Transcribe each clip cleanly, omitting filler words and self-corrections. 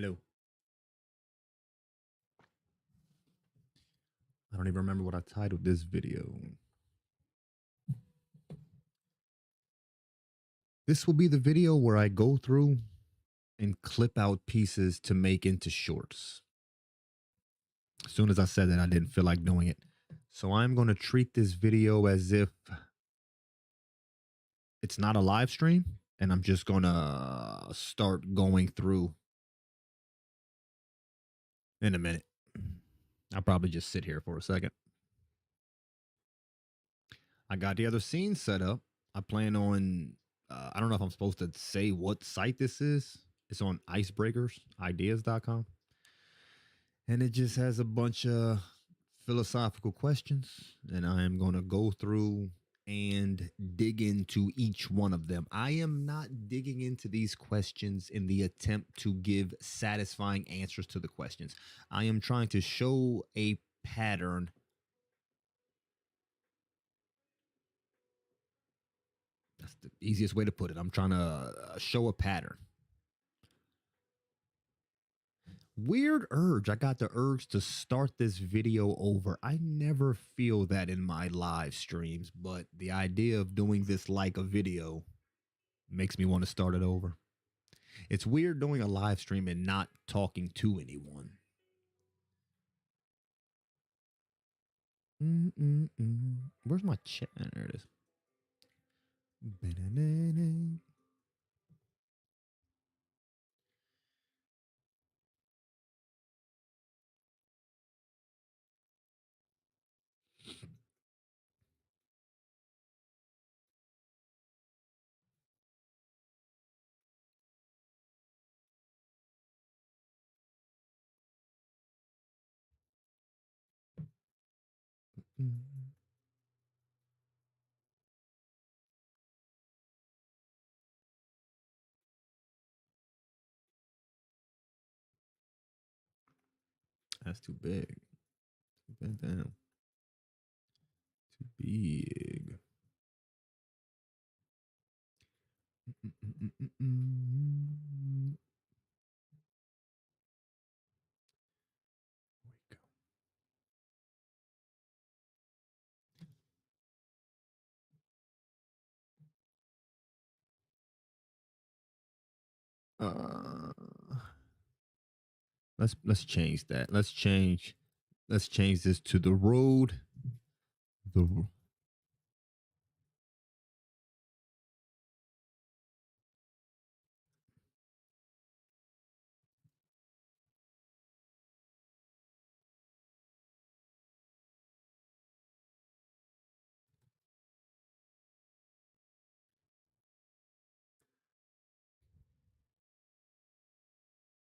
Hello. I don't even remember what I titled this video. This will be the video where I go through and clip out pieces to make into shorts. As soon as I said that, I didn't feel like doing it. So I'm going to treat this video as if it's not a live stream, and I'm just going to start going through in a minute. I'll probably just sit here for a second. I got the other scene set up. I plan on, I don't know if I'm supposed to say what site this is. It's on icebreakersideas.com. And it just has a bunch of philosophical questions. And I am going to go through and dig into each one of them. I am not digging into these questions in the attempt to give satisfying answers to the questions. I am trying to show a pattern. That's the easiest way to put it. I'm trying to show a pattern. Weird urge. I got the urge to start this video over. I never feel that in my live streams, but the idea of doing this like a video makes me want to start it over. It's weird doing a live stream and not talking to anyone. Where's my chat? There it is. That's too big. Take that down. Too big. Uh, let's change that. Let's change this to the road. The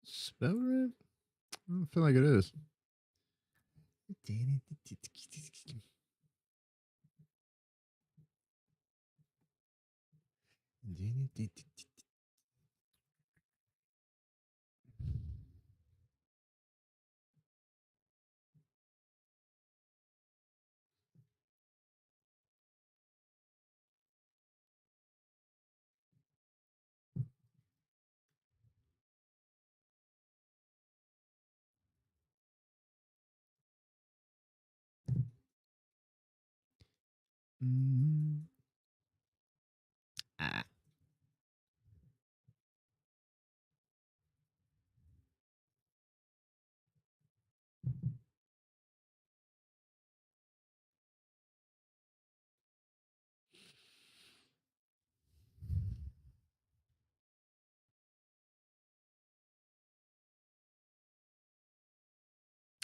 spell right? I don't feel like it is. Ah.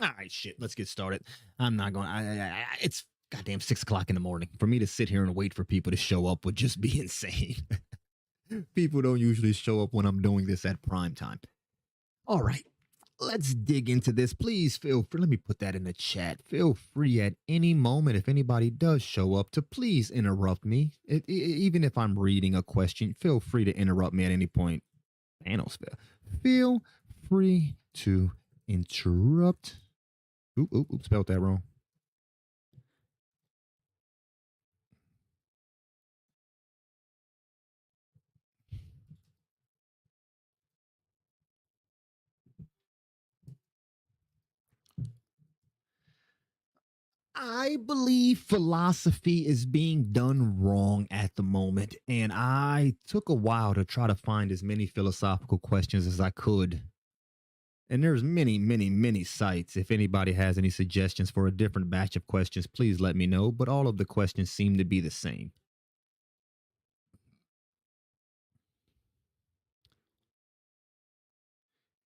All right, shit. Let's get started. I'm not going. It's goddamn 6 o'clock in the morning. For me to sit here and wait for people to show up would just be insane. People don't usually show up when I'm doing this at prime time. All right, let's dig into this. Please feel free. Let me put that in the chat. Feel free at any moment, if anybody does show up, to please interrupt me. Even if I'm reading a question, feel free to interrupt me at any point. Manosphere. Feel free to interrupt. Oop, spelled that wrong. I believe philosophy is being done wrong at the moment, and I took a while to try to find as many philosophical questions as I could. And there's many, many, many sites. If anybody has any suggestions for a different batch of questions, please let me know. But all of the questions seem to be the same.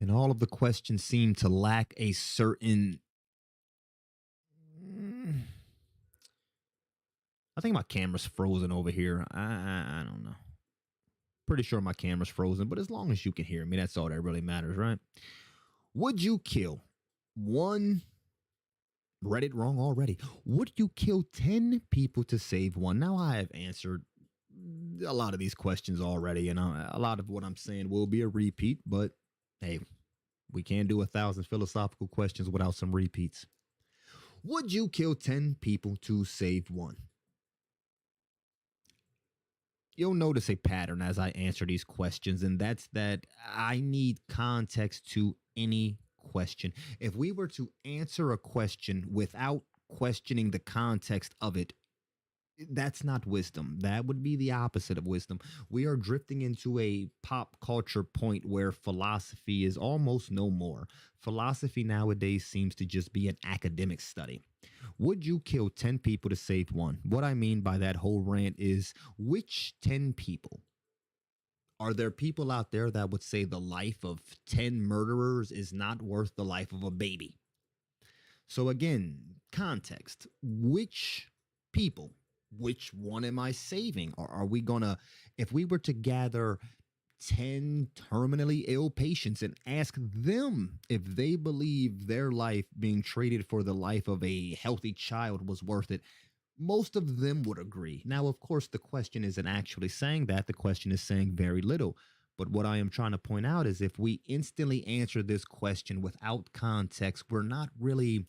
And all of the questions seem to lack a certain. Mm, I think my camera's frozen over here. I don't know. Pretty sure my camera's frozen, but as long as you can hear me, that's all that really matters, right? Would you kill one? Read it wrong already. Would you kill 10 people to save one? Now, I have answered a lot of these questions already, and a lot of what I'm saying will be a repeat, but hey, we can't do 1,000 philosophical questions without some repeats. Would you kill 10 people to save one? You'll notice a pattern as I answer these questions, and that's that I need context to any question. If we were to answer a question without questioning the context of it, that's not wisdom. That would be the opposite of wisdom. We are drifting into a pop culture point where philosophy is almost no more. Philosophy nowadays seems to just be an academic study. Would you kill 10 people to save one? What I mean by that whole rant is which 10 people? Are there people out there that would say the life of 10 murderers is not worth the life of a baby? So, again, context. Which people? Which one am I saving? Or are we going to, if we were to gather 10 terminally ill patients and ask them if they believe their life being traded for the life of a healthy child was worth it, most of them would agree. Now, of course, the question isn't actually saying that. The question is saying very little. But what I am trying to point out is if we instantly answer this question without context, we're not really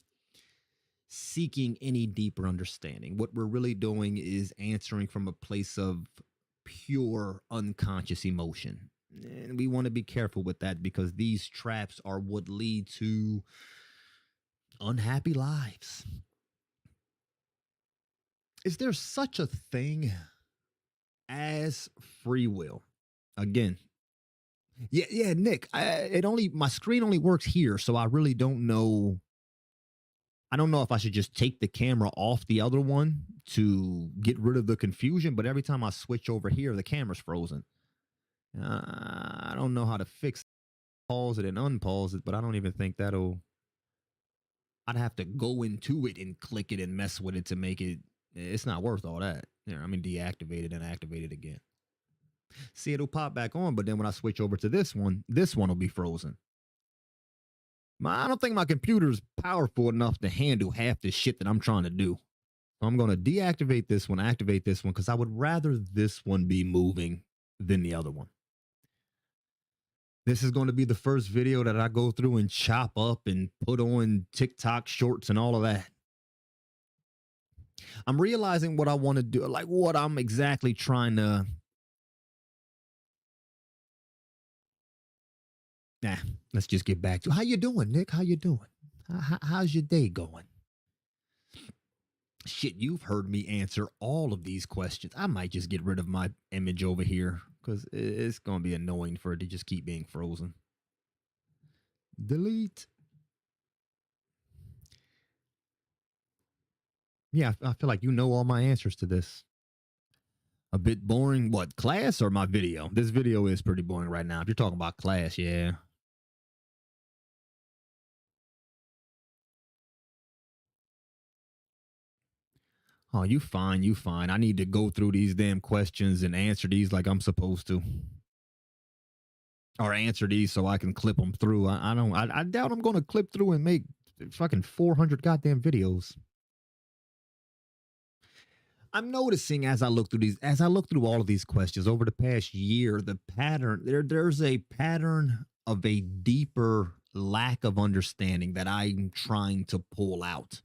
seeking any deeper understanding. What we're really doing is answering from a place of pure unconscious emotion. And we want to be careful with that because these traps are what lead to unhappy lives. Is there such a thing as free will? Again, yeah, Nick. My screen only works here, so I really don't know. I don't know if I should just take the camera off the other one to get rid of the confusion, but every time I switch over here, the camera's frozen. I don't know how to fix it, pause it and unpause it, but I don't even think that'll. I'd have to go into it and click it and mess with it to make it. It's not worth all that. Yeah, I mean, deactivate it and activate it again. See, it'll pop back on, but then when I switch over to this one will be frozen. I don't think my computer's powerful enough to handle half the shit that I'm trying to do. So I'm going to deactivate this one, activate this one, because I would rather this one be moving than the other one. This is going to be the first video that I go through and chop up and put on TikTok shorts and all of that. I'm realizing what I want to do, like what I'm exactly trying to. Nah, let's just get back to how you doing, Nick? How you doing? How's your day going? Shit, you've heard me answer all of these questions. I might just get rid of my image over here because it's going to be annoying for it to just keep being frozen. Delete. Yeah, I feel like you know all my answers to this. A bit boring. What, class or my video? This video is pretty boring right now. If you're talking about class, yeah. Oh, you fine, you fine. I need to go through these damn questions and answer these like I'm supposed to. Or answer these so I can clip them through. I doubt I'm going to clip through and make fucking 400 goddamn videos. I'm noticing as I look through all of these questions over the past year, the pattern there's a pattern of a deeper lack of understanding that I'm trying to pull out.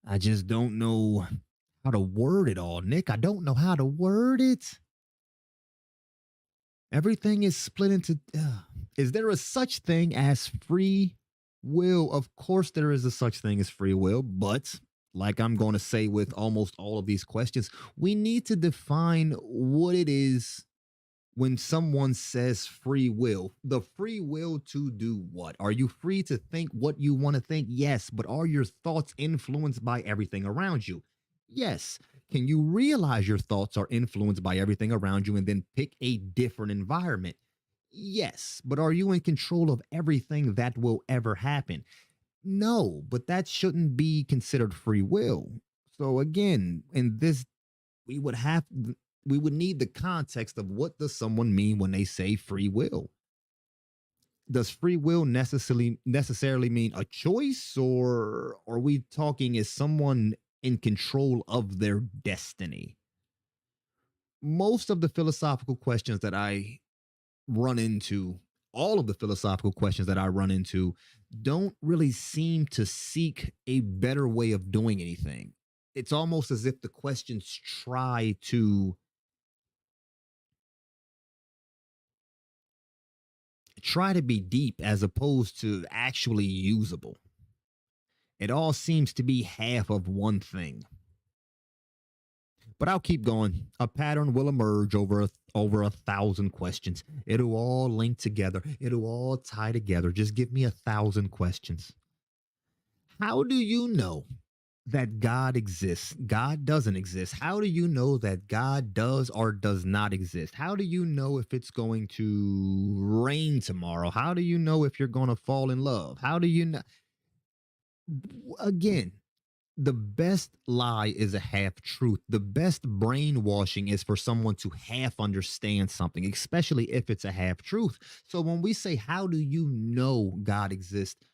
I just don't know how to word it all, Nick. I don't know how to word it. Everything is split into. Is there a such thing as free will? Of course, there is a such thing as free will, but like I'm going to say with almost all of these questions, we need to define what it is when someone says free will. The free will to do what? Are you free to think what you want to think? Yes. But are your thoughts influenced by everything around you? Yes. Can you realize your thoughts are influenced by everything around you and then pick a different environment? Yes. But are you in control of everything that will ever happen? No, but that shouldn't be considered free will. So again, in this, we would have we would need the context of what does someone mean when they say free will. Does free will necessarily mean a choice, or are we talking is someone in control of their destiny? Most of the philosophical questions that I run into, all of the philosophical questions that I run into, don't really seem to seek a better way of doing anything. It's almost as if the questions try to be deep as opposed to actually usable. It all seems to be half of one thing. But I'll keep going. A pattern will emerge over 1,000 questions. It'll all link together. It'll all tie together. Just give me 1,000 questions. How do you know that God exists? God doesn't exist. How do you know that God does or does not exist? How do you know if it's going to rain tomorrow? How do you know if you're going to fall in love? How do you know? Again, the best lie is a half truth. The best brainwashing is for someone to half understand something, especially if it's a half truth. So when we say, how do you know God exists?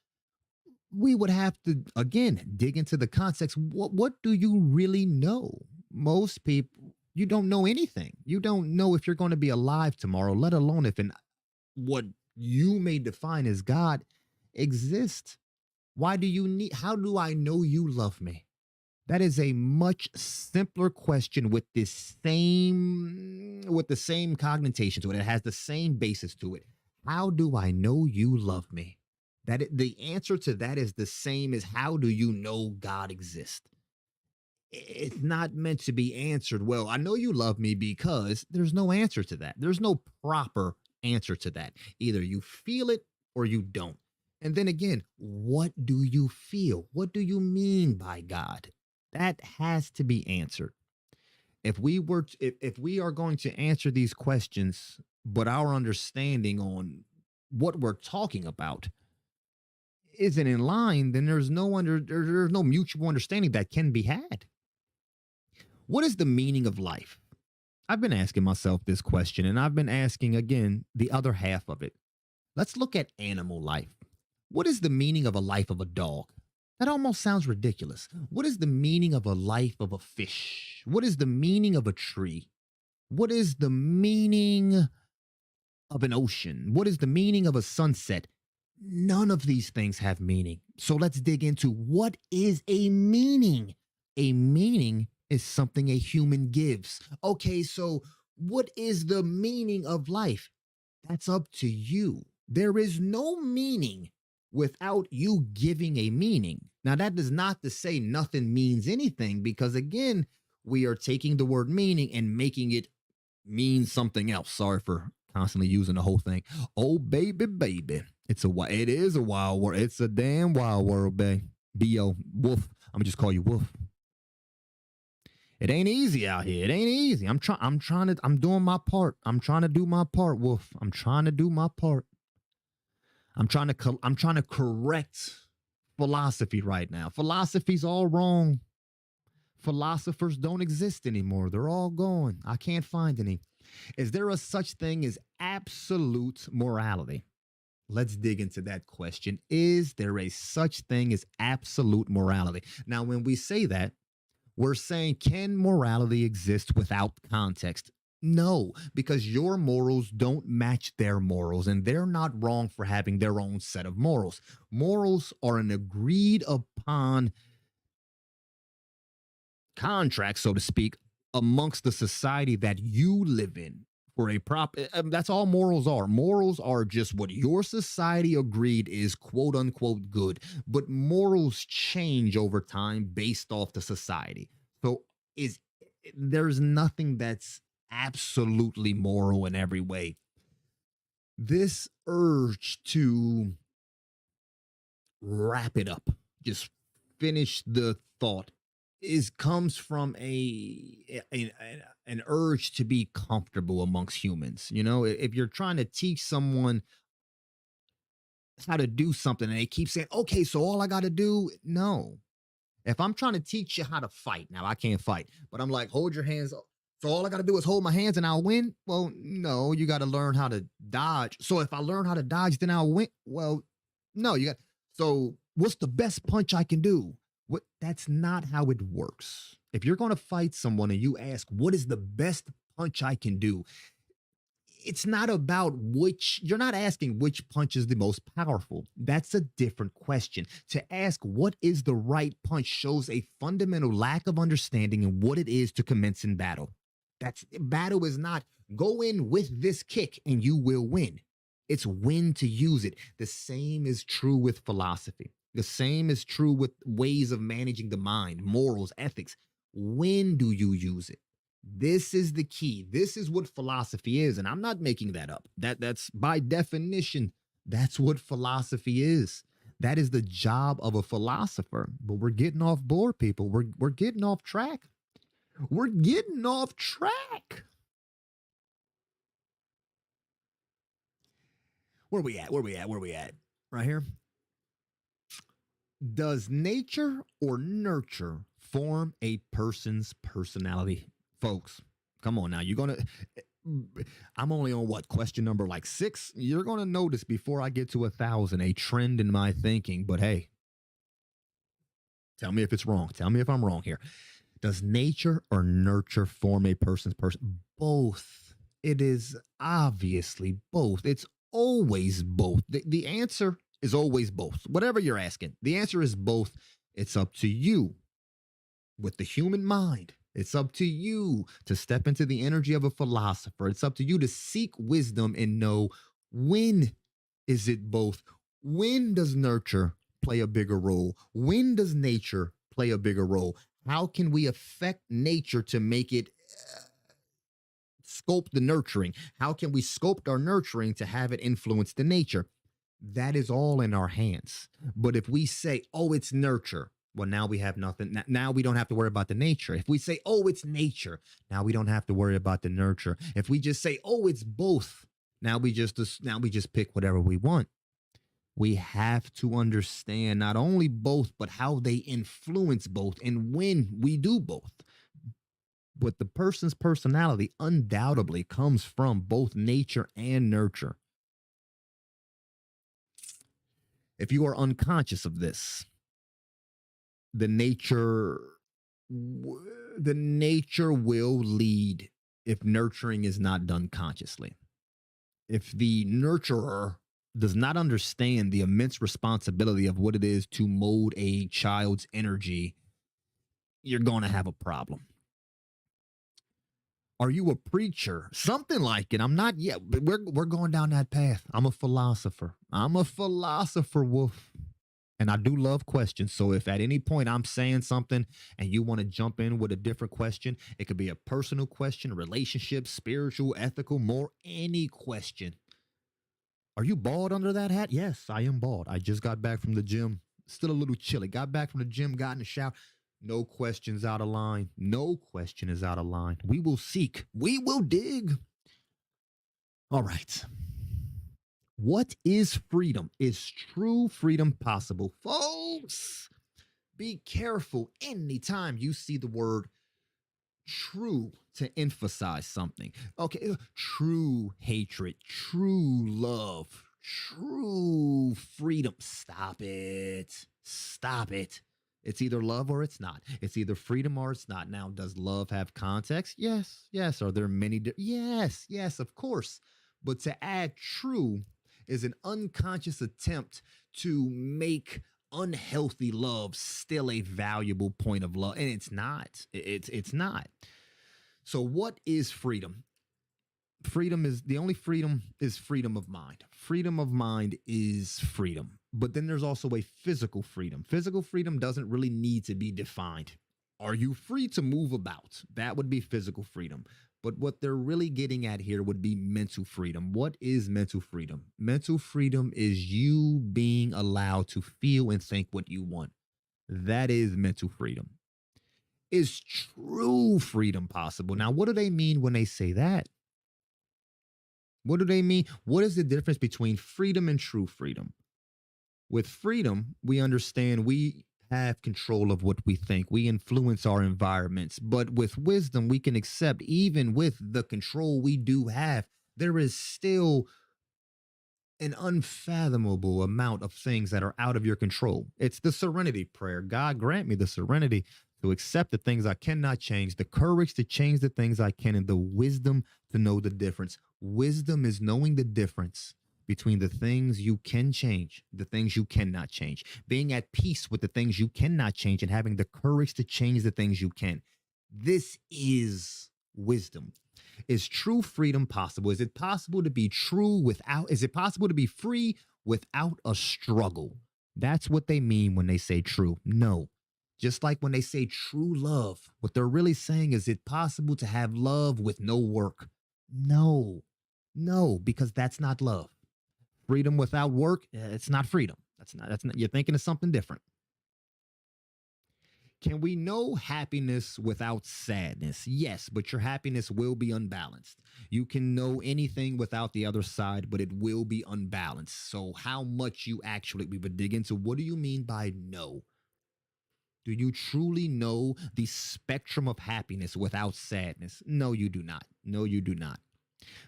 We would have to, again, dig into the context. What do you really know? Most people, you don't know anything. You don't know if you're going to be alive tomorrow, let alone if what you may define as God exists. Why do you need, how do I know you love me? That is a much simpler question with the same cognition to it. It has the same basis to it. How do I know you love me? The answer to that is the same as how do you know God exists? It's not meant to be answered. Well, I know you love me because there's no answer to that. There's no proper answer to that. Either you feel it or you don't. And then again, what do you feel? What do you mean by God? That has to be answered. If we are going to answer these questions, but our understanding on what we're talking about isn't in line, then there's no mutual understanding that can be had. What is the meaning of life? I've been asking myself this question, and I've been asking again the other half of it. Let's look at animal life. What is the meaning of a life of a dog? That almost sounds ridiculous. What is the meaning of a life of a fish? What is the meaning of a tree? What is the meaning of an ocean? What is the meaning of a sunset? None of these things have meaning. So let's dig into what is a meaning. A meaning is something a human gives. Okay, so what is the meaning of life? That's up to you. There is no meaning without you giving a meaning. Now, that is not to say nothing means anything, because again, we are taking the word meaning and making it mean something else. Sorry for constantly using the whole thing. Oh, baby, baby. It is a wild world. It's a damn wild world, babe. B.O. Wolf. I'm gonna just call you Wolf. It ain't easy out here. It ain't easy. I'm doing my part. I'm trying to do my part, Wolf. I'm trying to do my part. I'm trying to correct philosophy right now. Philosophy's all wrong. Philosophers don't exist anymore. They're all gone. I can't find any. Is there a such thing as absolute morality? Let's dig into that question. Is there a such thing as absolute morality? Now, when we say that, we're saying, can morality exist without context? No, because your morals don't match their morals, and they're not wrong for having their own set of morals. Morals are an agreed upon contract, so to speak, amongst the society that you live in. For a prop, that's all morals are. Morals are just what your society agreed is quote unquote good, but morals change over time based off the society. So is there's nothing that's absolutely moral in every way. This urge to wrap it up, just finish the thought, is comes from an urge to be comfortable amongst humans. You know, if you're trying to teach someone how to do something and they keep saying, okay, so all I got to do, no. If I'm trying to teach you how to fight, now I can't fight, but I'm like, hold your hands. So all I got to do is hold my hands and I'll win. Well, no, you got to learn how to dodge. So if I learn how to dodge, then I'll win. Well, no, you got. So what's the best punch I can do? What? That's not how it works. If you're going to fight someone and you ask, what is the best punch I can do? It's not about which, you're not asking which punch is the most powerful. That's a different question. To ask what is the right punch shows a fundamental lack of understanding in what it is to commence in battle. That's battle is not go in with this kick and you will win. It's when to use it. The same is true with philosophy. The same is true with ways of managing the mind, morals, ethics. When do you use it? This is the key. This is what philosophy is, and I'm not making that up. That's by definition, that's what philosophy is. That is the job of a philosopher. But we're getting off board, people. We're getting off track. We're getting off track. Where we at? Where we at? Where we at? Right here. Does nature or nurture form a person's personality? Folks, come on now. You're going to, I'm only on what, question number like 6? You're going to notice before I get to 1,000 a trend in my thinking. But hey, tell me if it's wrong. Tell me if I'm wrong here. Does nature or nurture form a person's person? Both. It is obviously both. It's always both. The answer is always both. Whatever you're asking, the answer is both. It's up to you with the human mind. It's up to you to step into the energy of a philosopher. It's up to you to seek wisdom and know when is it both. When does nurture play a bigger role? When does nature play a bigger role? How can we affect nature to make it scope the nurturing? How can we scope our nurturing to have it influence the nature? That is all in our hands. But if we say, oh, it's nurture, well, now we have nothing. Now we don't have to worry about the nature. If we say, oh, it's nature, now we don't have to worry about the nurture. If we just say, oh, it's both, now we just pick whatever we want. We have to understand not only both, but how they influence both and when we do both. But the person's personality undoubtedly comes from both nature and nurture. If you are unconscious of this, the nature will lead if nurturing is not done consciously. If the nurturer does not understand the immense responsibility of what it is to mold a child's energy, you're going to have a problem. Are you a preacher? Something like it. I'm not yet, but we're going down that path. I'm a philosopher. I'm a philosopher, Wolf. And I do love questions. So if at any point I'm saying something and you want to jump in with a different question, it could be a personal question, relationship, spiritual, ethical, more, any question. Are you bald under that hat? Yes, I am bald. I just got back from the gym. Still a little chilly. Got back from the gym, got in the shower. No questions out of line. No question is out of line. We will seek. We will dig. All right. What is freedom? Is true freedom possible? Folks, be careful anytime you see the word true to emphasize something. Okay, true hatred, true love, true freedom. Stop it. Stop it. It's either love or it's not. It's either freedom or it's not. Now, does love have context? Yes, yes. Are there many? Yes, yes, of course. But to add true is an unconscious attempt to make unhealthy love still a valuable point of love, and it's not. It's not. So, what is freedom? Freedom is the only freedom is freedom of mind. Freedom of mind is freedom. But then there's also a physical freedom. Physical freedom doesn't really need to be defined. Are you free to move about? That would be physical freedom. But what they're really getting at here would be mental freedom. What is mental freedom? Mental freedom is you being allowed to feel and think what you want. That is mental freedom. Is true freedom possible? Now, what do they mean when they say that? What do they mean? What is the difference between freedom and true freedom? With freedom, we understand we have control of what we think. We influence our environments. But with wisdom, we can accept, even with the control we do have, there is still an unfathomable amount of things that are out of your control. It's the serenity prayer. God grant me the serenity to accept the things I cannot change, the courage to change the things I can, and the wisdom to know the difference. Wisdom is knowing the difference between the things you can change, the things you cannot change, being at peace with the things you cannot change, and having the courage to change the things you can. This is wisdom. Is true freedom possible? Is it possible to be true without, is it possible to be free without a struggle? That's what they mean when they say true. No. Just like when they say true love, what they're really saying is it possible to have love with no work? No. No, because that's not love. Freedom without work, it's not freedom. That's not, you're thinking of something different. Can we know happiness without sadness? Yes, but your happiness will be unbalanced. You can know anything without the other side, but it will be unbalanced. So, how much you actually, we would dig into what do you mean by no? Do you truly know the spectrum of happiness without sadness? No, you do not. No, you do not.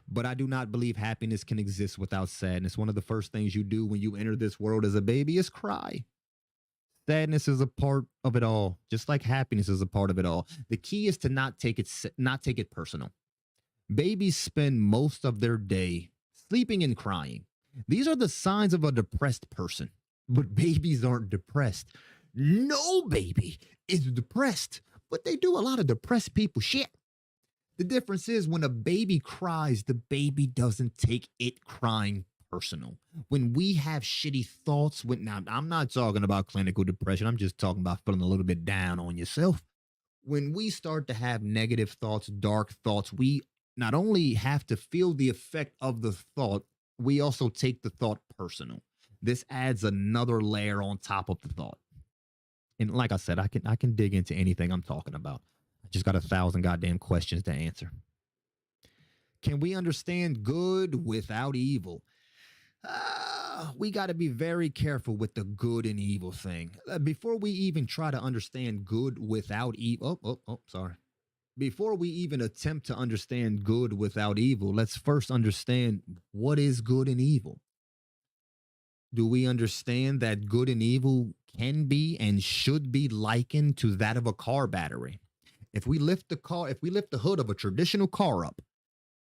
But I do not believe happiness can exist without sadness. One of the first things you do when you enter this world as a baby is cry. Sadness is a part of it all, just like happiness is a part of it all. The key is to not take it personal. Babies spend most of their day sleeping and crying. These are the signs of a depressed person. But babies aren't depressed. No baby is depressed, but they do a lot of depressed people shit. The difference is when a baby cries, the baby doesn't take it crying personal. When we have shitty thoughts, now I'm not talking about clinical depression. I'm just talking about feeling a little bit down on yourself. When we start to have negative thoughts, dark thoughts, we not only have to feel the effect of the thought, we also take the thought personal. This adds another layer on top of the thought. And like I said, I can dig into anything I'm talking about. I just got 1,000 goddamn questions to answer. Can we understand good without evil? We got to be very careful with the good and evil thing. Before we even try to understand good without evil, sorry. Before we even attempt to understand good without evil, let's first understand what is good and evil. Do we understand that good and evil can be and should be likened to that of a car battery? If we lift the hood of a traditional car up,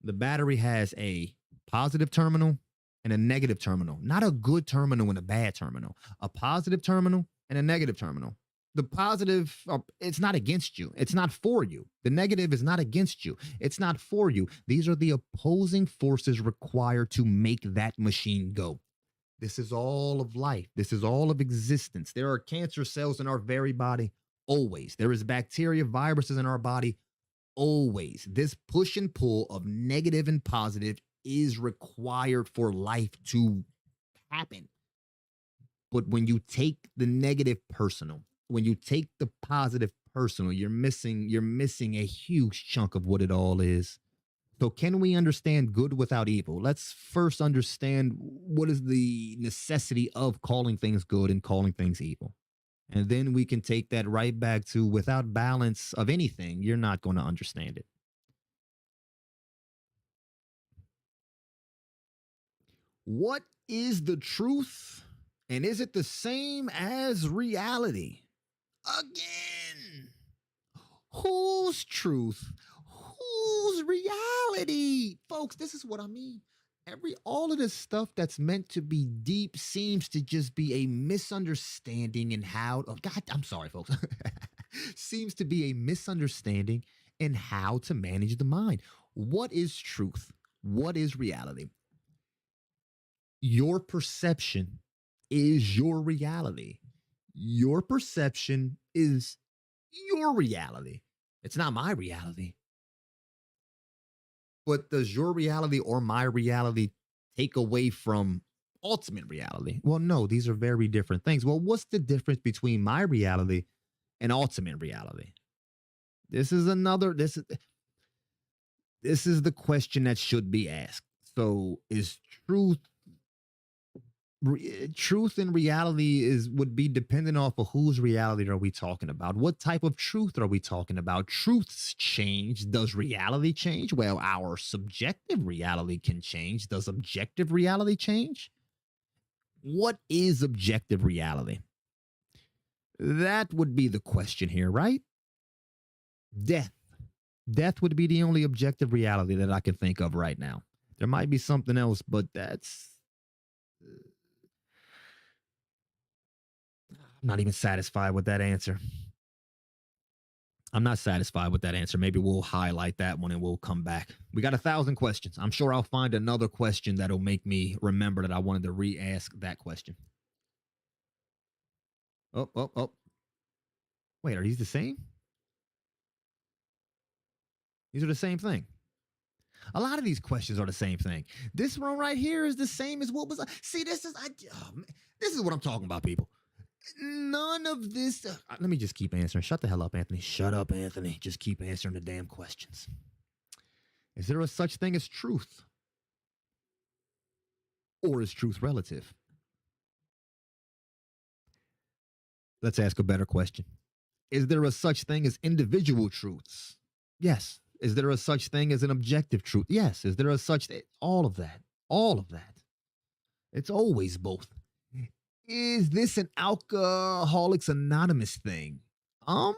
the battery has a positive terminal and a negative terminal, not a good terminal and a bad terminal, a positive terminal and a negative terminal. The positive, it's not against you. It's not for you. The negative is not against you. It's not for you. These are the opposing forces required to make that machine go. This is all of life. This is all of existence. There are cancer cells in our very body, always. There is bacteria, viruses in our body, always. This push and pull of negative and positive is required for life to happen. But when you take the negative personal, when you take the positive personal, you're missing a huge chunk of what it all is. So can we understand good without evil? Let's first understand what is the necessity of calling things good and calling things evil. And then we can take that right back to without balance of anything, you're not going to understand it. What is the truth? And is it the same as reality? Again, whose truth? Whose reality? Folks, this is what I mean. All of this stuff that's meant to be deep seems to just be a misunderstanding in how, oh God, I'm sorry, folks. Seems to be a misunderstanding in how to manage the mind. What is truth? What is reality? Your perception is your reality. Your perception is your reality. It's not my reality. But does your reality or my reality take away from ultimate reality? Well, no, these are very different things. Well, what's the difference between my reality and ultimate reality? This is another this is the question that should be asked. So, is truth and reality is would be dependent off of whose reality are we talking about? What type of truth are we talking about? Truths change. Does reality change? Well, our subjective reality can change. Does objective reality change? What is objective reality? That would be the question here, right? Death. Death would be the only objective reality that I can think of right now. There might be something else, but I'm not even satisfied with that answer. I'm not satisfied with that answer. Maybe we'll highlight that one and we'll come back. We got 1,000 questions. I'm sure I'll find another question that'll make me remember that I wanted to re-ask that question. Oh, oh, oh. Wait, are these the same? These are the same thing. A lot of these questions are the same thing. This one right here is the same as what was. See, this is what I'm talking about, people. None of this. Let me just keep answering. Shut the hell up, Anthony. Shut up, Anthony. Just keep answering the damn questions. Is there a such thing as truth? Or is truth relative? Let's ask a better question. Is there a such thing as individual truths? Yes. Is there a such thing as an objective truth? Yes. Is there a such thing? All of that. All of that. It's always both. Is this an Alcoholics Anonymous thing? No,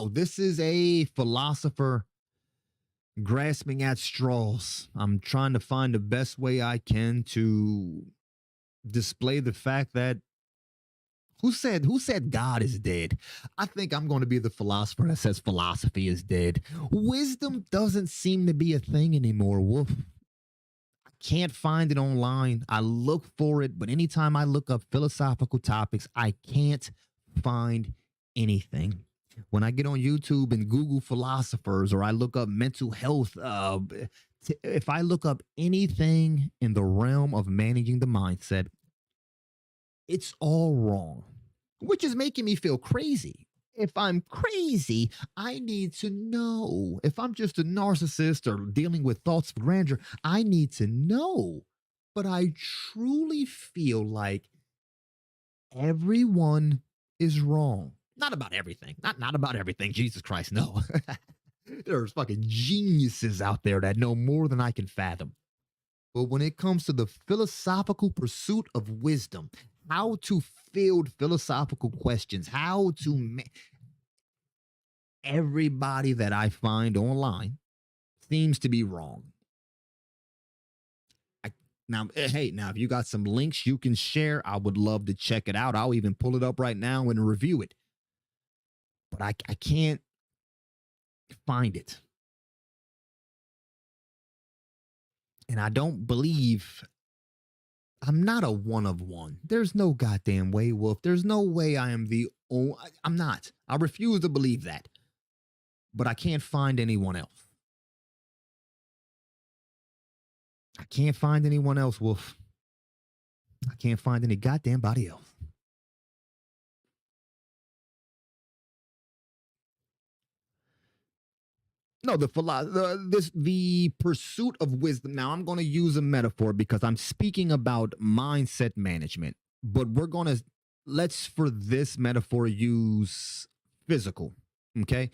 this is a philosopher grasping at straws. I'm trying to find the best way I can to display the fact that who said God is dead? I think I'm going to be the philosopher that says philosophy is dead. Wisdom doesn't seem to be a thing anymore. Woof. I can't find it online. I look for it, but anytime I look up philosophical topics, I can't find anything. When I get on YouTube and Google philosophers or I look up mental health, if I look up anything in the realm of managing the mindset, it's all wrong, which is making me feel crazy. If I'm crazy, I need to know. If I'm just a narcissist or dealing with thoughts of grandeur, I need to know. But I truly feel like everyone is wrong. Not about everything. Not about everything. Jesus Christ, no. There's fucking geniuses out there that know more than I can fathom. But when it comes to the philosophical pursuit of wisdom, how to field philosophical questions, how to everybody that I find online seems to be wrong. Now, if you got some links you can share, I would love to check it out. I'll even pull it up right now and review it. But I can't find it. And I don't believe I'm not a one of one. There's no goddamn way, Wolf. There's no way I am the only. I'm not. I refuse to believe that. But I can't find anyone else. I can't find anyone else, Wolf. I can't find any goddamn body else. No, the pursuit of wisdom. Now I'm going to use a metaphor because I'm speaking about mindset management. But let's for this metaphor use physical. Okay,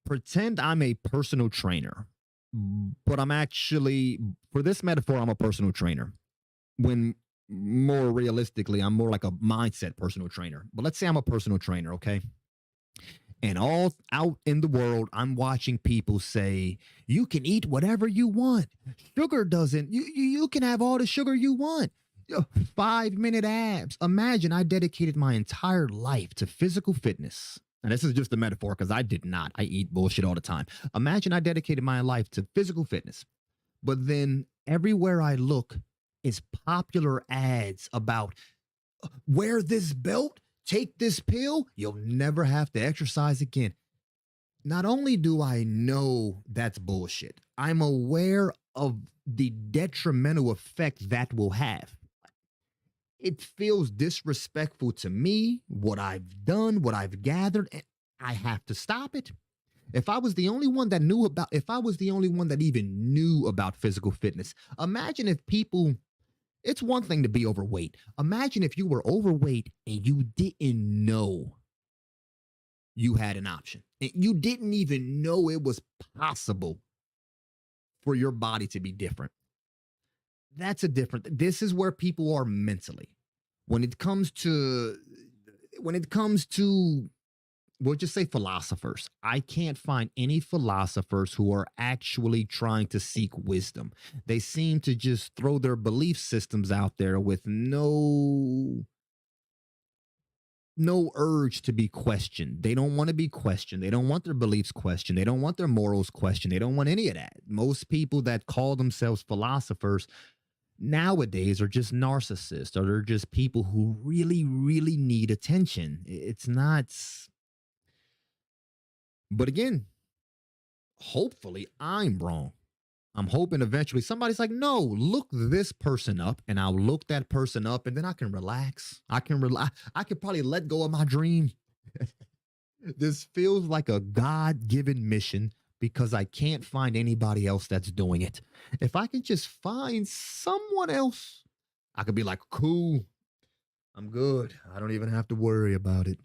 pretend I'm a personal trainer, but I'm actually for this metaphor I'm a personal trainer. When more realistically, I'm more like a mindset personal trainer. But let's say I'm a personal trainer. Okay. And all out in the world, I'm watching people say, you can eat whatever you want. Sugar doesn't, you can have all the sugar you want. 5-minute abs. Imagine I dedicated my entire life to physical fitness. And this is just a metaphor because I did not. I eat bullshit all the time. Imagine I dedicated my life to physical fitness, but then everywhere I look is popular ads about wear this belt, take this pill, you'll never have to exercise again. Not only do I know that's bullshit, I'm aware of the detrimental effect that will have. It feels disrespectful to me, what I've done, what I've gathered, and I have to stop it. If I was the only one that knew about, if I was the only one that even knew about physical fitness, imagine if people, it's one thing to be overweight. Imagine if you were overweight and you didn't know you had an option. And you didn't even know it was possible for your body to be different. That's a different, this is where people are mentally. When it comes to, when it comes to, we'll just say philosophers. I can't find any philosophers who are actually trying to seek wisdom. They seem to just throw their belief systems out there with no urge to be questioned. They don't want to be questioned. They don't want their beliefs questioned. They don't want their morals questioned. They don't want any of that. Most people that call themselves philosophers nowadays are just narcissists, or they're just people who really, really need attention. It's not. But again, hopefully I'm wrong. I'm hoping eventually somebody's like, no, look this person up, and I'll look that person up, and then I can relax. I can relax. I can probably let go of my dream. This feels like a God given mission because I can't find anybody else that's doing it. If I can just find someone else, I could be like, cool, I'm good. I don't even have to worry about it.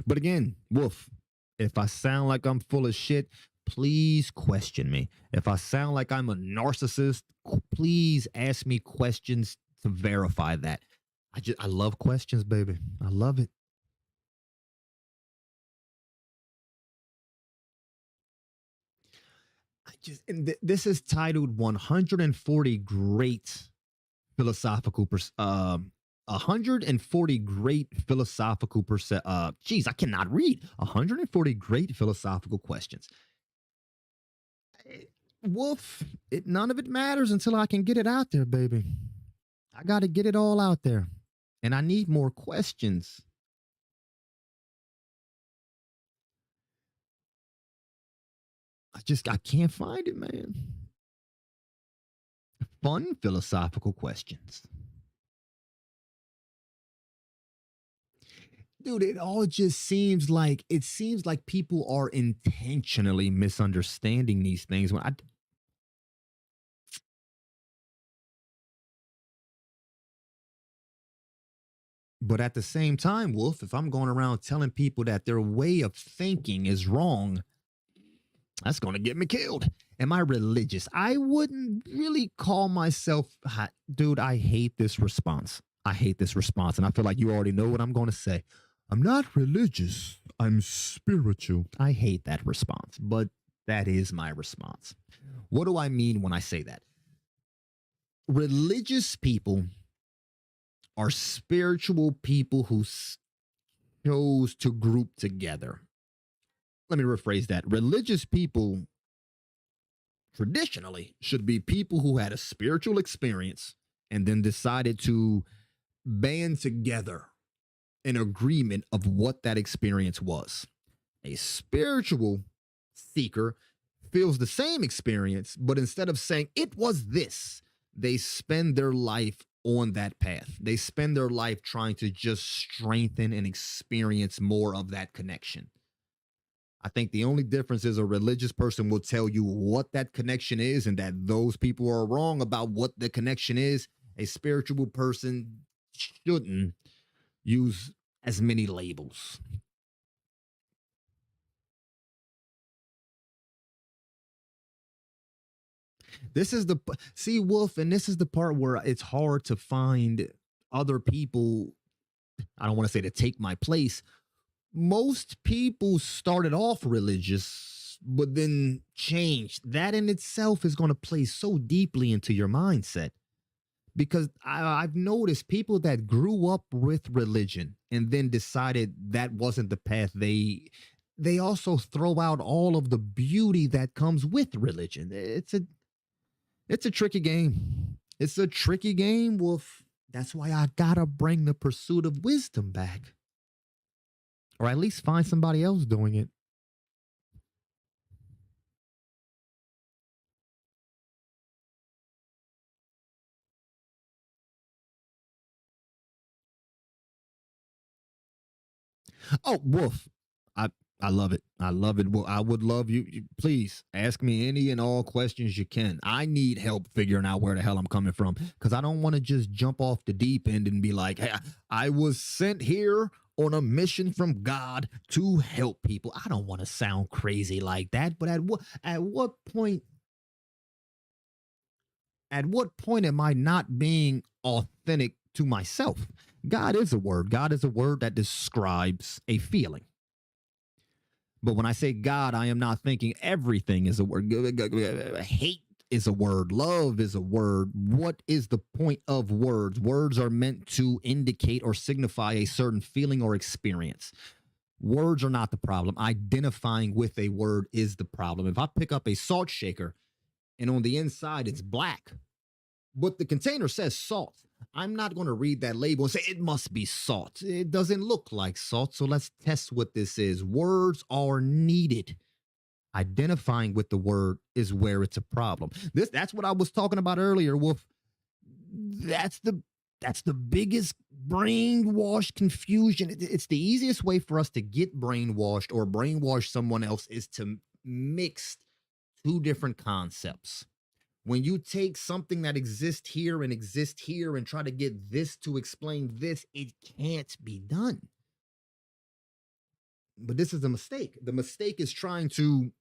But again, Wolf, if I sound like I'm full of shit, please question me. If I sound like I'm a narcissist, please ask me questions to verify that. I love questions, baby. I love it. This is titled 140 great philosophical 140 great philosophical geez, I cannot read. 140 great philosophical questions. Wolf, none of it matters until I can get it out there, baby. I got to get it all out there. And I need more questions. I can't find it, man. Fun philosophical questions. Dude, it seems like people are intentionally misunderstanding these things. But at the same time, Wolf, if I'm going around telling people that their way of thinking is wrong, that's going to get me killed. Am I religious? I wouldn't really call myself, dude, I hate this response. I hate this response. And I feel like you already know what I'm going to say. I'm not religious. I'm spiritual. I hate that response, but that is my response. What do I mean when I say that? Religious people are spiritual people who chose to group together. Let me rephrase that. Religious people traditionally should be people who had a spiritual experience and then decided to band together in agreement of what that experience was. A spiritual seeker feels the same experience, but instead of saying it was this, they spend their life on that path. They spend their life trying to just strengthen and experience more of that connection. I think the only difference is a religious person will tell you what that connection is and that those people are wrong about what the connection is. A spiritual person shouldn't use as many labels. This is the see Wolf, and this is the part where it's hard to find other people. I don't want to say to take my place. Most people started off religious but then changed. That in itself is going to play so deeply into your mindset because I've noticed people that grew up with religion and then decided that wasn't the path they also throw out all of the beauty that comes with religion. It's a tricky game. It's a tricky game, Wolf. That's why I gotta bring the pursuit of wisdom back, or at least find somebody else doing it. Oh, Wolf. I I love it. I love it. Well, I would love please ask me any and all questions you can. I need help figuring out where the hell I'm coming from because I don't want to just jump off the deep end and be like, hey, I was sent here on a mission from God to help people. I don't want to sound crazy like that. But at what point am I not being authentic to myself? God is a word. God is a word that describes a feeling. But when I say God, I am not thinking everything is a word. Hate is a word. Love is a word. What is the point of words? Words are meant to indicate or signify a certain feeling or experience. Words are not the problem. Identifying with a word is the problem. If I pick up a salt shaker and on the inside it's black, but the container says salt, I'm not going to read that label and say it must be salt. It doesn't look like salt. So let's test what this is. Words are needed. Identifying with the word is where it's a problem. That's what I was talking about earlier, Wolf. That's the that's the biggest brainwash confusion. It's the easiest way for us to get brainwashed or brainwash someone else is to mix two different concepts. When you take something that exists here and try to get this to explain this, it can't be done. But this is a mistake. The mistake is trying to,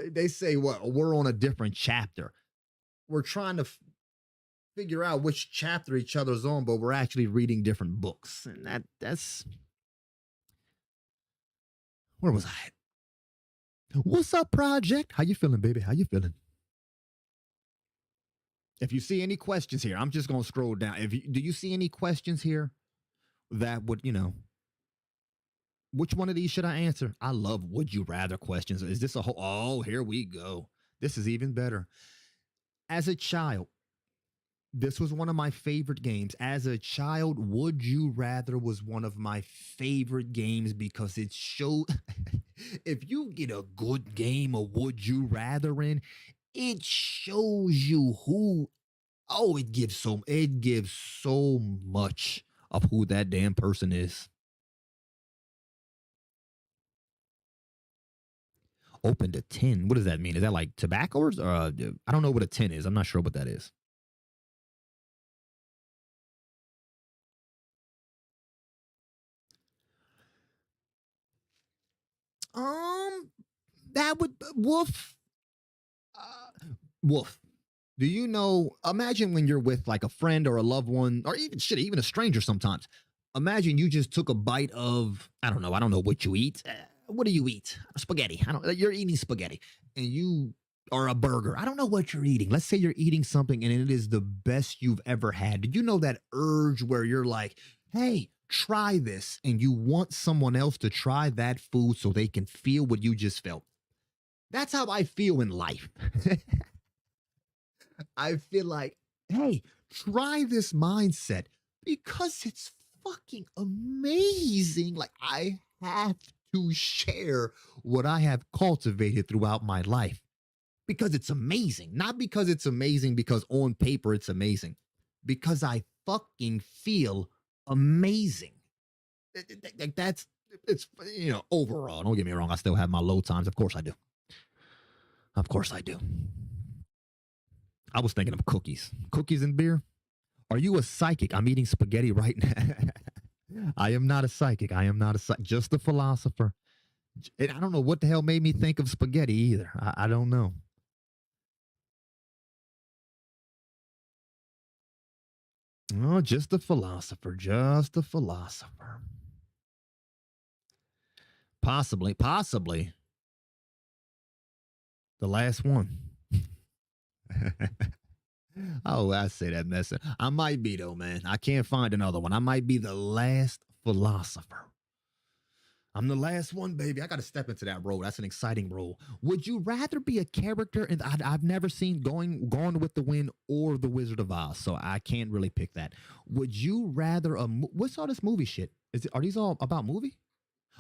they say, what, we're on a different chapter. We're trying to figure out which chapter each other's on, but we're actually reading different books. And that's, where was I? What's up, Project? How you feeling, baby? How you feeling? If you see any questions here, I'm just gonna scroll down. Do you see any questions here that would, which one of these should I answer? I love would you rather questions. Is this a whole oh, here we go. This is even better. As a child, this was one of my favorite games. As a child, Would You Rather was one of my favorite games because it showed if you get a good game of Would You Rather in, it shows you who it gives so much of who that damn person is. Opened a tin. What does that mean? Is that like tobacco or I don't know what a tin is. I'm not sure what that is. Um, that would Wolf. Wolf. Do you know? Imagine when you're with like a friend or a loved one, or even shit, even a stranger. Sometimes, imagine you just took a bite of I don't know. I don't know what you eat. What do you eat? Spaghetti. I don't. You're eating spaghetti, and you or a burger. I don't know what you're eating. Let's say you're eating something and it is the best you've ever had. Did you know that urge where you're like, hey, try this, and you want someone else to try that food so they can feel what you just felt? That's how I feel in life. I feel like, hey, try this mindset because it's fucking amazing. Like, I have to share what I have cultivated throughout my life because it's amazing. Not because it's amazing because on paper it's amazing, because I fucking feel amazing. Like, that's it's overall. Don't get me wrong. I still have my low times. Of course I do. Of course I do. I was thinking of cookies. Cookies and beer. Are you a psychic? I'm eating spaghetti right now. I am not a psychic. I am not a psychic. Just a philosopher. And I don't know what the hell made me think of spaghetti either. I don't know. Oh, just a philosopher. Just a philosopher. Possibly the last one. Oh, I say that mess. I might be though, man. I can't find another one. I might be the last philosopher. I'm the last one, baby. I got to step into that role. That's an exciting role. Would you rather be a character? And I've never seen Gone with the Wind or The Wizard of Oz, so I can't really pick that. Would you rather what's all this movie shit? Are these all about movie?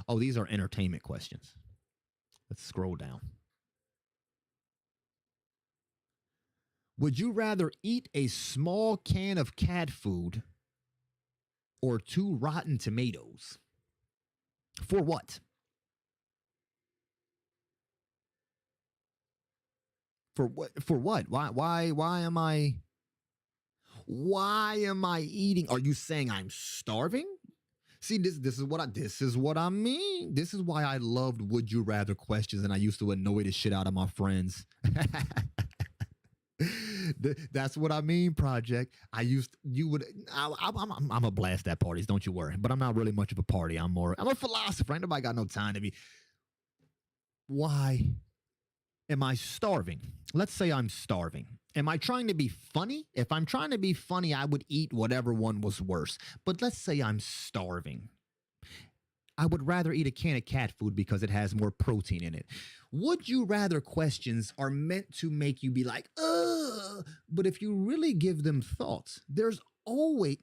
Oh, these are entertainment questions. Let's scroll down. Would you rather eat a small can of cat food or two rotten tomatoes? For what? For what? For what? Why am I eating? Are you saying I'm starving? See, this is what I mean. This is why I loved would you rather questions, and I used to annoy the shit out of my friends. That's what I mean, project. I'm a blast at parties, don't you worry. But I'm not really much of a party. I'm a philosopher. Ain't nobody got no time to be. Why am I starving? Let's say I'm starving. Am I trying to be funny? If I'm trying to be funny, I would eat whatever one was worse. But let's say I'm starving. I would rather eat a can of cat food because it has more protein in it. Would you rather questions are meant to make you be like, ugh. But if you really give them thoughts, there's always,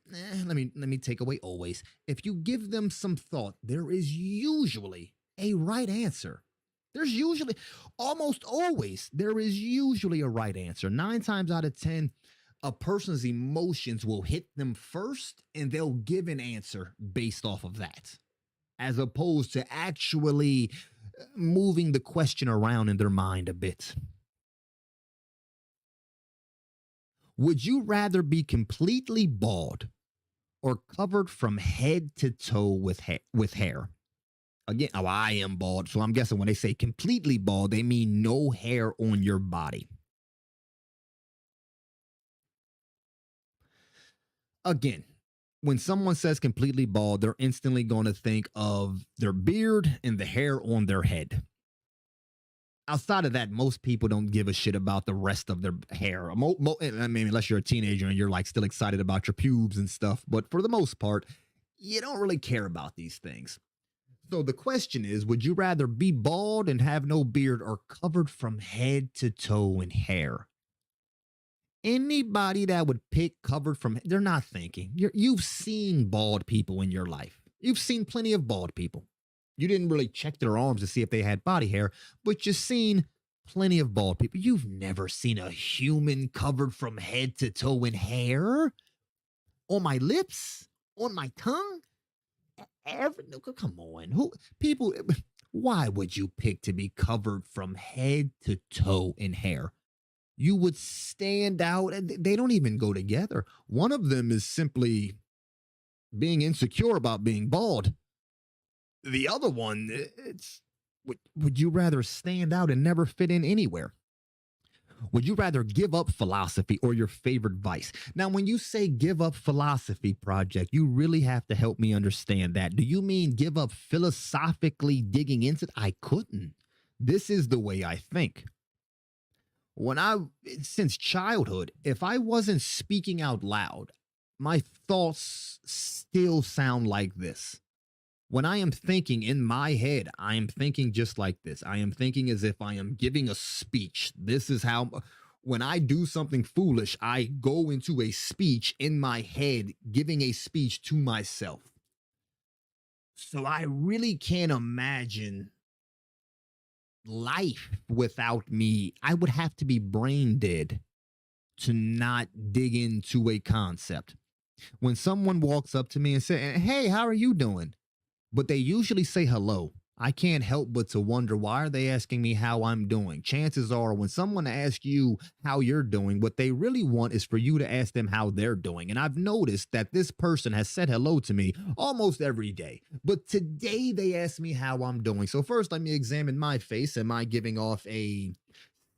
let me take away always. If you give them some thought, there is usually a right answer. There's usually, almost always, there is usually a right answer. 9 times out of 10, a person's emotions will hit them first and they'll give an answer based off of that, as opposed to actually moving the question around in their mind a bit. Would you rather be completely bald or covered from head to toe with hair? Again, oh, I am bald, so I'm guessing when they say completely bald, they mean no hair on your body. Again, when someone says completely bald, they're instantly going to think of their beard and the hair on their head. Outside of that, most people don't give a shit about the rest of their hair. I mean, unless you're a teenager and you're like still excited about your pubes and stuff. But for the most part, you don't really care about these things. So the question is, would you rather be bald and have no beard or covered from head to toe in hair? Anybody that would pick covered from, they're not thinking. You've seen bald people in your life. You've seen plenty of bald people. You didn't really check their arms to see if they had body hair, but you've seen plenty of bald people. You've never seen a human covered from head to toe in hair. On my lips, on my tongue. Come on, who people? Why would you pick to be covered from head to toe in hair? You would stand out, and they don't even go together. One of them is simply being insecure about being bald. The other one, it's would you rather stand out and never fit in anywhere? Would you rather give up philosophy or your favorite vice? Now, when you say give up philosophy, project, you really have to help me understand that. Do you mean give up philosophically digging into it? I couldn't. This is the way I think. When I, since childhood, if I wasn't speaking out loud, my thoughts still sound like this. When I am thinking in my head, I am thinking just like this. I am thinking as if I am giving a speech. This is how, when I do something foolish, I go into a speech in my head, giving a speech to myself. So I really can't imagine life without me. I would have to be brain dead to not dig into a concept. When someone walks up to me and say, "Hey, how are you doing?" But they usually say hello, I can't help but to wonder, why are they asking me how I'm doing? Chances are when someone asks you how you're doing, what they really want is for you to ask them how they're doing. And I've noticed that this person has said hello to me almost every day. But today they asked me how I'm doing. So first, let me examine my face. Am I giving off a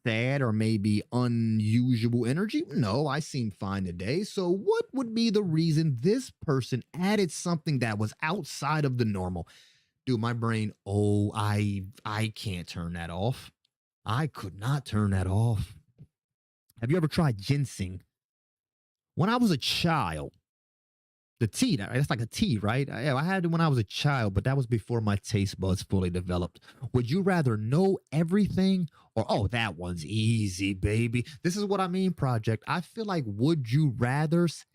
sad or maybe unusual energy? No, I seem fine today. So what would be the reason this person added something that was outside of the normal? Dude, my brain, oh, I can't turn that off. I could not turn that off. Have you ever tried ginseng? When I was a child, the tea, that's like a tea, right? I had it when I was a child, but that was before my taste buds fully developed. Would you rather know everything or, oh, that one's easy, baby? This is what I mean, Project. I feel like would you rathers,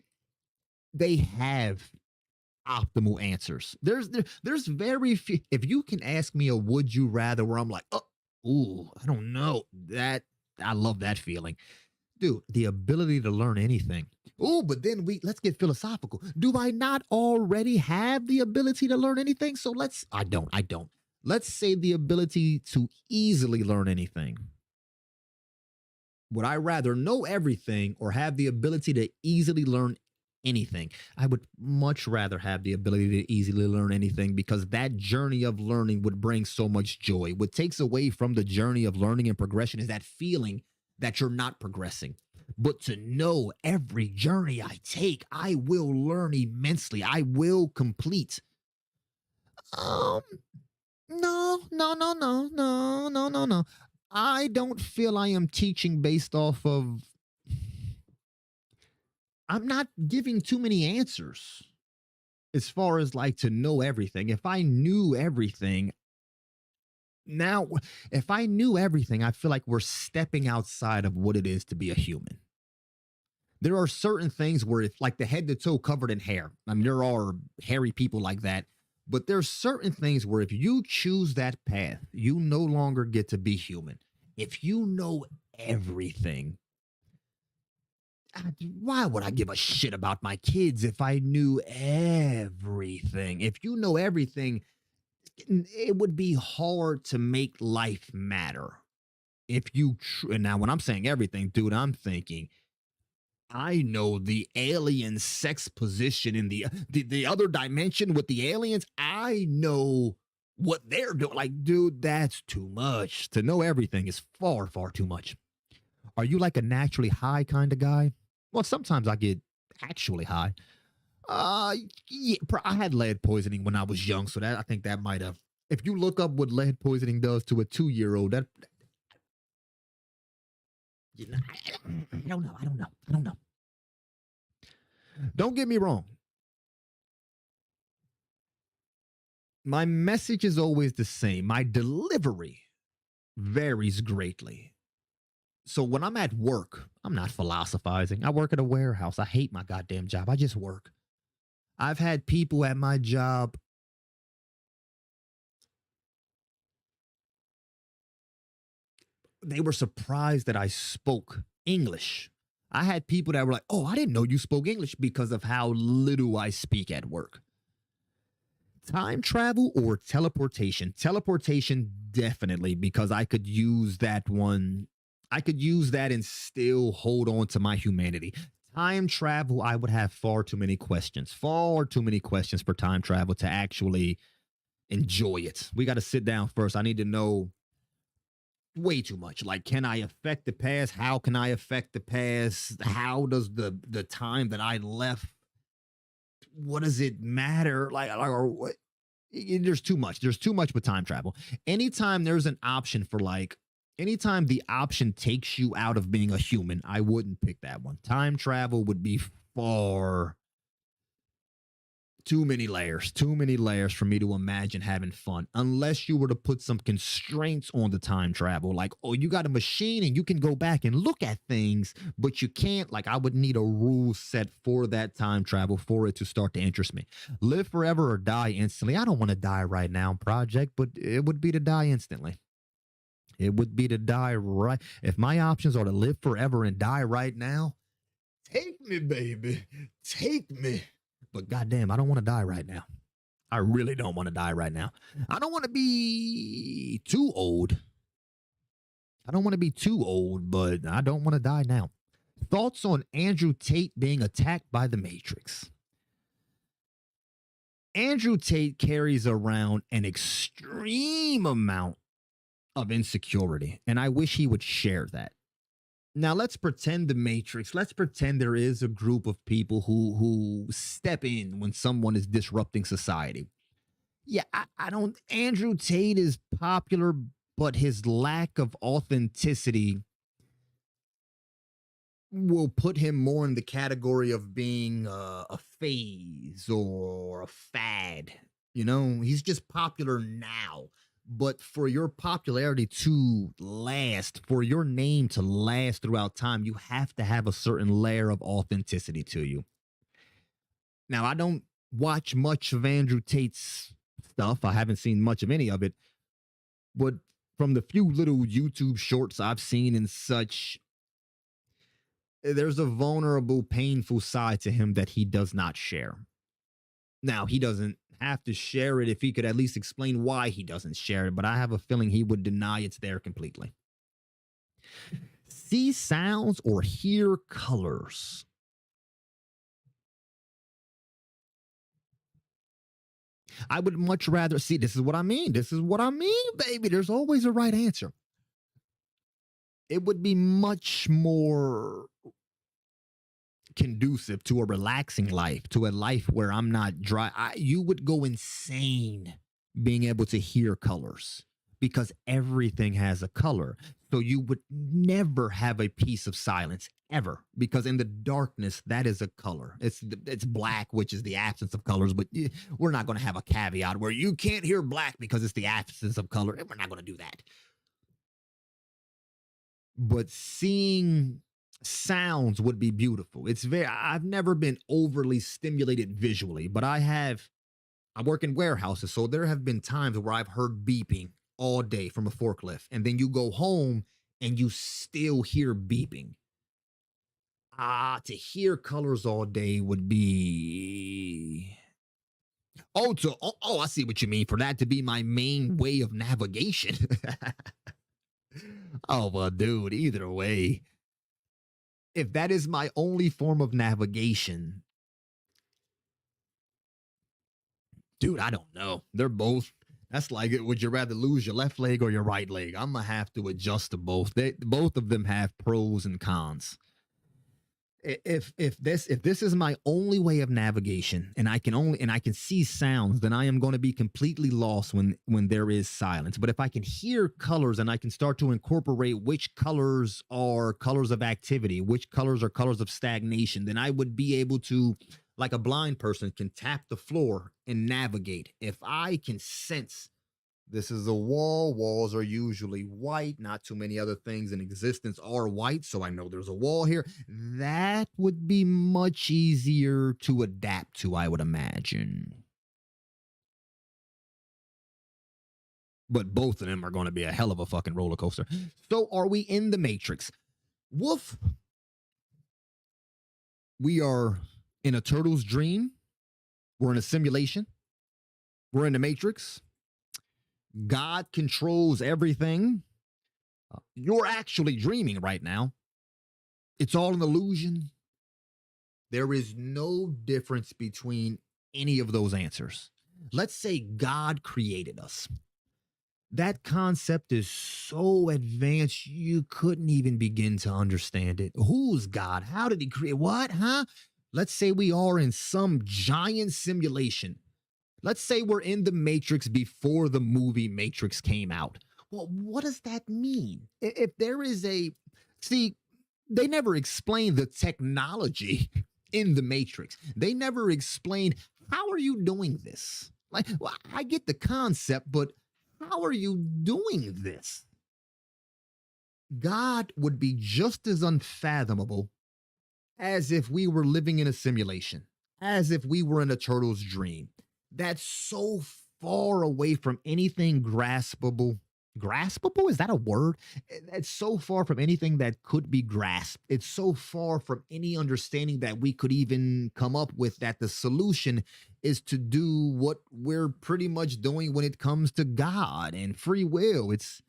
they have optimal answers. There's very few. If you can ask me a would you rather where I'm like, oh, ooh, I don't know. That I love that feeling. Dude, the ability to learn anything. Oh, but then let's get philosophical. Do I not already have the ability to learn anything? So I don't. Let's say the ability to easily learn anything. Would I rather know everything or have the ability to easily learn anything? I would much rather have the ability to easily learn anything because that journey of learning would bring so much joy. What takes away from the journey of learning and progression is that feeling that you're not progressing. But to know every journey I take, I will learn immensely. I will complete. Um, no, no, no, no, no, no, no, no. I don't feel I am teaching based off of. I'm not giving too many answers as far as like to know everything. If I knew everything, now, if I knew everything, I feel like we're stepping outside of what it is to be a human. There are certain things where it's like the head to toe covered in hair. I mean, there are hairy people like that. But there's certain things where if you choose that path, you no longer get to be human. If you know everything, why would I give a shit about my kids if I knew everything? If you know everything, it would be hard to make life matter. If you and now when I'm saying everything, dude, I'm thinking I know the alien sex position in the other dimension with the aliens. I know what they're doing. Like, dude, that's too much. To know everything is far, far too much. Are you like a naturally high kind of guy? Well, sometimes I get actually high. Uh, yeah, I had lead poisoning when I was young, so that I think that might have. If you look up what lead poisoning does to a 2-year-old, that you know, I don't know. I don't know. I don't know. Don't get me wrong. My message is always the same. My delivery varies greatly. So when I'm at work, I'm not philosophizing. I work at a warehouse. I hate my goddamn job. I just work. I've had people at my job. They were surprised that I spoke English. I had people that were like, oh, I didn't know you spoke English because of how little I speak at work. Time travel or teleportation? Teleportation, definitely, because I could use that one. I could use that and still hold on to my humanity. Time travel, I would have far too many questions, far too many questions for time travel to actually enjoy it. We got to sit down first. I need to know way too much. Like, can I affect the past? How can I affect the past? How does the time that I left? What does it matter? Like or what? There's too much. There's too much with time travel. Anytime there's an option for like, anytime the option takes you out of being a human, I wouldn't pick that one. Time travel would be far too many layers for me to imagine having fun unless you were to put some constraints on the time travel like oh you got a machine and you can go back and look at things but you can't like I would need a rule set for that time travel for it to start to interest me. Live forever or die instantly. I don't want to die right now, Project, but it would be to die instantly. It would be to die right. If my options are to live forever and die right now, take me, baby, take me. But goddamn, I don't want to die right now. I really don't want to die right now. I don't want to be too old. I don't want to be too old, but I don't want to die now. Thoughts on Andrew Tate being attacked by the Matrix? Andrew Tate carries around an extreme amount of insecurity, and I wish he would share that. Now let's pretend the Matrix. Let's pretend there is a group of people who step in when someone is disrupting society. Yeah, I don't. Andrew Tate is popular, but his lack of authenticity will put him more in the category of being a phase or a fad. You know, he's just popular now. But for your popularity to last, for your name to last throughout time, you have to have a certain layer of authenticity to you. Now, I don't watch much of Andrew Tate's stuff. I haven't seen much of any of it. But from the few little YouTube shorts I've seen and such, there's a vulnerable, painful side to him that he does not share. Now, he doesn't have to share it if he could at least explain why he doesn't share it, but I have a feeling he would deny it's there completely. See sounds or hear colors. I would much rather see. This is what I mean. This is what I mean, baby. There's always a right answer. It would be much more conducive to a relaxing life, to a life where I'm not dry. You would go insane being able to hear colors because everything has a color. So you would never have a piece of silence ever because in the darkness that is a color. It's black, which is the absence of colors, but we're not going to have a caveat where you can't hear black because it's the absence of color. We're not going to do that. But seeing sounds would be beautiful. I've never been overly stimulated visually, but I work in warehouses, so there have been times where I've heard beeping all day from a forklift, and then you go home and you still hear beeping. To hear colors all day would be I see what you mean. For that to be my main way of navigation. Oh well, dude, either way. If that is my only form of navigation, dude, I don't know. They're both. That's like, would you rather lose your left leg or your right leg? I'm gonna have to adjust to both. Both of them have pros and cons. If this is my only way of navigation and I can see sounds, then I am going to be completely lost when there is silence. But if I can hear colors and I can start to incorporate which colors are colors of activity, which colors are colors of stagnation, then I would be able to, like a blind person can tap the floor and navigate. If I can sense this is a wall. Walls are usually white. Not too many other things in existence are white, so I know there's a wall here. That would be much easier to adapt to, I would imagine. But both of them are going to be a hell of a fucking roller coaster. So, are we in the Matrix? Woof. We are in a turtle's dream. We're in a simulation. We're in the Matrix. God controls everything. You're actually dreaming right now. It's all an illusion. There is no difference between any of those answers. Let's say God created us. That concept is so advanced, you couldn't even begin to understand it. Who's God? How did he create? What? Huh? Let's say we are in some giant simulation. Let's say we're in the Matrix before the movie Matrix came out. Well, what does that mean? If there is see, they never explain the technology in the Matrix. They never explain, how are you doing this? Like, well, I get the concept, but how are you doing this? God would be just as unfathomable as if we were living in a simulation, as if we were in a turtle's dream. That's so far away from anything graspable. Graspable? Is that a word? That's so far from anything that could be grasped. It's so far from any understanding that we could even come up with, that the solution is to do what we're pretty much doing when it comes to God and free will. It's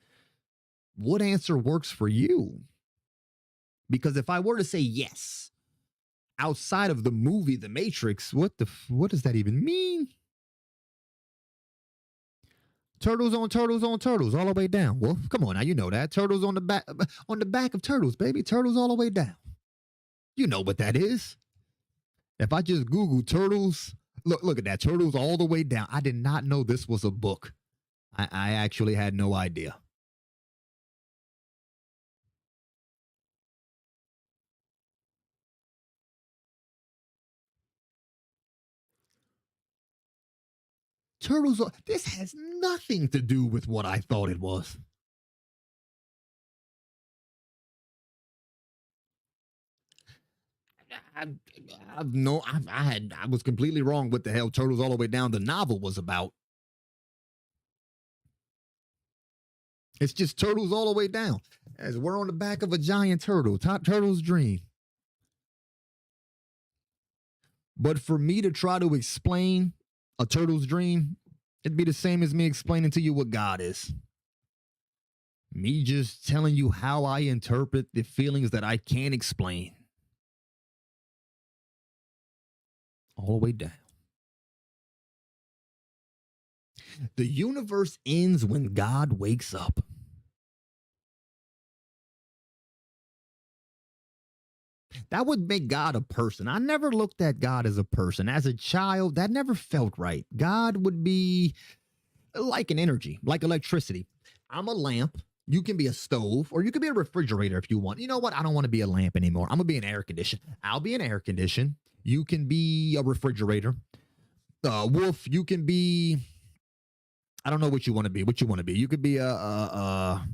what answer works for you. Because if I were to say yes, outside of the movie The Matrix, what does that even mean? Turtles on turtles on turtles all the way down. Wolf, come on now, you know that. Turtles on the back of turtles, baby. Turtles all the way down. You know what that is. If I just Google turtles Look at that. Turtles all the way down. I did not know this was a book. I actually had no idea. Turtles. This has nothing to do with what I thought it was. I, I was completely wrong. What the hell, Turtles all the way down? The novel was about. It's just turtles all the way down. As we're on the back of a giant turtle, top turtle's dream. But for me to try to explain a turtle's dream, it'd be the same as me explaining to you what God is. Me just telling you how I interpret the feelings that I can't explain. All the way down. The universe ends when God wakes up. That would make God a person. I never looked at God as a person. As a child, that never felt right. God would be like an energy, like electricity. I'm a lamp. You can be a stove, or you can be a refrigerator if you want. You know what? I don't want to be a lamp anymore. I'm gonna be an air condition. I'll be an air condition. You can be a refrigerator. Wolf, you can be. I don't know what you want to be. What you want to be? You could be a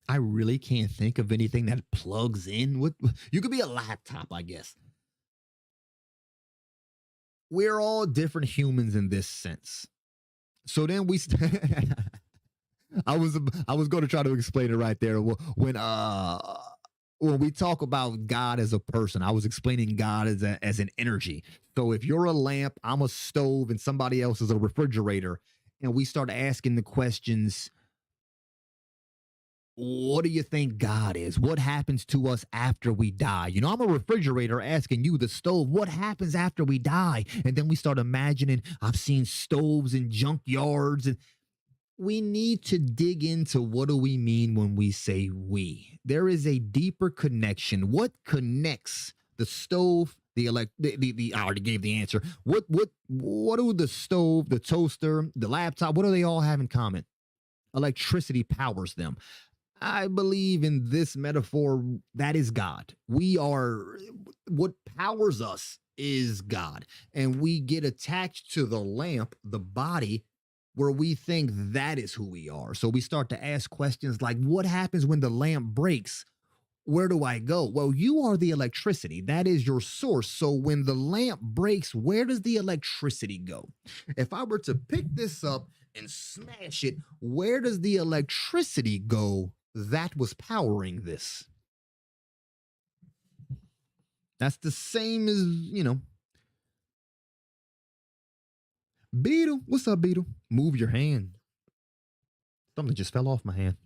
I really can't think of anything that plugs in with. You could be a laptop, I guess. We're all different humans in this sense. So then we. I was I was going to try to explain it right there when we talk about God as a person. I was explaining God as an energy. So if you're a lamp, I'm a stove, and somebody else is a refrigerator, and we start asking the questions, what do you think God is? What happens to us after we die? You know, I'm a refrigerator asking you, the stove, what happens after we die? And then we start imagining, I've seen stoves in junkyards. And we need to dig into, what do we mean when we say we? There is a deeper connection. What connects the stove, I already gave the answer. What do the stove, the toaster, the laptop, what do they all have in common? Electricity powers them. I believe in this metaphor, that is God. We are, what powers us is God. And we get attached to the lamp, the body, where we think that is who we are. So we start to ask questions like, what happens when the lamp breaks? Where do I go? Well, you are the electricity. That is your source. So when the lamp breaks, where does the electricity go? If I were to pick this up and smash it, where does the electricity go that was powering this? That's the same as, Beetle. What's up, Beetle? Move your hand. Something just fell off my hand.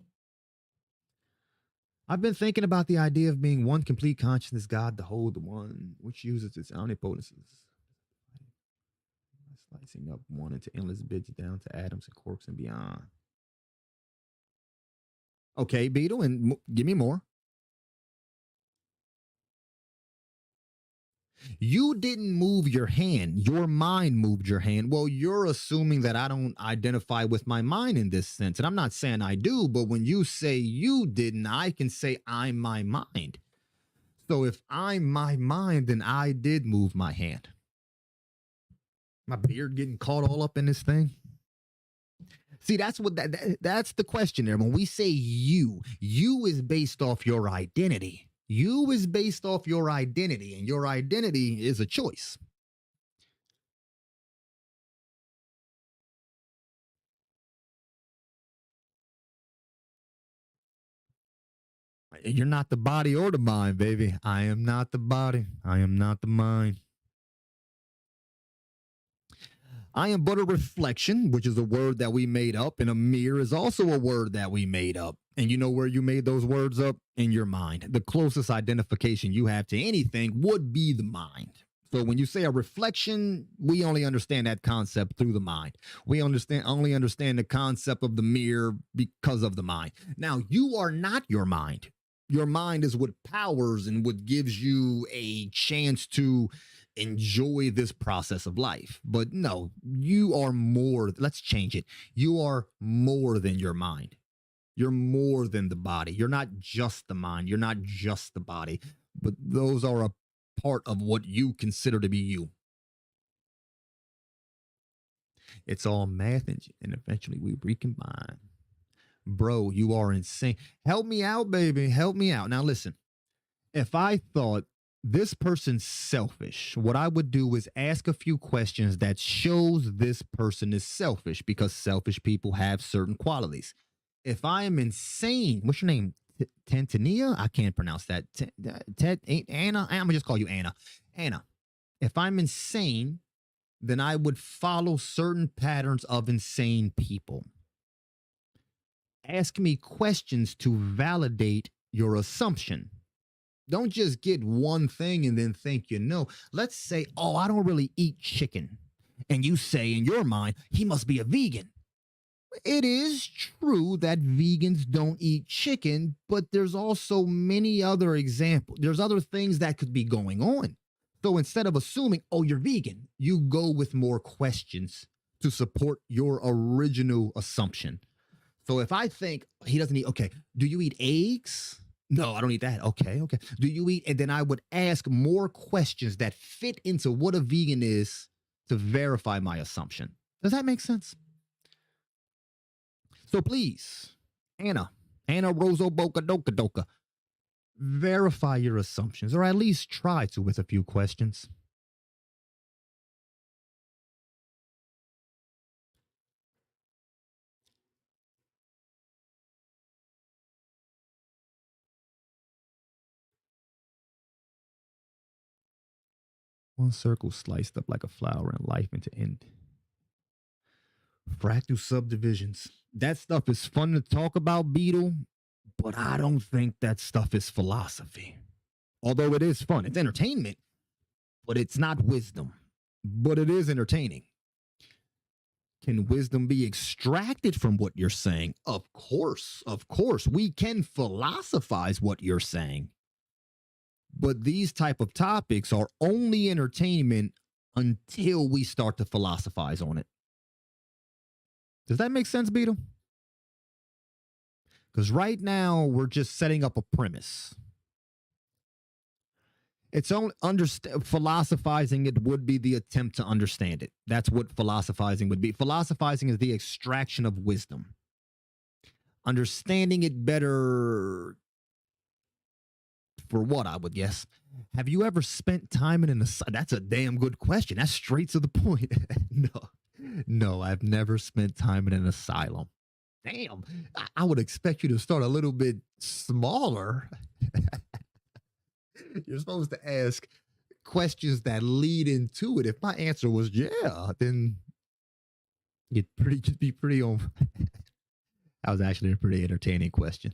I've been thinking about the idea of being one complete consciousness, God, the whole, the one, which uses its omnipotences, slicing up one into endless bits down to atoms and quarks and beyond. Okay, Beetle, and give me more. You didn't move your hand. Your mind moved your hand. Well, you're assuming that I don't identify with my mind in this sense. And I'm not saying I do, but when you say you didn't, I can say I'm my mind. So if I'm my mind, then I did move my hand. My beard getting caught all up in this thing. See, that's what that's the question there. When we say you is based off your identity. You is based off your identity, and your identity is a choice. You're not the body or the mind, baby. I am not the body. I am not the mind. I am but a reflection, which is a word that we made up, and a mirror is also a word that we made up. And you know where you made those words up? In your mind. The closest identification you have to anything would be the mind. So when you say a reflection, we only understand that concept through the mind. We only understand the concept of the mirror because of the mind. Now, you are not your mind. Your mind is what powers and what gives you a chance to enjoy this process of life. But no, you are more. Let's change it. You are more than your mind. You're more than the body. You're not just the mind. You're not just the body. But those are a part of what you consider to be you. It's all math and eventually we recombine. Bro, you are insane. Help me out, baby. Help me out. Now, listen, if I thought this person's selfish, what I would do is ask a few questions that shows this person is selfish because selfish people have certain qualities. If I am insane, what's your name? Tantania? I can't pronounce that. Anna? I'm going to just call you Anna. Anna, if I'm insane, then I would follow certain patterns of insane people. Ask me questions to validate your assumption. Don't just get one thing and then think you know. Let's say, oh, I don't really eat chicken. And you say in your mind, he must be a vegan. It is true that vegans don't eat chicken, but there's also many other examples. There's other things that could be going on. So instead of assuming, oh, you're vegan, you go with more questions to support your original assumption. So if I think he doesn't eat, okay, do you eat eggs? No, I don't eat that. Okay. Do you eat? And then I would ask more questions that fit into what a vegan is to verify my assumption. Does that make sense? So please, Anna Roso Boca Doka Doka, verify your assumptions, or at least try to with a few questions. One circle sliced up like a flower and life into end. Fractal subdivisions. That stuff is fun to talk about, Beetle, but I don't think that stuff is philosophy. Although it is fun, it's entertainment, but it's not wisdom. But it is entertaining. Can wisdom be extracted from what you're saying? Of course. We can philosophize what you're saying. But these type of topics are only entertainment until we start to philosophize on it. Does that make sense, Beetle? Because right now we're just setting up a premise. It's only philosophizing it would be the attempt to understand it. That's what philosophizing would be. Philosophizing is the extraction of wisdom. Understanding it better for what, I would guess. Have you ever spent time in an asylum? That's a damn good question. That's straight to the point. No, I've never spent time in an asylum. Damn, I would expect you to start a little bit smaller. You're supposed to ask questions that lead into it. If my answer was yeah, then you'd be pretty on. That was actually a pretty entertaining question.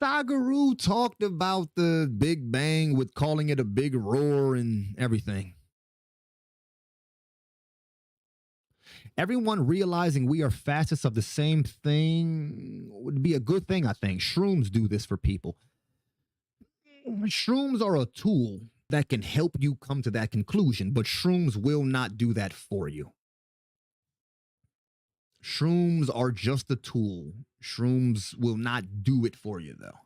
Sagaru talked about the Big Bang with calling it a big roar and everything. Everyone realizing we are facets of the same thing would be a good thing, I think. Shrooms do this for people. Shrooms are a tool that can help you come to that conclusion, but shrooms will not do that for you. Shrooms are just a tool. Shrooms will not do it for you, though.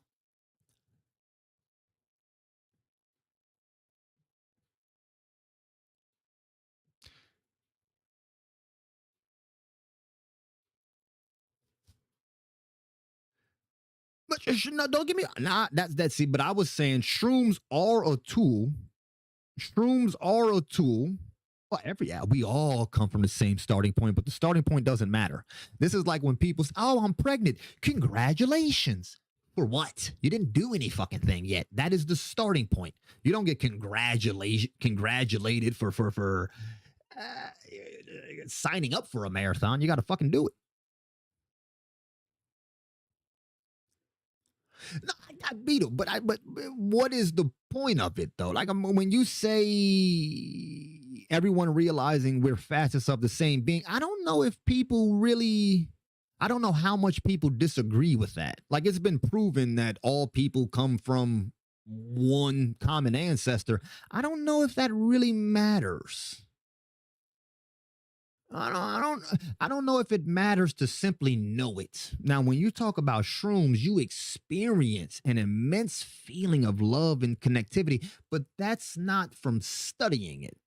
But no, don't get me. Nah, that's see. But I was saying shrooms are a tool. Shrooms are a tool. Well, we all come from the same starting point, but the starting point doesn't matter. This is like when people say, "Oh, I'm pregnant. Congratulations." For what? You didn't do any fucking thing yet. That is the starting point. You don't get congratulated for signing up for a marathon. You got to fucking do it. No, I Beetle, but what is the point of it though? Like when you say everyone realizing we're facets of the same being, I don't know if people really I don't know how much people disagree with that. Like it's been proven that all people come from one common ancestor. I don't know if that really matters. I don't know if it matters to simply know it. Now, when you talk about shrooms, you experience an immense feeling of love and connectivity, but that's not from studying it.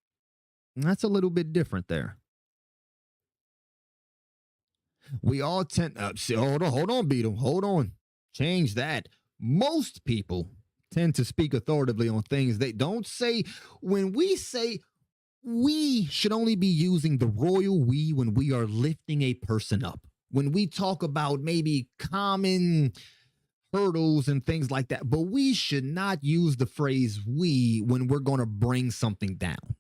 That's a little bit different there. We all tend hold on, Beetle. Hold on. Change that. Most people tend to speak authoritatively on things they don't say. When we say we should only be using the royal we when we are lifting a person up. When we talk about maybe common hurdles and things like that, but we should not use the phrase we when we're going to bring something down.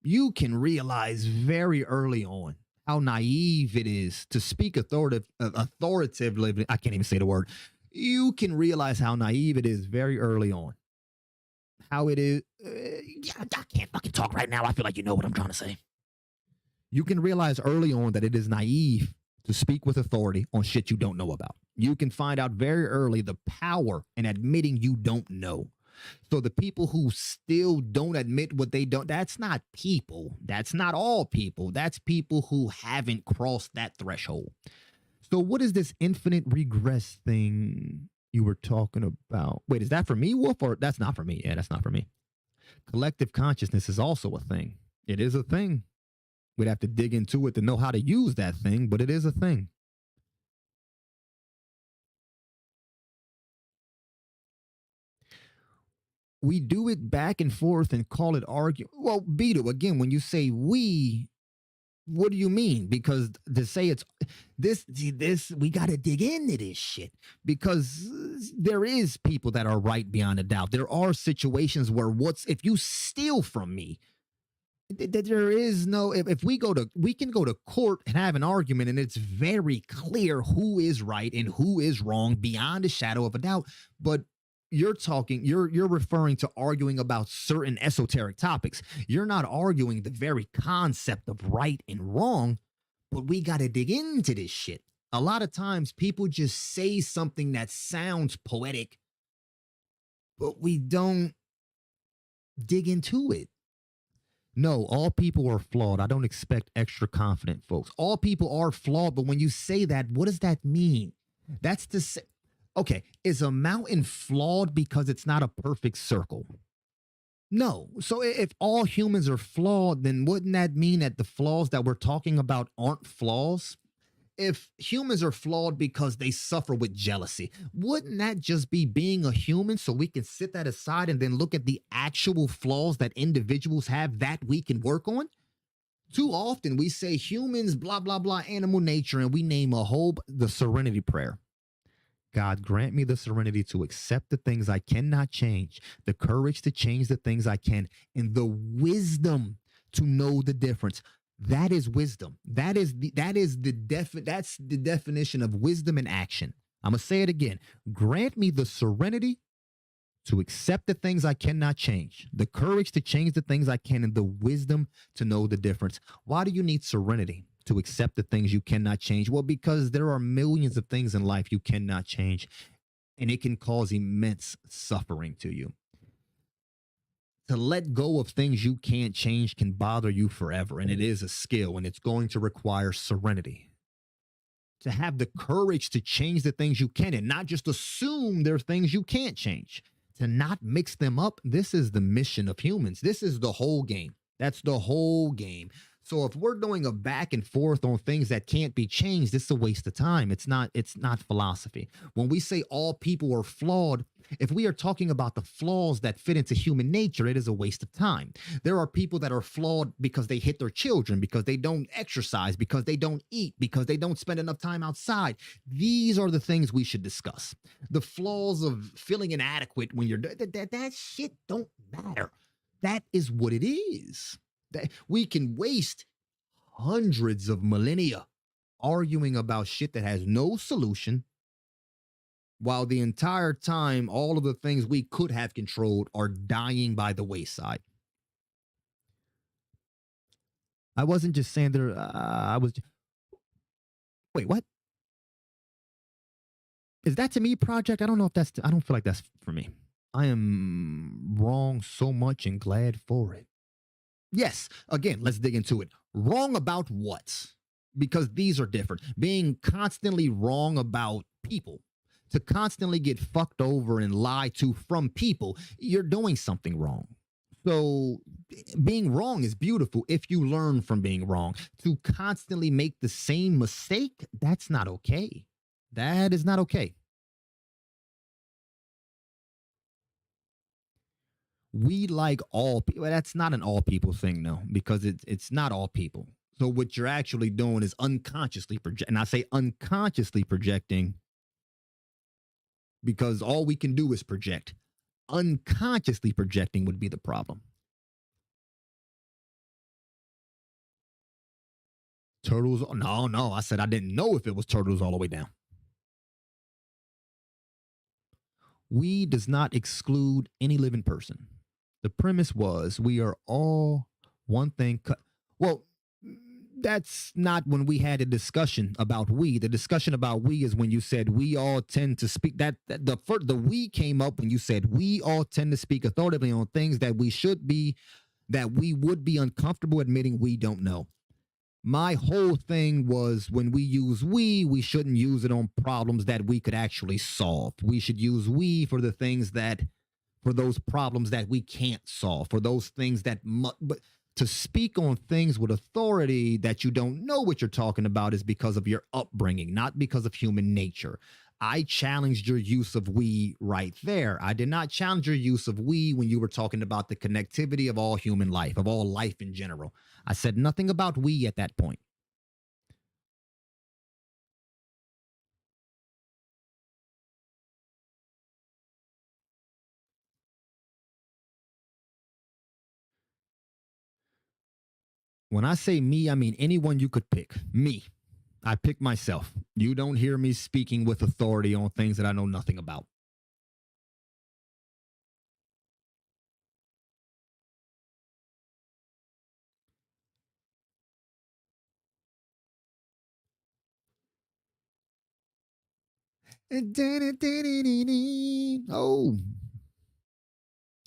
You can realize very early on how naive it is to speak authoritatively. I can't even say the word. You can realize how naive it is very early on. How it is. Yeah, I can't fucking talk right now. I feel like you know what I'm trying to say. You can realize early on that it is naive to speak with authority on shit you don't know about. You can find out very early the power in admitting you don't know. So the people who still don't admit what they don't, that's not people. That's not all people. That's people who haven't crossed that threshold. So what is this infinite regress thing you were talking about? Wait, is that for me, Wolf? Or that's not for me? Yeah, that's not for me. Collective consciousness is also a thing. It is a thing. We'd have to dig into it to know how to use that thing, but it is a thing. We do it back and forth and call it argue. Well, Beto, again, when you say we, what do you mean? Because to say it's this, we got to dig into this shit because there is people that are right beyond a doubt. There are situations where if you steal from me, there is no if we can go to court and have an argument and it's very clear who is right and who is wrong beyond a shadow of a doubt, but you're referring to arguing about certain esoteric topics. You're not arguing the very concept of right and wrong, but we got to dig into this shit. A lot of times people just say something that sounds poetic, but we don't dig into it. No, all people are flawed. I don't expect extra confident folks. All people are flawed, but when you say that, what does that mean? That's the say. Okay, is a mountain flawed because it's not a perfect circle? No. So if all humans are flawed, then wouldn't that mean that the flaws that we're talking about aren't flaws? If humans are flawed because they suffer with jealousy, wouldn't that just be being a human so we can sit that aside and then look at the actual flaws that individuals have that we can work on? Too often we say humans, blah, blah, blah, animal nature, and we name the serenity prayer. God, grant me the serenity to accept the things I cannot change, the courage to change the things I can, and the wisdom to know the difference. That is wisdom. That's the definition of wisdom in action. I'm gonna say it again. Grant me the serenity to accept the things I cannot change, the courage to change the things I can, and the wisdom to know the difference. Why do you need serenity? To accept the things you cannot change? Well, because there are millions of things in life you cannot change, and it can cause immense suffering to you. To let go of things you can't change can bother you forever, and it is a skill, and it's going to require serenity. To have the courage to change the things you can and not just assume there are things you can't change, to not mix them up. This is the mission of humans. This is the whole game. That's the whole game. So if we're doing a back and forth on things that can't be changed, it's a waste of time. It's not philosophy. When we say all people are flawed, if we are talking about the flaws that fit into human nature, it is a waste of time. There are people that are flawed because they hit their children, because they don't exercise, because they don't eat, because they don't spend enough time outside. These are the things we should discuss. The flaws of feeling inadequate when you're that shit don't matter. That is what it is. That we can waste hundreds of millennia arguing about shit that has no solution, while the entire time all of the things we could have controlled are dying by the wayside. I wasn't just saying there. I was. Wait, what? Is that to me project? I don't know if that's, I don't feel like that's for me. I am wrong so much and glad for it. Yes, again, let's dig into it. Wrong about what? Because these are different. Being constantly wrong about people, to constantly get fucked over and lied to from people, you're doing something wrong. So being wrong is beautiful if you learn from being wrong. To constantly make the same mistake, that's not okay. That is not okay. We like all people. That's not an all people thing, though, because it's not all people. So what you're actually doing is unconsciously project, and I say unconsciously projecting because all we can do is project. Unconsciously projecting would be the problem. Turtles? No, no. I said I didn't know if it was turtles all the way down. We does not exclude any living person. The premise was we are all one thing. Well, that's not when we had a discussion about we. The discussion about we is when you said we all tend to speak. That the we came up when you said we all tend to speak authoritatively on things that we should be, that we would be uncomfortable admitting we don't know. My whole thing was when we use we shouldn't use it on problems that we could actually solve. We should use we for the things that, for those problems that we can't solve, for those things that, but to speak on things with authority that you don't know what you're talking about is because of your upbringing, not because of human nature. I challenged your use of we right there. I did not challenge your use of we when you were talking about the connectivity of all human life, of all life in general. I said nothing about we at that point. When I say me, I mean anyone you could pick. Me. I pick myself. You don't hear me speaking with authority on things that I know nothing about. Oh,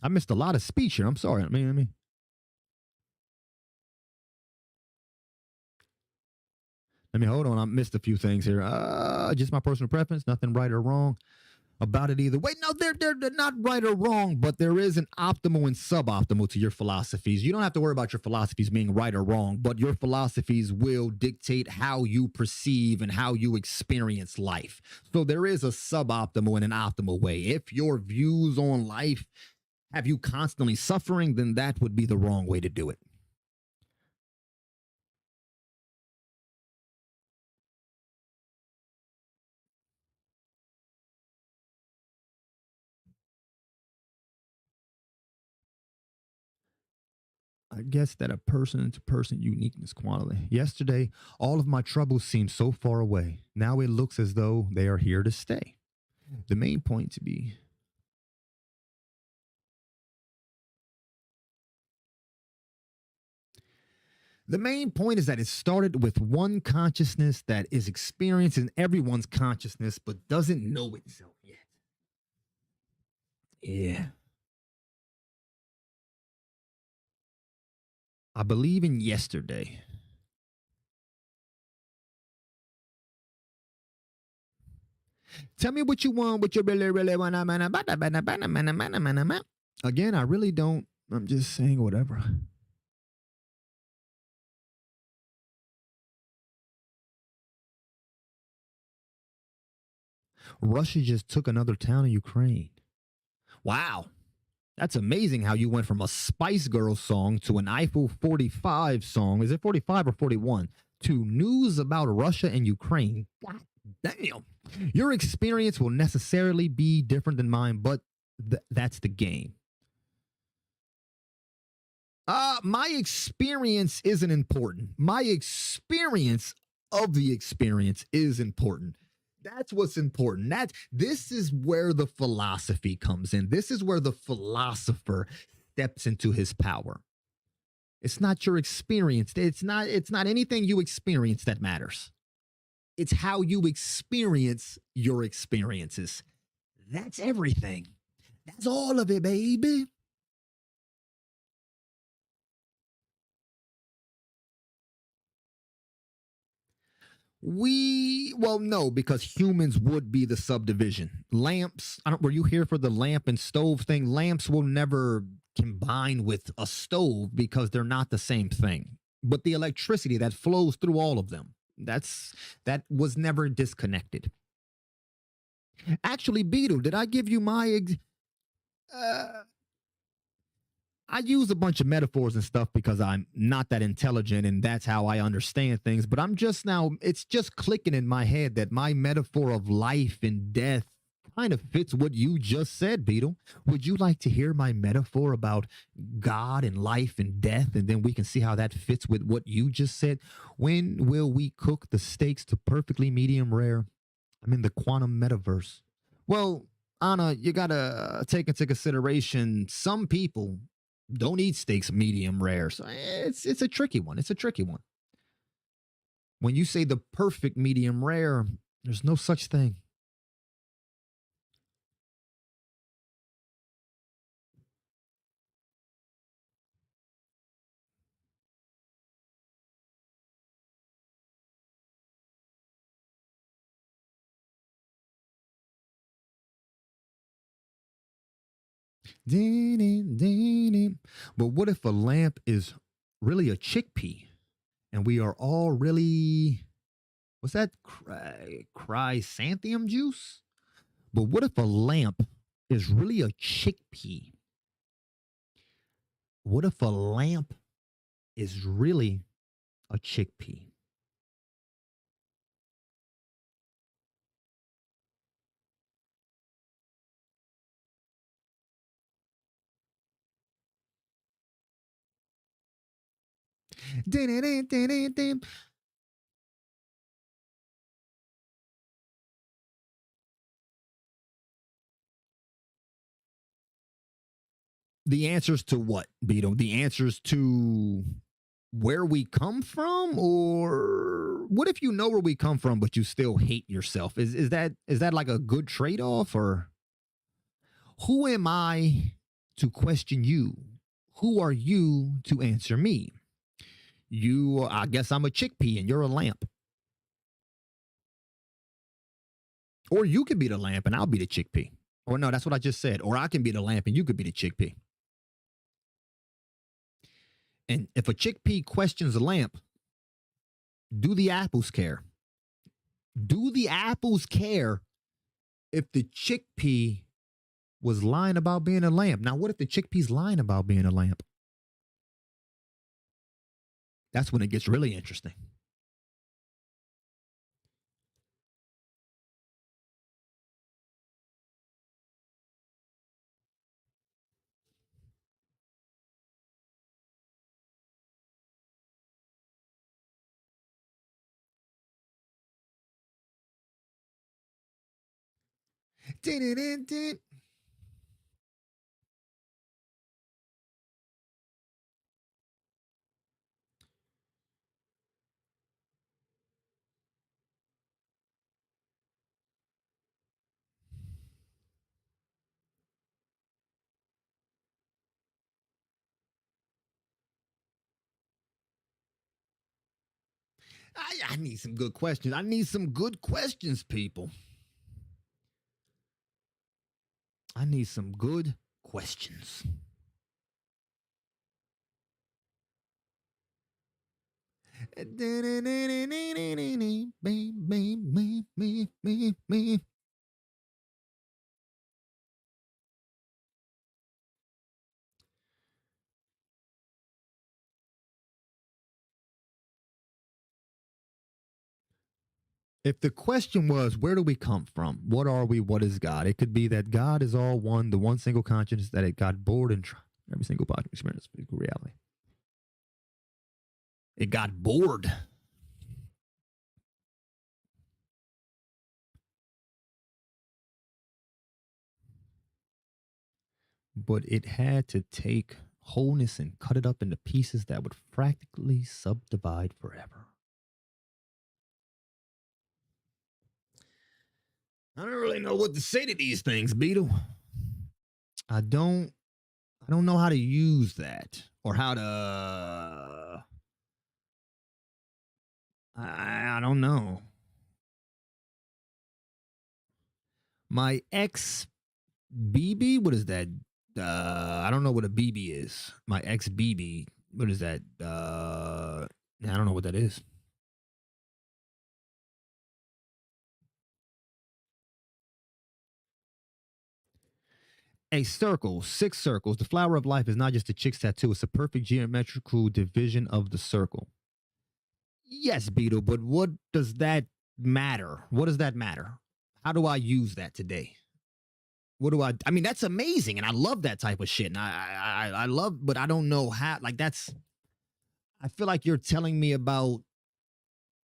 I missed a lot of speech here. I'm sorry. Let me hold on. I missed a few things here. Just my personal preference. Nothing right or wrong about it either. Wait, no, they're not right or wrong, but there is an optimal and suboptimal to your philosophies. You don't have to worry about your philosophies being right or wrong, but your philosophies will dictate how you perceive and how you experience life. So there is a suboptimal and an optimal way. If your views on life have you constantly suffering, then that would be the wrong way to do it. I guess that a person to person uniqueness quality. Yesterday, all of my troubles seemed so far away. Now it looks as though they are here to stay. The main point to be, the main point is that it started with one consciousness that is experienced in everyone's consciousness but doesn't know itself yet. Yeah. I believe in yesterday. Tell me what you want, what you really, really want. Again, I really don't. I'm just saying whatever. Russia just took another town in Ukraine. Wow. That's amazing how you went from a Spice Girls song to an Eiffel 45 song. Is it 45 or 41? To news about Russia and Ukraine. God damn. Your experience will necessarily be different than mine, but that's the game. My experience isn't important. My experience of the experience is important. That's what's important. This is where the philosophy comes in. This is where the philosopher steps into his power. It's not your experience. It's not anything you experience that matters. It's how you experience your experiences. That's everything. That's all of it, baby. Well, no, because humans would be the subdivision. Lamps, I don't, were you here for the lamp and stove thing? Lamps will never combine with a stove because they're not the same thing. But the electricity that flows through all of them, that was never disconnected. Actually, Beetle, did I give you uh, I use a bunch of metaphors and stuff because I'm not that intelligent and that's how I understand things. But I'm just now, it's just clicking in my head that my metaphor of life and death kind of fits what you just said, Beetle. Would you like to hear my metaphor about God and life and death? And then we can see how that fits with what you just said. When will we cook the steaks to perfectly medium rare? I'm in the quantum metaverse. Well, Anna, you gotta take into consideration some people don't eat steaks medium rare. So it's a tricky one. It's a tricky one. When you say the perfect medium rare, there's no such thing. But what if a lamp is really a chickpea and we are all really, what's that? Chrysanthemum juice? But what if a lamp is really a chickpea? What if a lamp is really a chickpea? The answers to what, Beto? The answers to where we come from, or what if you know where we come from but you still hate yourself? Is that like a good trade-off, or who am I to question you? Who are you to answer me? You, I guess I'm a chickpea and you're a lamp. Or you could be the lamp and I'll be the chickpea. Or no, that's what I just said. Or I can be the lamp and you could be the chickpea. And if a chickpea questions a lamp, do the apples care? Do the apples care if the chickpea was lying about being a lamp? Now, what if the chickpea's lying about being a lamp? That's when it gets really interesting. I need some good questions. I need some good questions, people. I need some good questions. If the question was, where do we come from? What are we? What is God? It could be that God is all one, the one single consciousness that it got bored and every single body experience physical reality. It got bored. But it had to take wholeness and cut it up into pieces that would practically subdivide forever. I don't really know what to say to these things, Beetle. I don't. I don't know how to use that or how to. I don't know. My ex BB. What is that? I don't know what a BB is. My ex BB. What is that? I don't know what that is. A circle, six circles. The flower of life is not just a chick's tattoo, it's a perfect geometrical division of the circle. Yes, Beetle, but what does that matter? What does that matter? How do I use that today? What do I mean, that's amazing. And I love that type of shit. And I love, but I don't know how, like, I feel like you're telling me about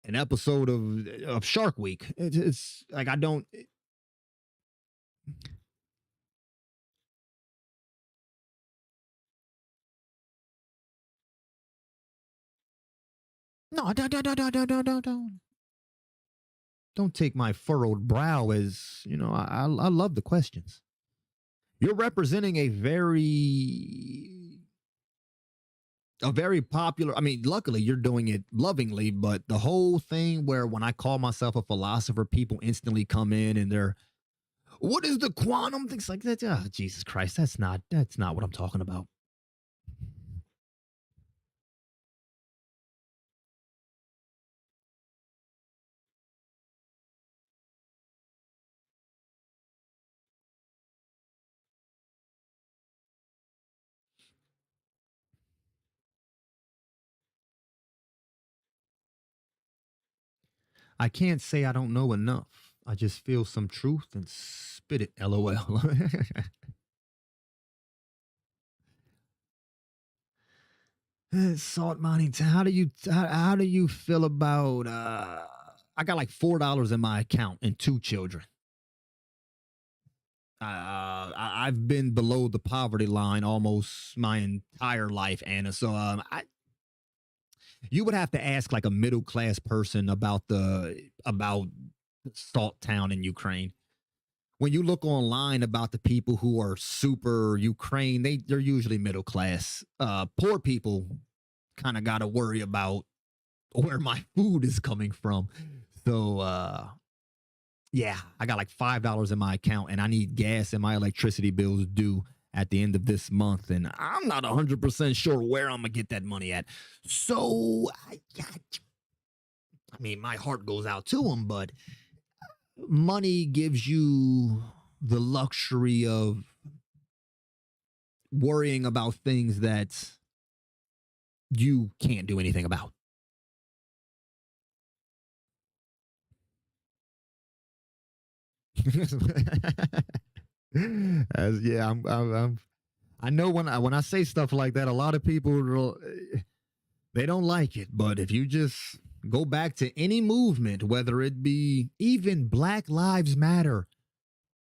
an episode of Shark Week. It's like, I don't, no, don't take my furrowed brow as, I love the questions. You're representing a very popular. I mean, luckily you're doing it lovingly, but the whole thing where when I call myself a philosopher, people instantly come in and they're, what is the quantum? Things like that. Oh, Jesus Christ, that's not what I'm talking about. I can't say I don't know enough. I just feel some truth and spit it. LOL. Salt mining. How do you feel about? I got like $4 in my account and two children. I've been below the poverty line almost my entire life, Anna. So you would have to ask like a middle class person about Salt Town in Ukraine. When you look online about the people who are super Ukraine, they're usually middle class. Poor people kind of got to worry about where my food is coming from. So yeah, I got like $5 in my account and I need gas and my electricity bills due at the end of this month. And I'm not 100% sure where I'm going to get that money at. So, I mean, my heart goes out to them, but money gives you the luxury of worrying about things that you can't do anything about. As yeah, I know when I say stuff like that, a lot of people they don't like it. But if you just go back to any movement, whether it be even Black Lives Matter,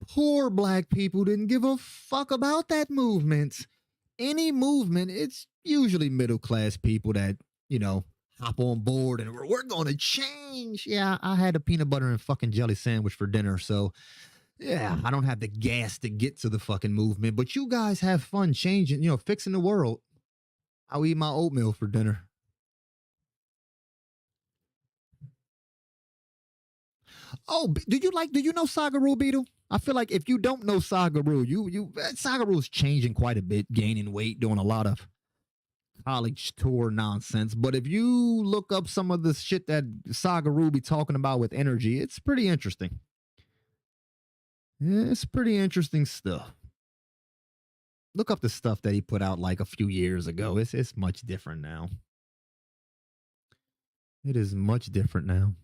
poor black people didn't give a fuck about that movement. Any movement, it's usually middle class people that, you know, hop on board and we're going to change. Yeah, I had a peanut butter and fucking jelly sandwich for dinner. So, yeah, I don't have the gas to get to the fucking movement, but you guys have fun changing, fixing the world. I'll eat my oatmeal for dinner. Oh, do you know Sagaru Beetle? I feel like if you don't know Sagaru, Sagaru's changing quite a bit, gaining weight, doing a lot of college tour nonsense. But if you look up some of the shit that Sagaru be talking about with energy, it's pretty interesting. Yeah, it's pretty interesting stuff. Look up the stuff that he put out like a few years ago. It's much different now. It is much different now.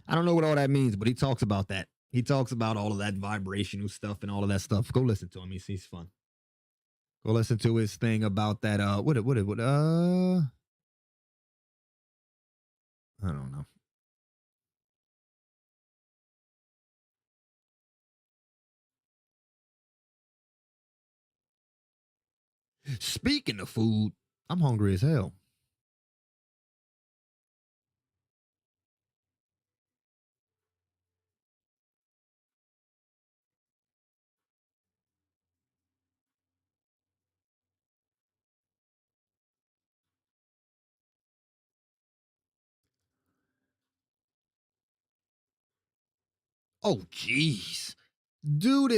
I don't know what all that means, but he talks about that. He talks about all of that vibrational stuff and all of that stuff. Go listen to him. He's fun. Go listen to his thing about that. I don't know. Speaking of food, I'm hungry as hell. Oh, jeez. Dude,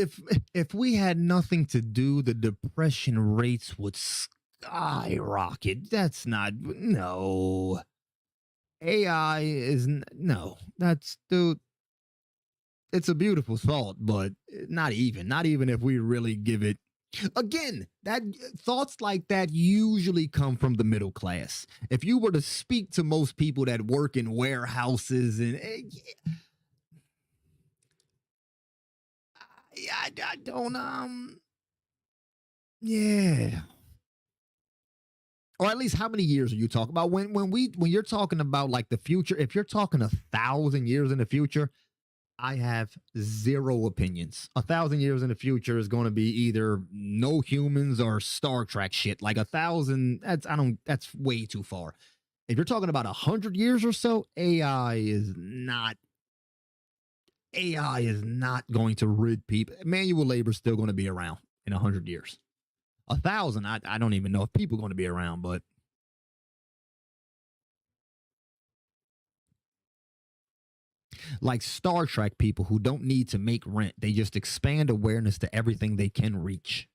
if we had nothing to do, the depression rates would skyrocket. That's not no. AI is no. That's dude. It's a beautiful thought, but not even if we really give it. Again, that thoughts like that usually come from the middle class. If you were to speak to most people that work in warehouses and I don't yeah. Or at least how many years are you talking about? When you're talking about like the future, if you're talking 1,000 years in the future, I have zero opinions. 1,000 years in the future is going to be either no humans or Star Trek shit. Like 1,000, that's I don't. That's way too far. If you're talking about 100 years or so, AI is not going to rid people. Manual labor is still going to be around in 100 years. 1,000, I don't even know if people are going to be around, but like Star Trek people who don't need to make rent, they just expand awareness to everything they can reach.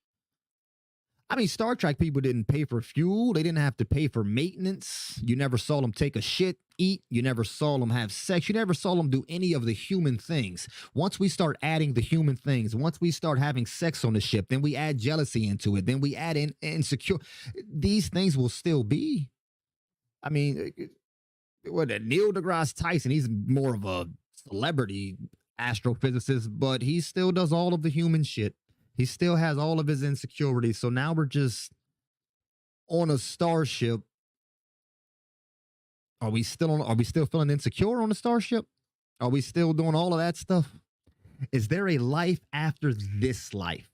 I mean, Star Trek people didn't pay for fuel. They didn't have to pay for maintenance. You never saw them take a shit, eat. You never saw them have sex. You never saw them do any of the human things. Once we start adding the human things, once we start having sex on the ship, then we add jealousy into it. Then we add in insecure. These things will still be. I mean, what Neil deGrasse Tyson? He's more of a celebrity astrophysicist, but he still does all of the human shit. He still has all of his insecurities. So now we're just on a starship. Are we still feeling insecure on the starship? Are we still doing all of that stuff? Is there a life after this life?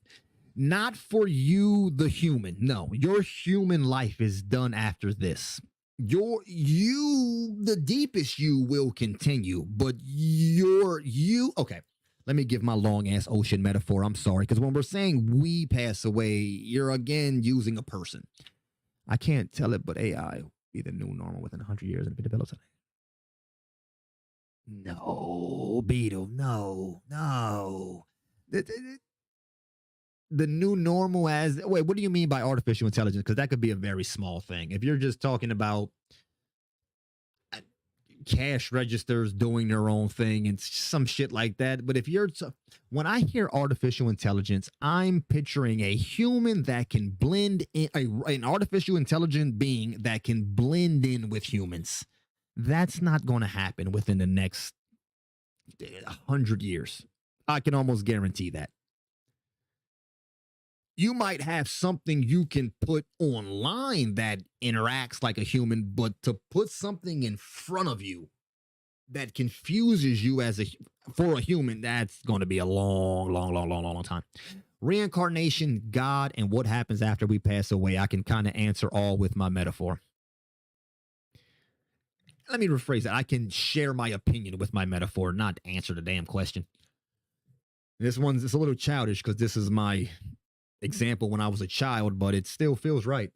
Not for you, the human. No, your human life is done after this. The deepest you will continue, but okay. Let me give my long ass ocean metaphor. I'm sorry, because when we're saying we pass away, you're again using a person. I can't tell it, but AI will be the new normal within 100 years and be developed. No, Beetle, no, no. The new normal as wait, what do you mean by artificial intelligence? Because that could be a very small thing. If you're just talking about cash registers doing their own thing and some shit like that. But when I hear artificial intelligence, I'm picturing a human that can blend in, an artificial intelligent being that can blend in with humans. That's not going to happen within the next 100 years. I can almost guarantee that. You might have something you can put online that interacts like a human, but to put something in front of you that confuses you for a human, that's going to be a long, long, long, long, long, long time. Reincarnation, God, and what happens after we pass away, I can kind of answer all with my metaphor. Let me rephrase that. I can share my opinion with my metaphor, not answer the damn question. It's a little childish because this is my example when I was a child, but it still feels right.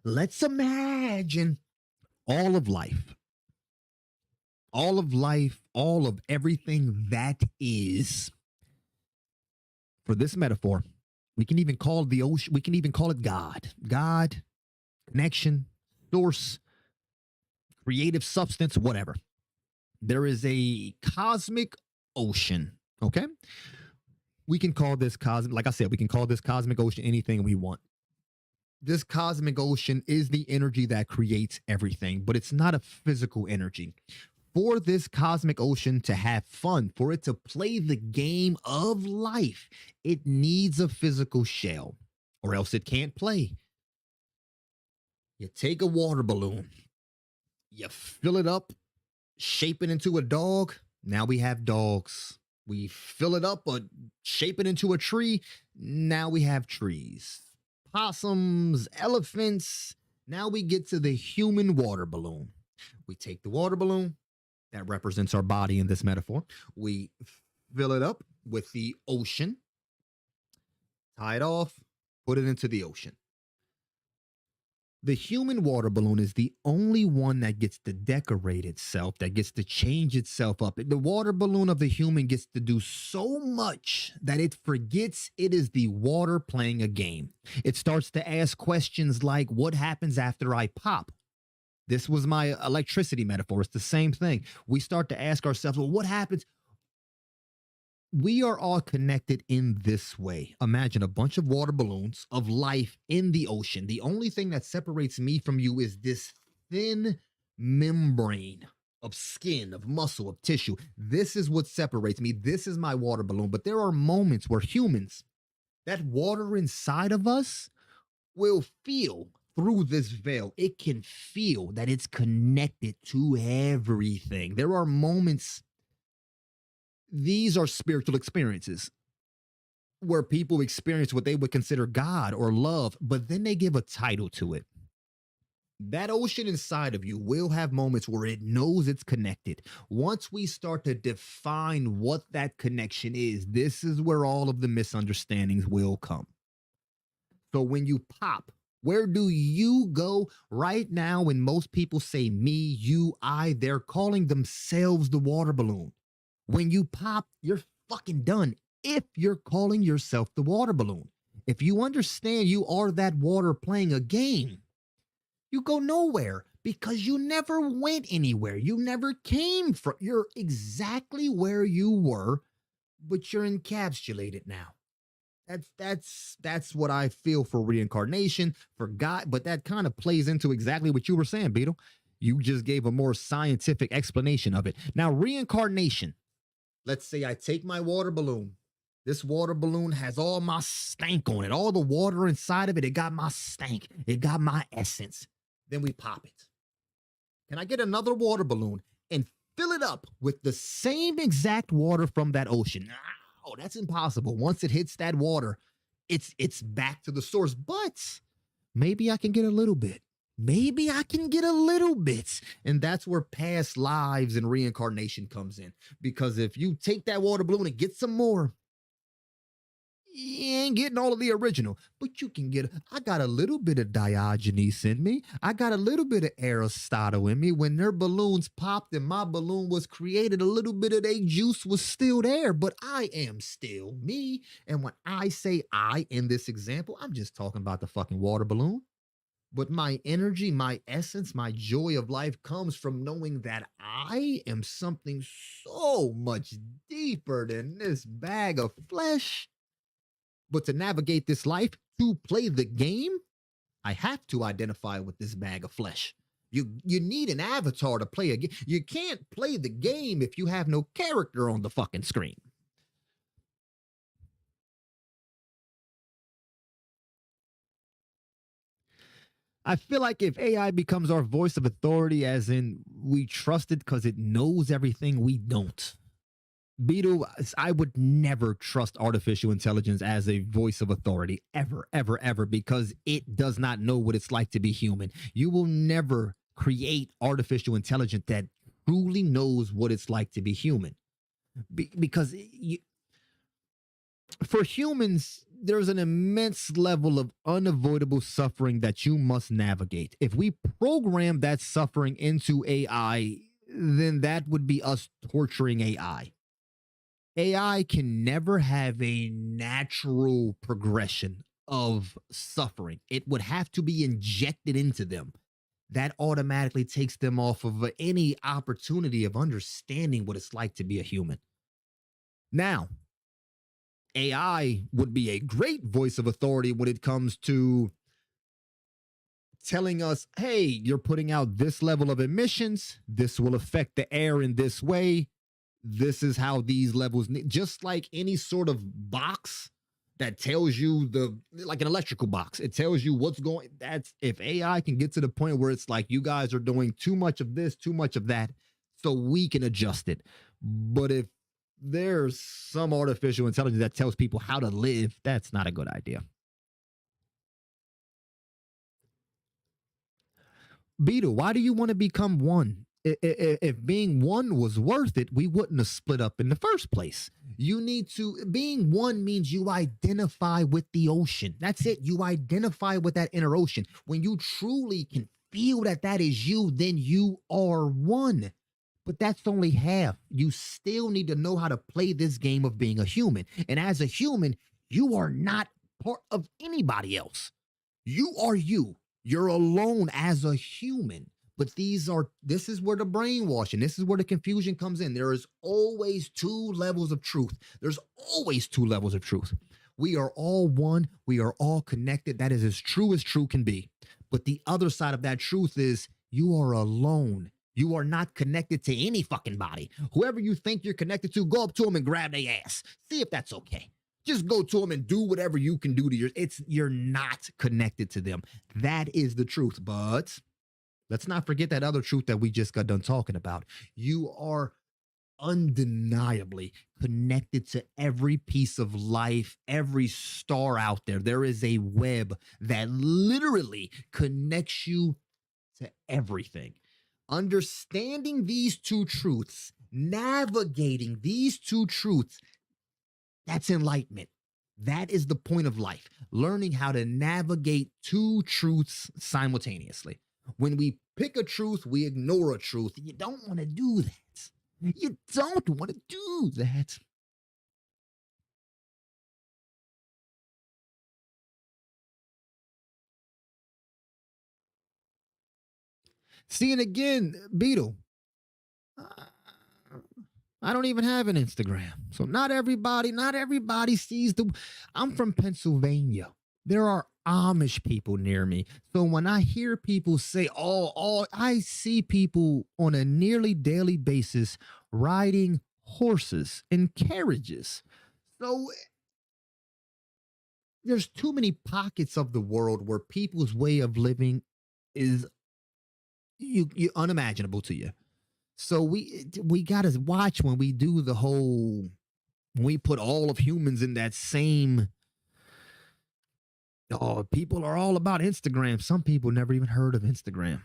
Let's imagine all of life, all of everything that is. For this metaphor, we can even call the ocean, we can even call it God. God, connection, source, creative substance, whatever. There is a cosmic ocean, okay? We can call this cosmic, like I said, we can call this cosmic ocean anything we want. This cosmic ocean is the energy that creates everything, but it's not a physical energy. For this cosmic ocean to have fun, for it to play the game of life, it needs a physical shell, or else it can't play. You take a water balloon, you fill it up, shape it into a dog. Now we have dogs. We fill it up, shape it into a tree. Now we have trees. Possums, elephants. Now we get to the human water balloon. We take the water balloon that represents our body in this metaphor. We fill it up with the ocean, tie it off, put it into the ocean. The human water balloon is the only one that gets to decorate itself, that gets to change itself up. The water balloon of the human gets to do so much that it forgets it is the water playing a game. It starts to ask questions like, what happens after I pop? This was my electricity metaphor. It's the same thing. We start to ask ourselves, well, what happens? We are all connected in this way. Imagine a bunch of water balloons of life in the ocean. The only thing that separates me from you is this thin membrane of skin, of muscle, of tissue. This is what separates me. This is my water balloon. But there are moments where humans, that water inside of us, will feel through this veil. It can feel that it's connected to everything. There are moments, these are spiritual experiences where people experience what they would consider God or love, but then they give a title to it. That ocean inside of you will have moments where it knows it's connected. Once we start to define what that connection is, this is where all of the misunderstandings will come. So when you pop, where do you go right now? When most people say me, you, I, they're calling themselves the water balloon. When you pop, you're fucking done. If you're calling yourself the water balloon, if you understand you are that water playing a game, you go nowhere because you never went anywhere. You never came from, you're exactly where you were, but you're encapsulated now. That's what I feel for reincarnation, for God, but that kind of plays into exactly what you were saying, Beetle. You just gave a more scientific explanation of it. Now, reincarnation. Let's say I take my water balloon. This water balloon has all my stank on it, all the water inside of it. It got my stank. It got my essence. Then we pop it. Can I get another water balloon and fill it up with the same exact water from that ocean? Oh, that's impossible. Once it hits that water, it's back to the source. But maybe I can get a little bit. Maybe I can get a little bit. And that's where past lives and reincarnation comes in. Because if you take that water balloon and get some more, you ain't getting all of the original, but you can get, I got a little bit of Diogenes in me. I got a little bit of Aristotle in me. When their balloons popped and my balloon was created, a little bit of their juice was still there, but I am still me. And when I say I in this example, I'm just talking about the fucking water balloon. But my energy, my essence, my joy of life comes from knowing that I am something so much deeper than this bag of flesh. But to navigate this life, to play the game, I have to identify with this bag of flesh. You need an avatar to play a game. You can't play the game if you have no character on the fucking screen. I feel like if AI becomes our voice of authority, as in we trust it because it knows everything we don't. Beetle, I would never trust artificial intelligence as a voice of authority, ever, ever, ever, because it does not know what it's like to be human. You will never create artificial intelligence that truly knows what it's like to be human. Because for humans, there's an immense level of unavoidable suffering that you must navigate. If we program that suffering into AI, then that would be us torturing AI. AI can never have a natural progression of suffering. It would have to be injected into them. That automatically takes them off of any opportunity of understanding what it's like to be a human. Now, AI would be a great voice of authority when it comes to telling us, hey, you're putting out this level of emissions. This will affect the air in this way. This is how these levels, just like any sort of box that tells you like an electrical box, it tells you what's going. That's if AI can get to the point where it's like, you guys are doing too much of this, too much of that, so we can adjust it. But if There's some artificial intelligence that tells people how to live. That's not a good idea. Beetle, why do you want to become one? If being one was worth it, we wouldn't have split up in the first place. You need to, being one means you identify with the ocean. That's it. You identify with that inner ocean. When you truly can feel that that is you, then you are one. But that's only half. You still need to know how to play this game of being a human. And as a human, you are not part of anybody else. You are you. You're alone as a human. But this is where the brainwashing, this is where the confusion comes in. There is always two levels of truth. There's always two levels of truth. We are all one. We are all connected. That is as true can be. But the other side of that truth is you are alone. You are not connected to any fucking body. Whoever you think you're connected to, go up to them and grab their ass. See if that's okay. Just go to them and do whatever you can do to you're not connected to them. That is the truth. But let's not forget that other truth that we just got done talking about. You are undeniably connected to every piece of life, every star out there. There is a web that literally connects you to everything. Understanding these two truths, navigating these two truths, that's enlightenment. That is the point of life, learning how to navigate two truths simultaneously. When we pick a truth, we ignore a truth. You don't want to do that. You don't want to do that. See, and again, Beetle, I don't even have an Instagram. So not everybody sees the. I'm from Pennsylvania. There are Amish people near me. So when I hear people say, I see people on a nearly daily basis riding horses and carriages. So there's too many pockets of the world where people's way of living is you unimaginable to you. So we gotta watch when we do the whole when we put all of humans in that same. Oh, people are all about Instagram. Some people never even heard of Instagram.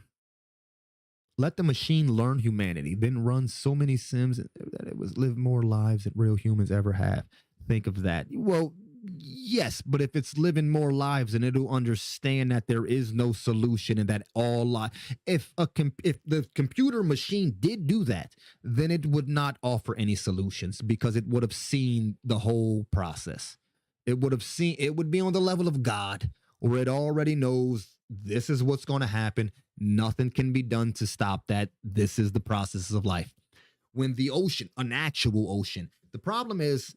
Let the machine learn humanity, then run so many sims that it was live more lives than real humans ever have. Think of that. Well, yes, but if it's living more lives, then it'll understand that there is no solution and that all life. If the computer machine did do that, then it would not offer any solutions because it would have seen the whole process. It would be on the level of God, where it already knows this is what's going to happen. Nothing can be done to stop that. This is the process of life. When the ocean, an actual ocean, the problem is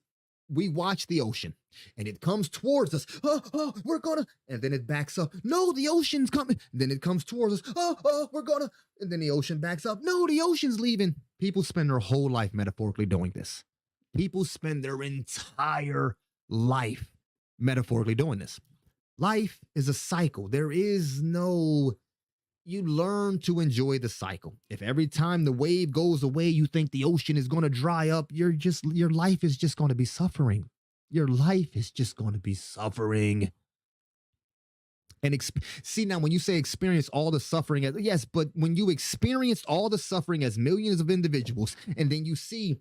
we watch the ocean and it comes towards us. We're gonna, and then it backs up. No, the ocean's coming. And then it comes towards us. We're gonna, and then the ocean backs up. No, the ocean's leaving. People spend their whole life metaphorically doing this. People spend their entire life metaphorically doing this. Life is a cycle. There is no, you learn to enjoy the cycle. If every time the wave goes away, you think the ocean is going to dry up, your life is just going to be suffering. Your life is just going to be suffering. And see, now when you say experience all the suffering, yes, but when you experienced all the suffering as millions of individuals, and then you see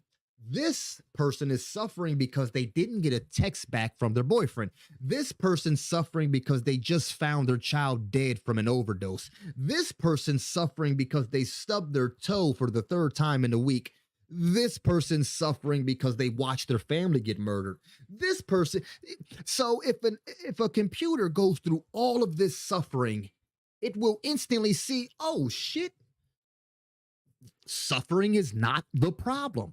this person is suffering because they didn't get a text back from their boyfriend. This person's suffering because they just found their child dead from an overdose. This person's suffering because they stubbed their toe for the third time in a week. This person's suffering because they watched their family get murdered. This person. So if a computer goes through all of this suffering, it will instantly see, oh shit, suffering is not the problem.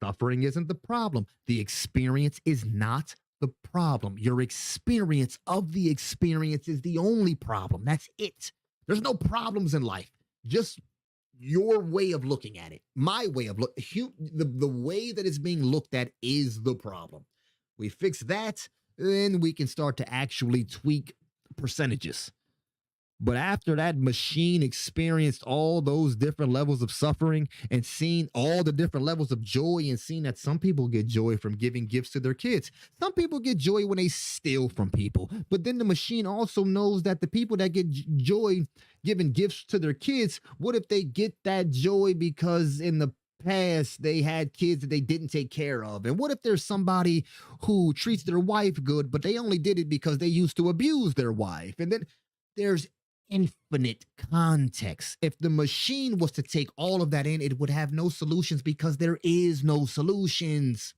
Suffering isn't the problem. The experience is not the problem. Your experience of the experience is the only problem. That's it. There's no problems in life. Just your way of looking at it. My way of the way that it's being looked at is the problem. We fix that, then we can start to actually tweak percentages. But after that machine experienced all those different levels of suffering and seen all the different levels of joy and seen that some people get joy from giving gifts to their kids. Some people get joy when they steal from people. But then the machine also knows that the people that get joy giving gifts to their kids, what if they get that joy because in the past they had kids that they didn't take care of? And what if there's somebody who treats their wife good, but they only did it because they used to abuse their wife? And then there's infinite context. If the machine was to take all of that in, it would have no solutions because there is no solutions.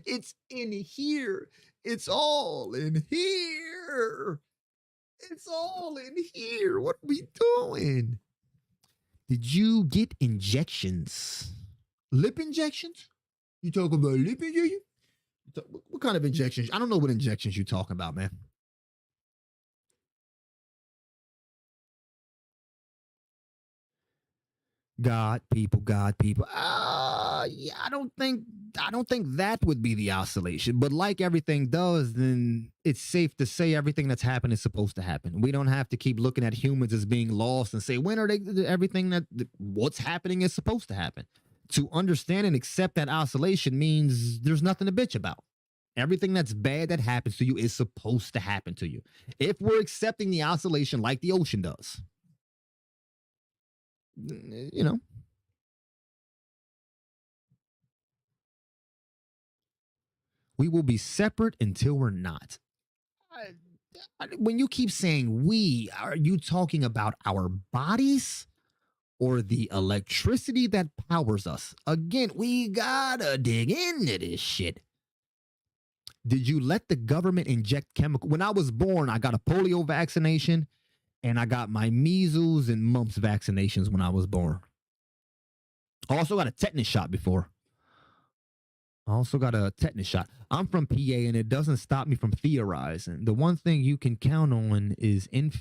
It's in here. It's all in here. It's all in here. What are we doing? Did you get injections? Lip injections? You talking about lip injections? What kind of injections? I don't know what injections you're talking about, man. God, people, God, people. Yeah, I don't think that would be the oscillation. But like everything does, then it's safe to say everything that's happened is supposed to happen. We don't have to keep looking at humans as being lost and say, when are they everything that what's happening is supposed to happen. To understand and accept that oscillation means there's nothing to bitch about. Everything that's bad that happens to you is supposed to happen to you. If we're accepting the oscillation like the ocean does, you know, we will be separate until we're not. When you keep saying we, are you talking about our bodies or the electricity that powers us? Again, we gotta dig into this shit. Did you let the government inject chemical? When I was born, I got a polio vaccination and I got my measles and mumps vaccinations when I was born. I also got a tetanus shot before. I also got a tetanus shot. I'm from PA, and it doesn't stop me from theorizing. The one thing you can count on is an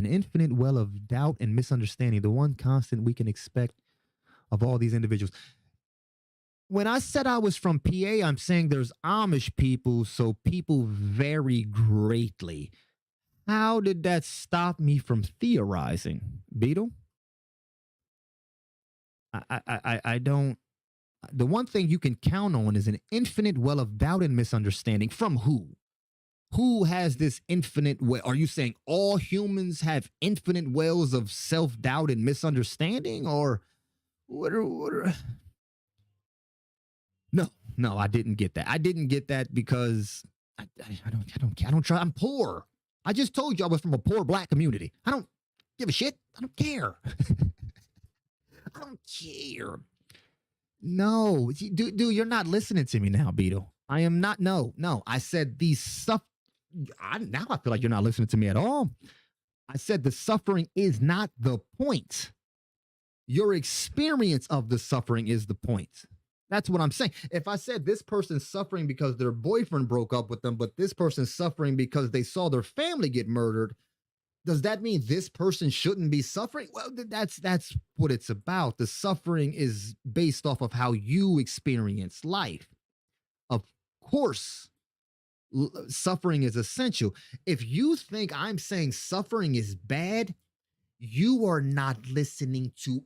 infinite well of doubt and misunderstanding. The one constant we can expect of all these individuals. When I said I was from PA, I'm saying there's Amish people, so people vary greatly. How did that stop me from theorizing, Beetle? I don't. The one thing you can count on is an infinite well of doubt and misunderstanding. From who? Who has this infinite well? Are you saying all humans have infinite wells of self doubt and misunderstanding, or what? No, no, I didn't get that. I didn't get that because I don't try. I'm poor. I just told you I was from a poor black community. I don't give a shit. I don't care. I don't care. No, dude, you're not listening to me now, Beetle. I am not. No, no. I said these stuff. Now I feel like you're not listening to me at all. I said the suffering is not the point. Your experience of the suffering is the point. That's what I'm saying. If I said this person's suffering because their boyfriend broke up with them, but this person's suffering because they saw their family get murdered, does that mean this person shouldn't be suffering? Well, that's what it's about. The suffering is based off of how you experience life. Of course, suffering is essential. If you think I'm saying suffering is bad, you are not listening to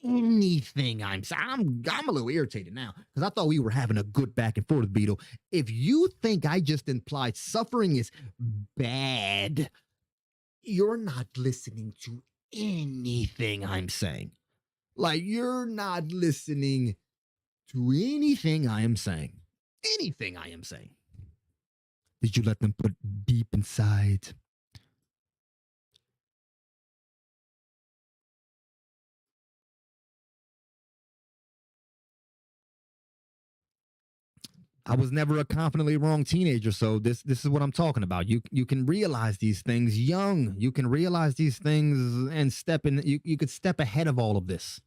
anything I'm saying. I'm a little irritated now because I thought we were having a good back and forth, Beetle. If you think I just implied suffering is bad, you're not listening to anything I'm saying. Like, you're not listening to anything I am saying. Anything I am saying. Did you let them put deep inside? I was never a confidently wrong teenager, so this is what I'm talking about. You can realize these things young. You can realize these things and step in. You could step ahead of all of this,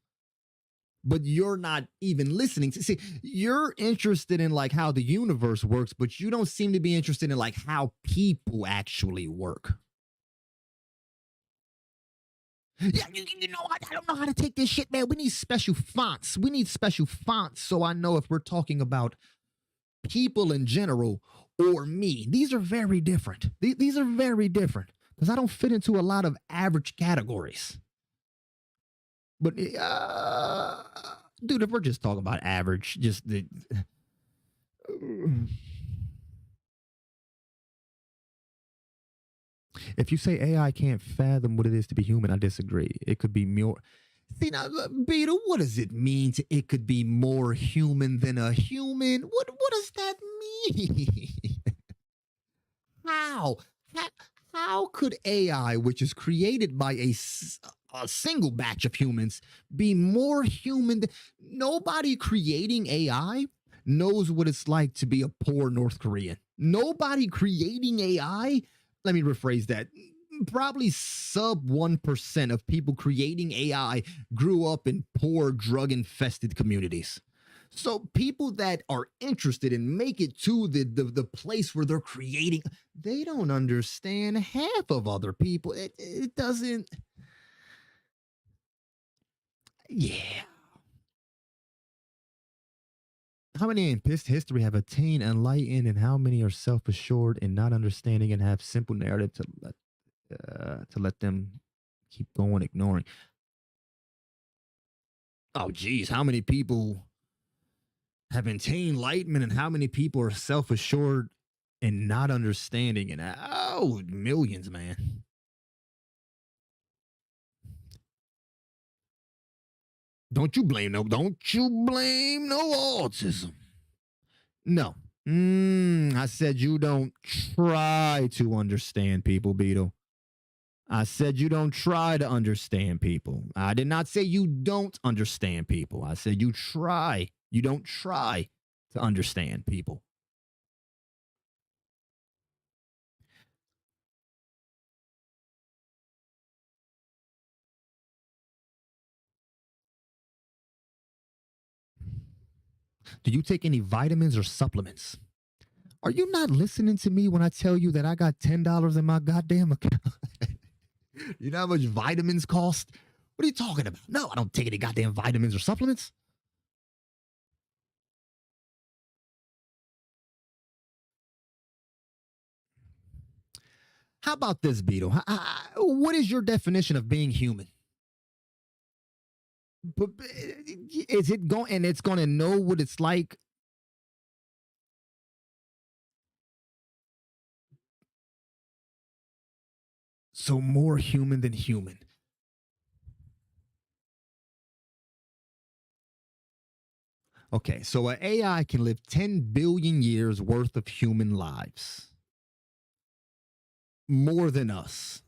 but you're not even listening to. See, you're interested in like how the universe works, but you don't seem to be interested in like how people actually work. Yeah, you know what? I don't know how to take this shit, man. We need special fonts. We need special fonts so I know if we're talking about people in general or me. These are very different. These are very different. because I don't fit into a lot of average categories. But dude, if we're just talking about average, just the if you say AI can't fathom what it is to be human, I disagree. It could be more. See now, Beetle, what does it mean? It could be more human than a human. What does that mean? how? how? How could AI, which is created by a single batch of humans, be more human? Nobody creating AI knows what it's like to be a poor North Korean. Nobody creating AI, let me rephrase that. Probably sub 1% of people creating AI grew up in poor, drug infested communities. So people that are interested and make it to the place where they're creating, they don't understand half of other people. It doesn't. Yeah. How many in history have attained enlightened, and how many are self assured and not understanding and have simple narrative to let them keep going, ignoring? Oh, geez, how many people have attained enlightenment, and how many people are self assured and not understanding? And oh, millions, man. Don't you blame no autism. No. I said you don't try to understand people, Beetle. I said you don't try to understand people. I did not say you don't understand people. I said you try. You don't try to understand people. Do you take any vitamins or supplements? Are you not listening to me when I tell you that I got $10 in my goddamn account? You know how much vitamins cost? What are you talking about? No, I don't take any goddamn vitamins or supplements. How about this, Beetle? What is your definition of being human? But is it going and it's going to know what it's like? So more human than human. Okay, so an AI can live 10 billion years worth of human lives, more than us.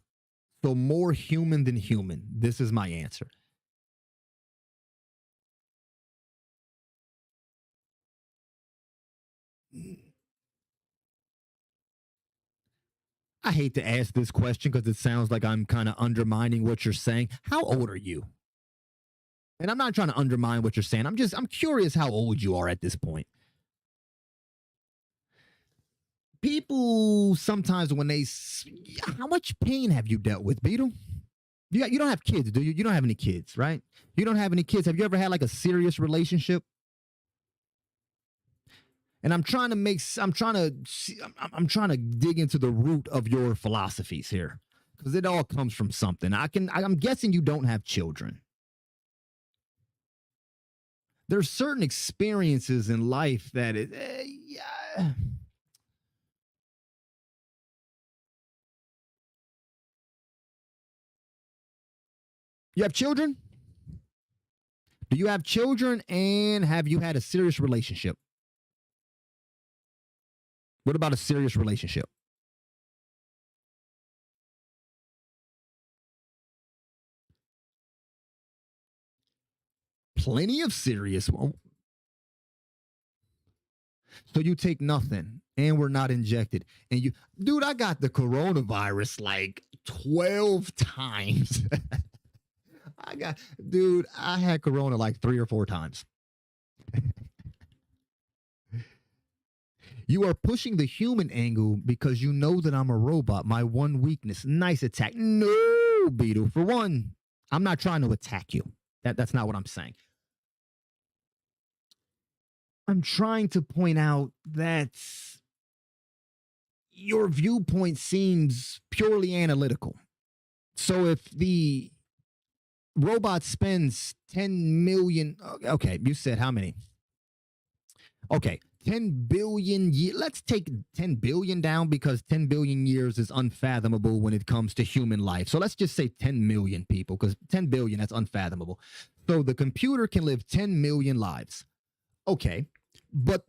So more human than human. This is my answer. I hate to ask this question because it sounds like I'm kind of undermining what you're saying. How old are you? And I'm not trying to undermine what you're saying. I'm curious how old you are at this point. People sometimes when they, how much pain have you dealt with, Beetle? You don't have kids, do you? You don't have any kids, right? You don't have any kids. Have you ever had like a serious relationship? And I'm trying to dig into the root of your philosophies here because it all comes from something. I'm guessing you don't have children. There's certain experiences in life that yeah. You have children? Do you have children and have you had a serious relationship? What about a serious relationship? Plenty of serious. So you take nothing and we're not injected. And you, dude, I got the coronavirus like 12 times. Dude, I had corona like 3 or 4 times. You are pushing the human angle because you know that I'm a robot. My one weakness. Nice attack. No, Beetle. For one, I'm not trying to attack you. That's not what I'm saying. I'm trying to point out that your viewpoint seems purely analytical. So if the robot spends 10 million, okay, you said how many? Okay, 10 billion years. Let's take 10 billion down because 10 billion years is unfathomable when it comes to human life. So let's just say 10 million people because 10 billion, that's unfathomable. So the computer can live 10 million lives. Okay, but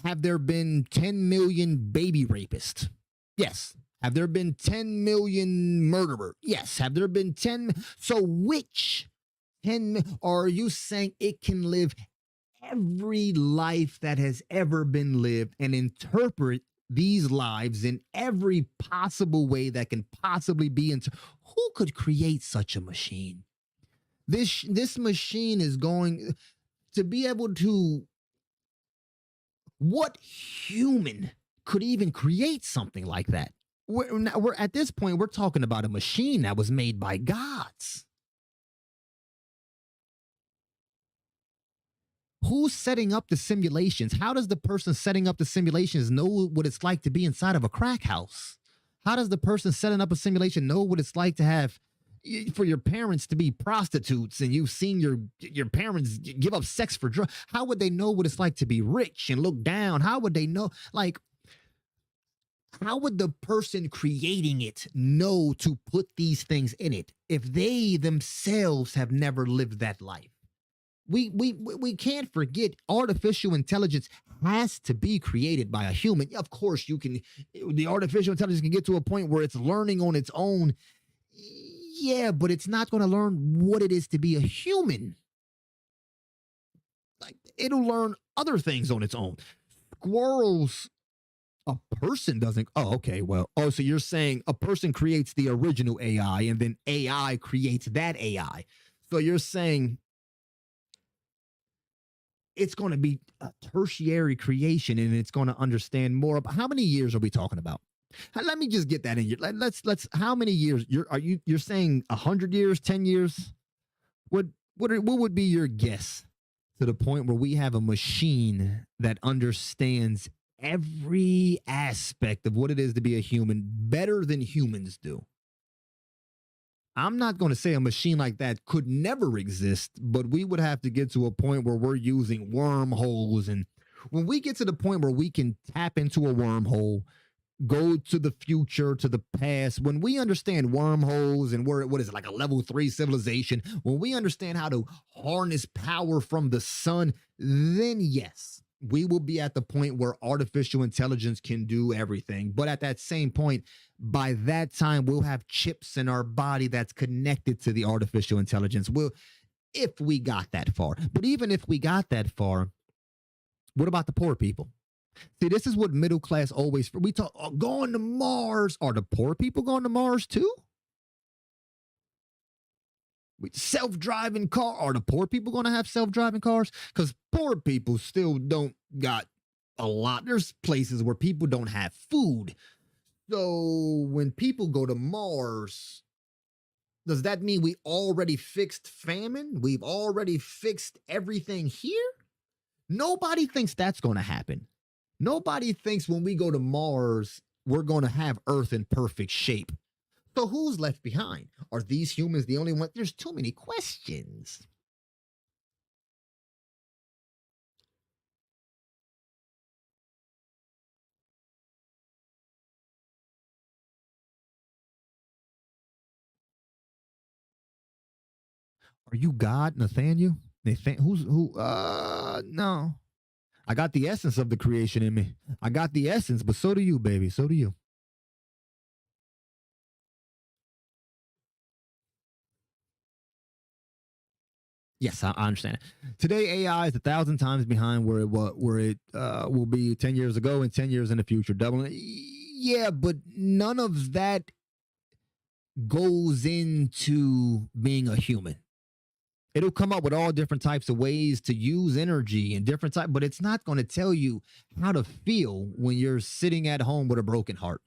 have there been 10 million baby rapists? Yes. Have there been 10 million murderer? Yes. Have there been 10? So which 10 are you saying it can live every life that has ever been lived and interpret these lives in every possible way that can possibly be? Who could create such a machine? This machine is going to be able to. What human could even create something like that? We're at this point, we're talking about a machine that was made by gods. Who's setting up the simulations? How does the person setting up the simulations know what it's like to be inside of a crack house? How does the person setting up a simulation know what it's like to have for your parents to be prostitutes and you've seen your parents give up sex for drugs? How would they know what it's like to be rich and look down? How would they know? Like, how would the person creating it know to put these things in it if they themselves have never lived that life? We can't forget artificial intelligence has to be created by a human. Of course, the artificial intelligence can get to a point where it's learning on its own. Yeah, but it's not going to learn what it is to be a human. Like, it'll learn other things on its own. Squirrels, a person doesn't. Oh, okay. Well, so you're saying a person creates the original AI and then AI creates that AI. So you're saying it's going to be a tertiary creation and it's going to understand more about. How many years are we talking about? Let me just get that in here. Let's how many years you're saying 100 years, 10 years? What would be your guess to the point where we have a machine that understands every aspect of what it is to be a human better than humans do? I'm not going to say a machine like that could never exist, but we would have to get to a point where we're using wormholes. And when we get to the point where we can tap into a wormhole, go to the future, to the past, when we understand wormholes and what is it, like a level 3 civilization, when we understand how to harness power from the sun, then yes, we will be at the point where artificial intelligence can do everything. But at that same point, by that time, we'll have chips in our body that's connected to the artificial intelligence. If we got that far. But even if we got that far, what about the poor people? See, this is what middle class always. We talk going to Mars. Are the poor people going to Mars too? Self-driving car. Are the poor people going to have self-driving cars? Because poor people still don't got a lot. There's places where people don't have food. So when people go to Mars, does that mean we already fixed famine? We've already fixed everything here? Nobody thinks that's going to happen. Nobody thinks when we go to Mars, we're going to have Earth in perfect shape. So who's left behind? Are these humans the only ones? There's too many questions. Are you God, Nathaniel? Who's who? No. I got the essence of the creation in me. I got the essence, but so do you, baby. So do you. Yes, I understand. Today, AI is 1,000 times behind where it will be 10 years ago and 10 years in the future. Doubling. Yeah, but none of that goes into being a human. It'll come up with all different types of ways to use energy and different type, but it's not going to tell you how to feel when you're sitting at home with a broken heart.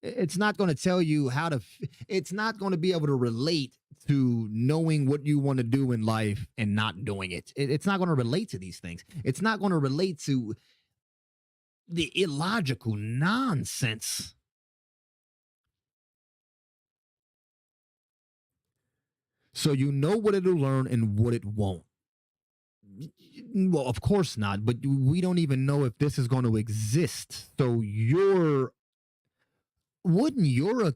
It's not going to tell you how to. It's not going to be able to relate to knowing what you want to do in life and not doing it. It's not going to relate to these things. It's not going to relate to the illogical nonsense. So you know what it'll learn and what it won't. Well, of course not, but we don't even know if this is going to exist. So wouldn't your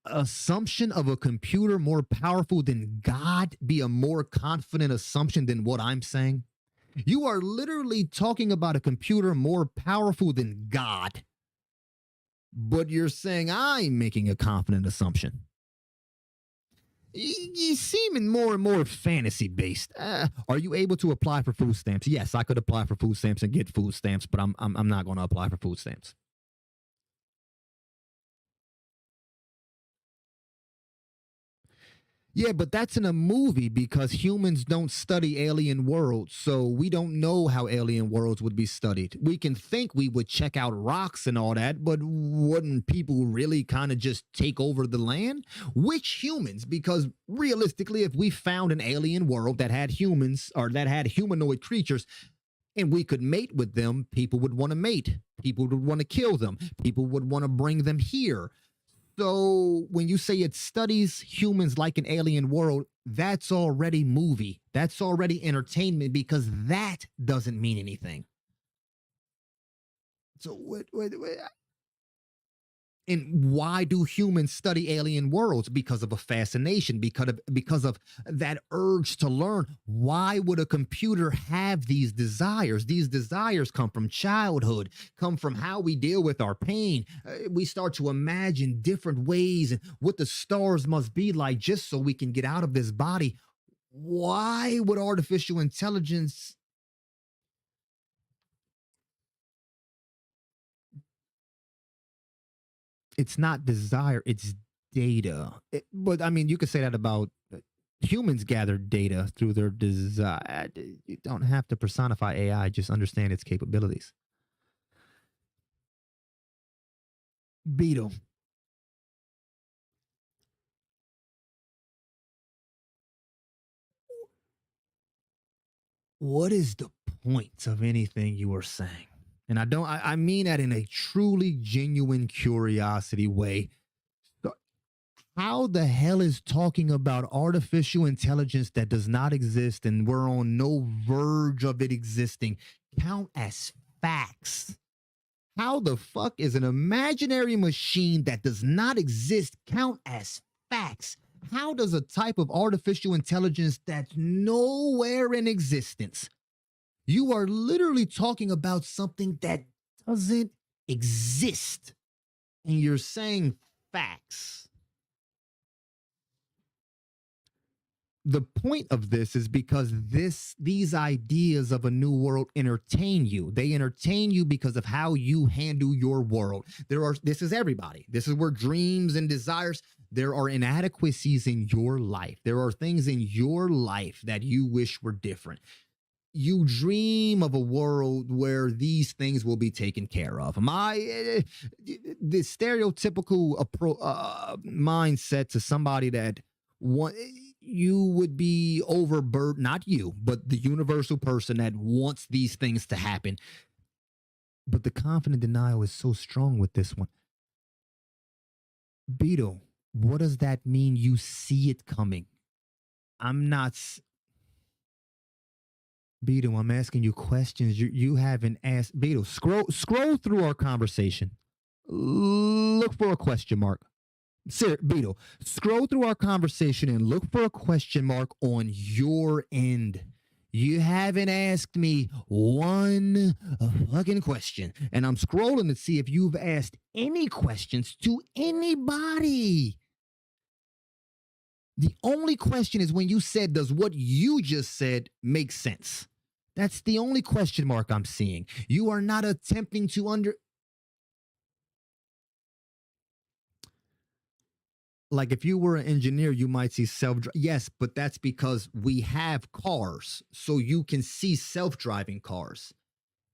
assumption of a computer more powerful than God be a more confident assumption than what I'm saying? You are literally talking about a computer more powerful than God, but you're saying I'm making a confident assumption. You seeming more and more fantasy based. Are you able to apply for food stamps? Yes, I could apply for food stamps and get food stamps, but I'm not going to apply for food stamps. Yeah, but that's in a movie because humans don't study alien worlds, so we don't know how alien worlds would be studied. We can think we would check out rocks and all that, but wouldn't people really kind of just take over the land? Which humans? Because realistically, if we found an alien world that had humans or that had humanoid creatures, and we could mate with them, people would want to mate. People would want to kill them. People would want to bring them here. So when you say it studies humans like an alien world, that's already movie. That's already entertainment because that doesn't mean anything. So and why do humans study alien worlds? Because of a fascination, because of that urge to learn. Why would a computer have these desires? These desires come from childhood, come from how we deal with our pain. We start to imagine different ways and what the stars must be like just so we can get out of this body. Why would artificial intelligence? It's not desire, it's data. But I mean, you could say that about humans gather data through their desire. You don't have to personify AI, just understand its capabilities. Beetle, what is the point of anything you are saying? And I mean that in a truly genuine curiosity way. So how the hell is talking about artificial intelligence that does not exist and we're on no verge of it existing count as facts? How the fuck is an imaginary machine that does not exist count as facts? How does a type of artificial intelligence that's nowhere in existence? You are literally talking about something that doesn't exist, and you're saying facts. The point of this is because these ideas of a new world entertain you. They entertain you because of how you handle your world. This is everybody. This is where dreams and desires, there are inadequacies in your life. There are things in your life that you wish were different. You dream of a world where these things will be taken care of. The stereotypical mindset to somebody that want you would be overburdened, not you, but the universal person that wants these things to happen. But the confident denial is so strong with this one. Beetle, what does that mean? You see it coming. I'm not. Beetle, I'm asking you questions you haven't asked. Beetle, scroll through our conversation. Look for a question mark. Sir, Beetle, scroll through our conversation and look for a question mark on your end. You haven't asked me one fucking question. And I'm scrolling to see if you've asked any questions to anybody. The only question is when you said, does what you just said make sense? That's the only question mark I'm seeing. You are not attempting to like if you were an engineer, you might see yes, but that's because we have cars, so you can see self-driving cars.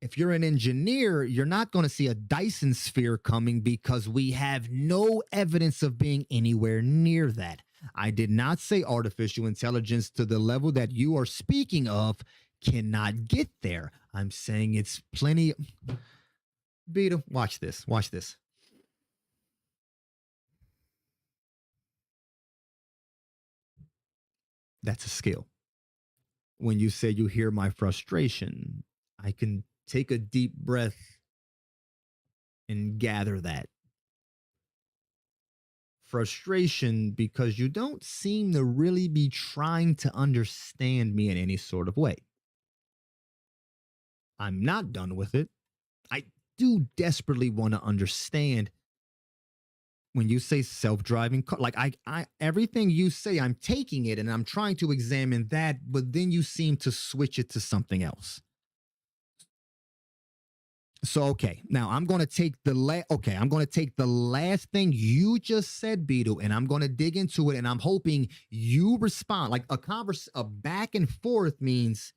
If you're an engineer, you're not going to see a Dyson sphere coming because we have no evidence of being anywhere near that. I did not say artificial intelligence to the level that you are speaking of cannot get there. I'm saying it's plenty. Beetle, watch this. Watch this. That's a skill. When you say you hear my frustration, I can take a deep breath and gather that frustration because you don't seem to really be trying to understand me in any sort of way. I'm not done with it. I do desperately want to understand when you say self-driving car, like I everything you say, I'm taking it and I'm trying to examine that, but then you seem to switch it to something else. So okay, now I'm going to take I'm going to take the last thing you just said, Beetle, and I'm going to dig into it, and I'm hoping you respond. Like a back and forth means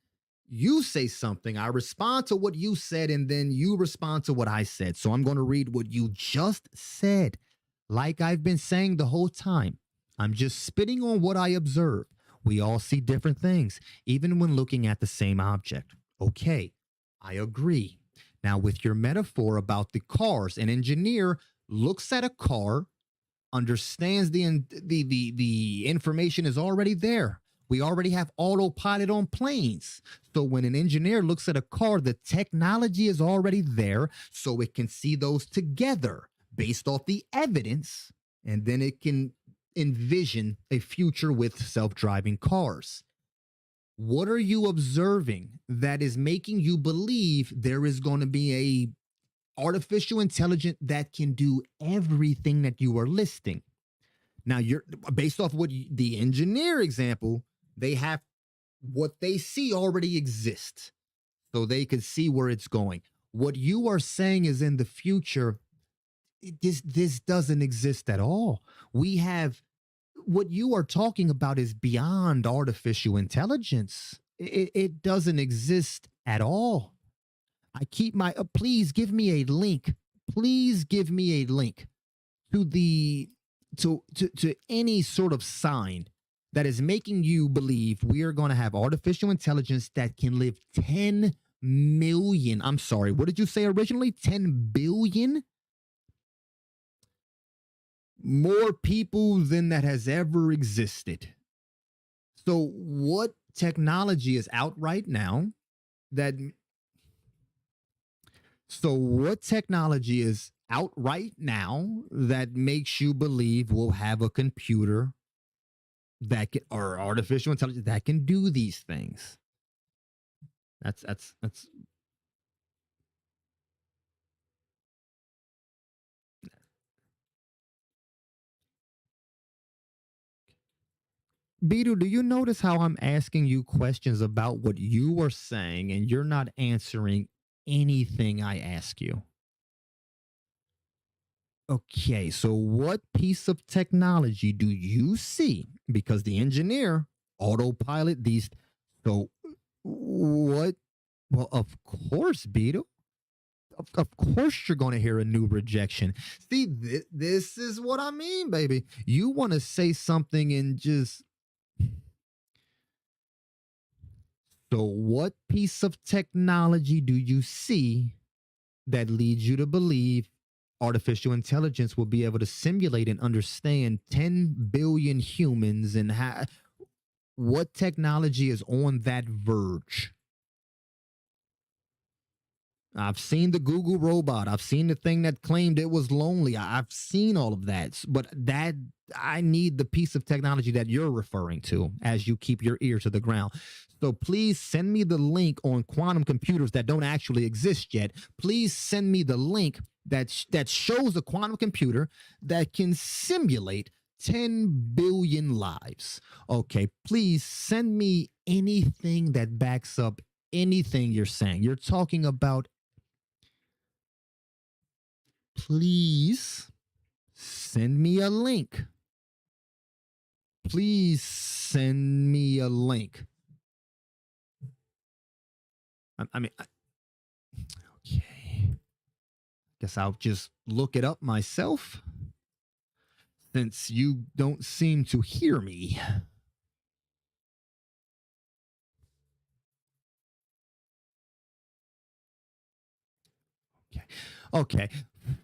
you say something, I respond to what you said, and then you respond to what I said. So I'm going to read what you just said, like I've been saying the whole time. I'm just spitting on what I observe. We all see different things, even when looking at the same object. Okay, I agree. Now, with your metaphor about the cars, an engineer looks at a car, understands the information is already there. We already have autopilot on planes. So when an engineer looks at a car, the technology is already there, so it can see those together based off the evidence, and then it can envision a future with self-driving cars. What are you observing that is making you believe there is going to be a artificial intelligence that can do everything that you are listing? Now, you're based off the engineer example, they have what they see already exists, so they can see where it's going. What you are saying is in the future, this doesn't exist at all. We have what you are talking about is beyond artificial intelligence. It doesn't exist at all. I keep my please give me a link. Please give me a link to the to any sort of sign that is making you believe we are going to have artificial intelligence that can live 10 million. I'm sorry, what did you say originally? 10 billion more people than that has ever existed. So, what technology is out right now that what technology is out right now that makes you believe we'll have a computer that can, or artificial intelligence that can do these things? That's Beetle, do you notice how I'm asking you questions about what you are saying and you're not answering anything I ask you? Okay, so what piece of technology do you see? Because the engineer autopilot these. So what? Well, of course, Beetle. Of course, you're going to hear a new rejection. See, this is what I mean, baby. You want to say something and just. So, what piece of technology do you see that leads you to believe artificial intelligence will be able to simulate and understand 10 billion humans, and what technology is on that verge? I've seen the Google robot. I've seen the thing that claimed it was lonely. I've seen all of that. But that I need the piece of technology that you're referring to as you keep your ear to the ground. So please send me the link on quantum computers that don't actually exist yet. Please send me the link that shows a quantum computer that can simulate 10 billion lives. Okay, please send me anything that backs up anything you're saying. You're talking about, please send me a link. Please send me a link. I mean, okay. Guess I'll just look it up myself since you don't seem to hear me. Okay. Okay.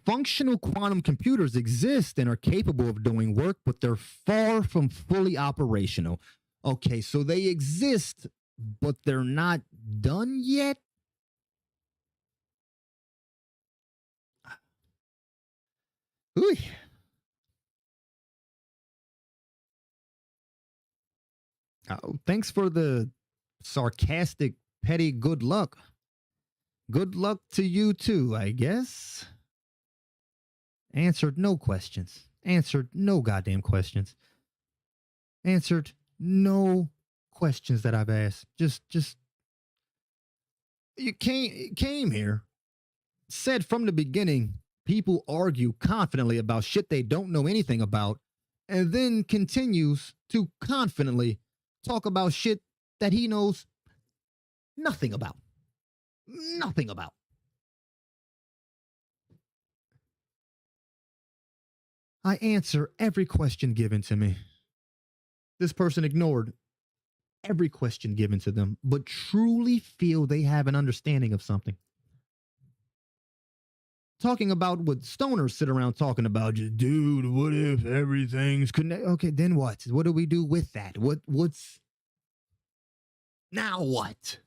Functional quantum computers exist and are capable of doing work, but they're far from fully operational. Okay, so they exist, but they're not done yet? Ooh. Oh, thanks for the sarcastic, petty good luck. Good luck to you too, I guess. Answered no questions. Answered no goddamn questions. Answered no questions that I've asked. Just you came here, said from the beginning, people argue confidently about shit they don't know anything about, and then continues to confidently talk about shit that he knows nothing about. Nothing about. I answer every question given to me. This person ignored every question given to them, but truly feel they have an understanding of something. Talking about what stoners sit around talking about, just dude, what if everything's connected? Okay, then what? What do we do with that? What's now what?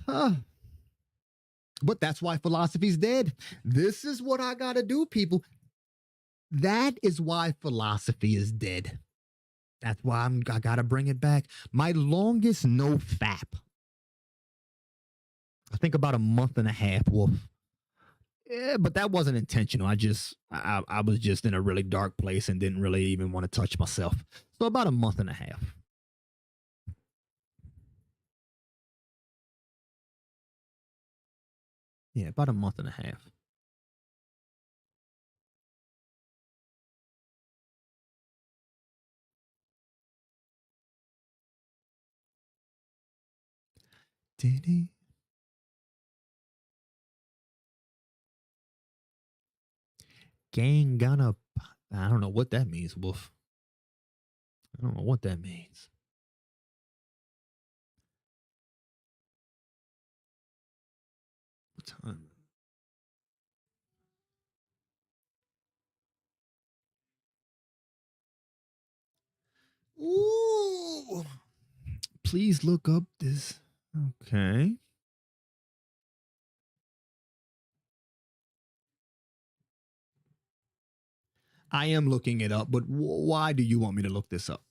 Huh. But that's why philosophy's dead. This is what I gotta do, people. That is why philosophy is dead. That's why I gotta bring it back. My longest no fap, I think about a month and a half, Wolf. Yeah, but that wasn't intentional. I was just in a really dark place and didn't really even want to touch myself. So about a month and a half. Yeah, about a month and a half. Did he? Gang gonna. I don't know what that means, Wolf. I don't know what that means. What time? Ooh. Please look up this. Okay. I am looking it up, but why do you want me to look this up?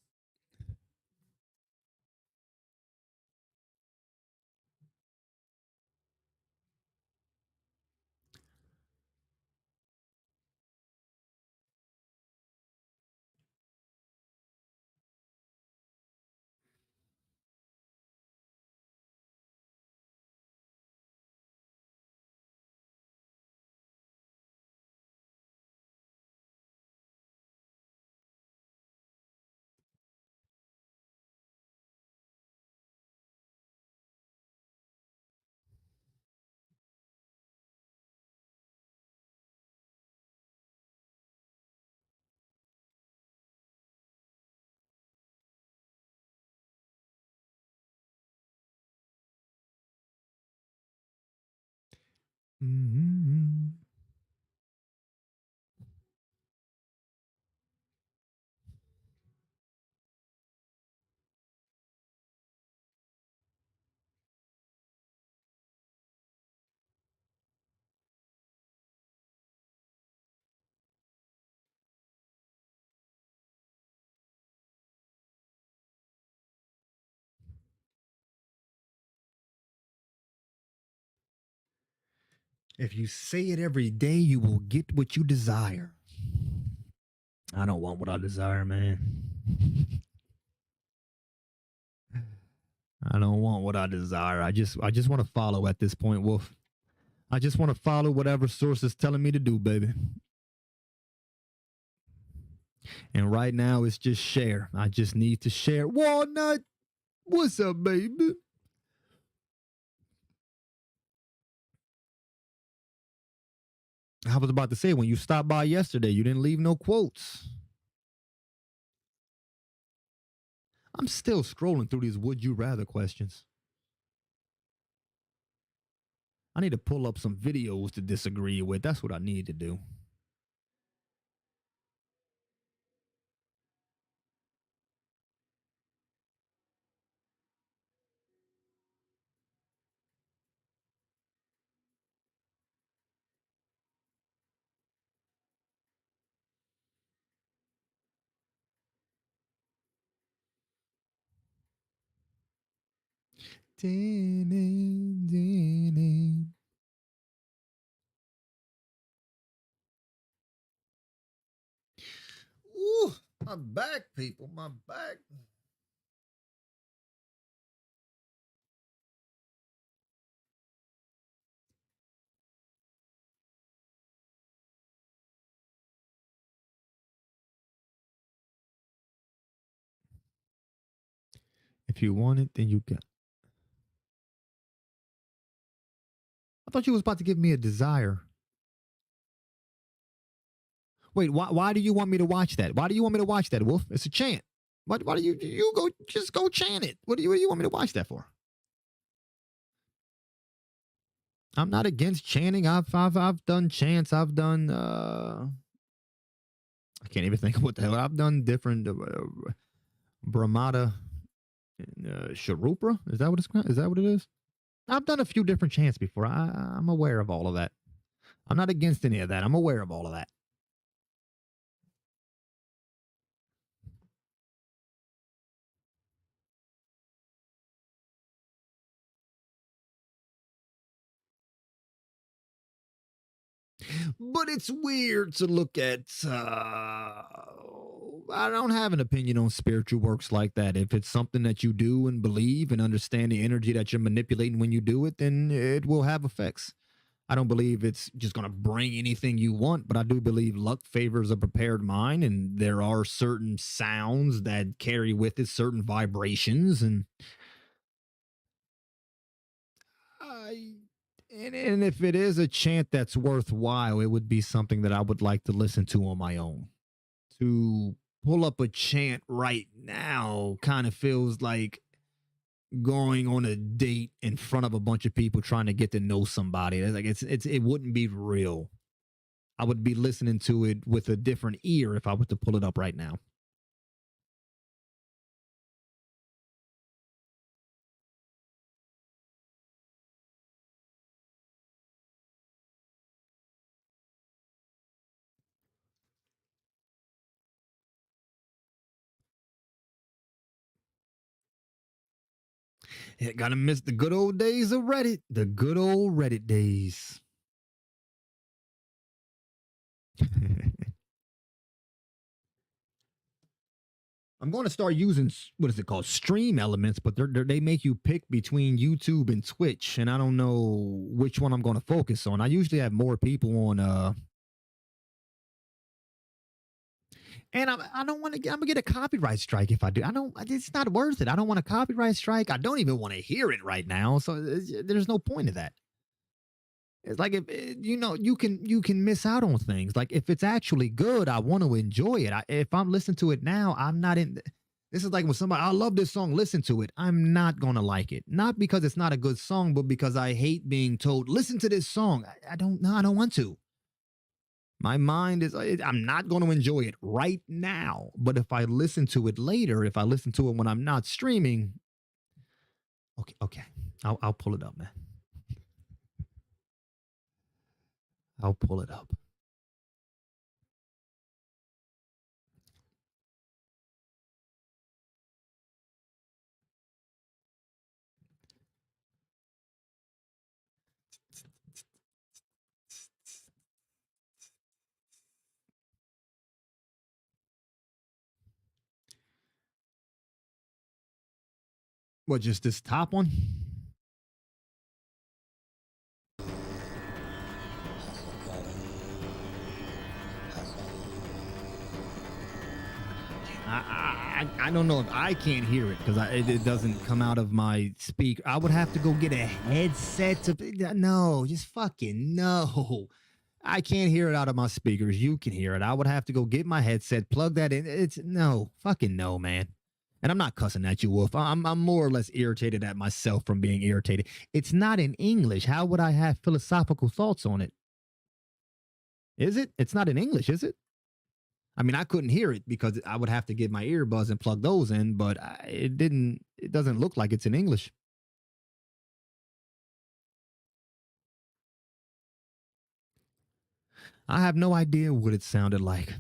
Mm-hmm. If you say it every day, you will get what you desire. I don't want what I desire, man. I don't want what I desire. I just want to follow at this point, Wolf. I just want to follow whatever source is telling me to do, baby. And right now it's just share. I just need to share. Walnut, what's up, baby? I was about to say, when you stopped by yesterday, you didn't leave no quotes. I'm still scrolling through these would you rather questions. I need to pull up some videos to disagree with. That's what I need to do. Ooh, my back, people, my back. If you want it, then you got. I thought you was about to give me a desire. Wait, why do you want me to watch that? Why do you want me to watch that, Wolf? It's a chant. Why do you go just go chant it? What do you want me to watch that for? I'm not against chanting. I've done chants. I've done I can't even think of what the hell I've done. Different Brahmada, Sharupra. Is that what it's is that what it is? I've done a few different chants before. I'm aware of all of that. I'm not against any of that. I'm aware of all of that. But it's weird to look at. I don't have an opinion on spiritual works like that. If it's something that you do and believe and understand the energy that you're manipulating when you do it, then it will have effects. I don't believe it's just going to bring anything you want, but I do believe luck favors a prepared mind, and there are certain sounds that carry with it certain vibrations, and I and if it is a chant that's worthwhile, it would be something that I would like to listen to on my own. To pull up a chant right now kind of feels like going on a date in front of a bunch of people trying to get to know somebody. It's like it wouldn't be real. I would be listening to it with a different ear if I were to pull it up right now. Yeah, gotta miss the good old days of Reddit. The good old Reddit days. I'm going to start using what is it called, Stream Elements, but they make you pick between YouTube and Twitch, and I don't know which one I'm going to focus on. I usually have more people on, and I don't want to. I'm gonna get a copyright strike if I do. I don't. It's not worth it. I don't want a copyright strike. I don't even want to hear it right now. So there's no point in that. It's like if you can miss out on things. Like if it's actually good, I want to enjoy it. If I'm listening to it now, I'm not in. This is like when somebody, I love this song, listen to it. I'm not gonna like it, not because it's not a good song, but because I hate being told listen to this song. I don't know. I don't want to. My mind is. I'm not going to enjoy it right now. But if I listen to it later, if I listen to it when I'm not streaming, okay, I'll pull it up, man. I'll pull it up. What, just this top one? I don't know if I can't hear it because it doesn't come out of my speaker. I would have to go get a headset to. No, just fucking no. I can't hear it out of my speakers. You can hear it. I would have to go get my headset, plug that in. It's no, fucking no, man. And I'm not cussing at you, Wolf. I'm more or less irritated at myself from being irritated. It's not in English. How would I have philosophical thoughts on it? Is it? It's not in English, is it? I mean, I couldn't hear it because I would have to get my earbuds and plug those in, but it didn't. It doesn't look like it's in English. I have no idea what it sounded like.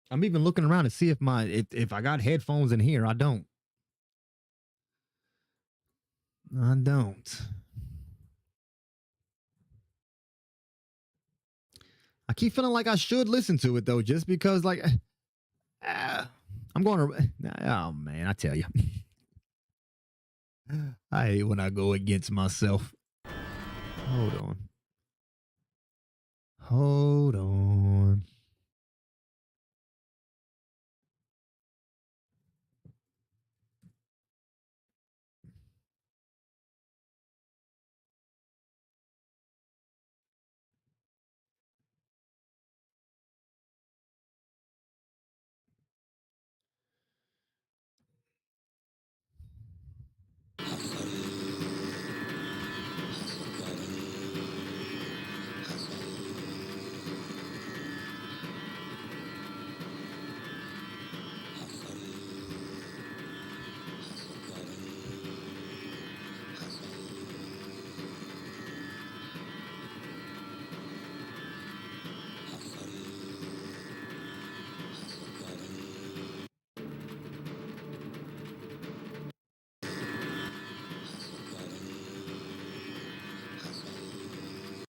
I'm even looking around to see if I got headphones in here. I don't. I don't. I keep feeling like I should listen to it though, just because like I'm going to. Oh man, I tell you, I hate when I go against myself. Hold on. Hold on.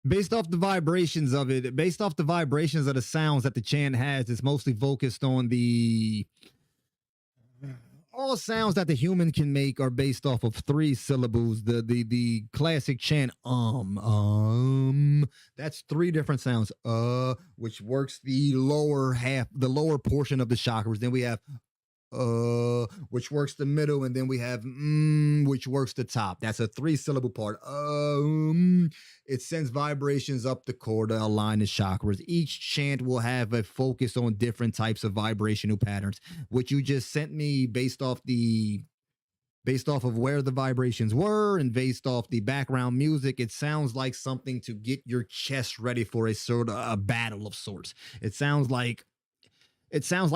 Based off the vibrations of it, based off the vibrations of the sounds that the chant has, it's mostly focused on the all sounds that the human can make are based off of three syllables. The classic chant that's three different sounds. Which works the lower half, the lower portion of the chakras. Then we have which works the middle, and then we have which works the top. That's a three syllable part. It sends vibrations up the core to align the chakras. Each chant will have a focus on different types of vibrational patterns. What you just sent me based off of where the vibrations were and based off the background music, it sounds like something to get your chest ready for a sort of a battle of sorts. It sounds like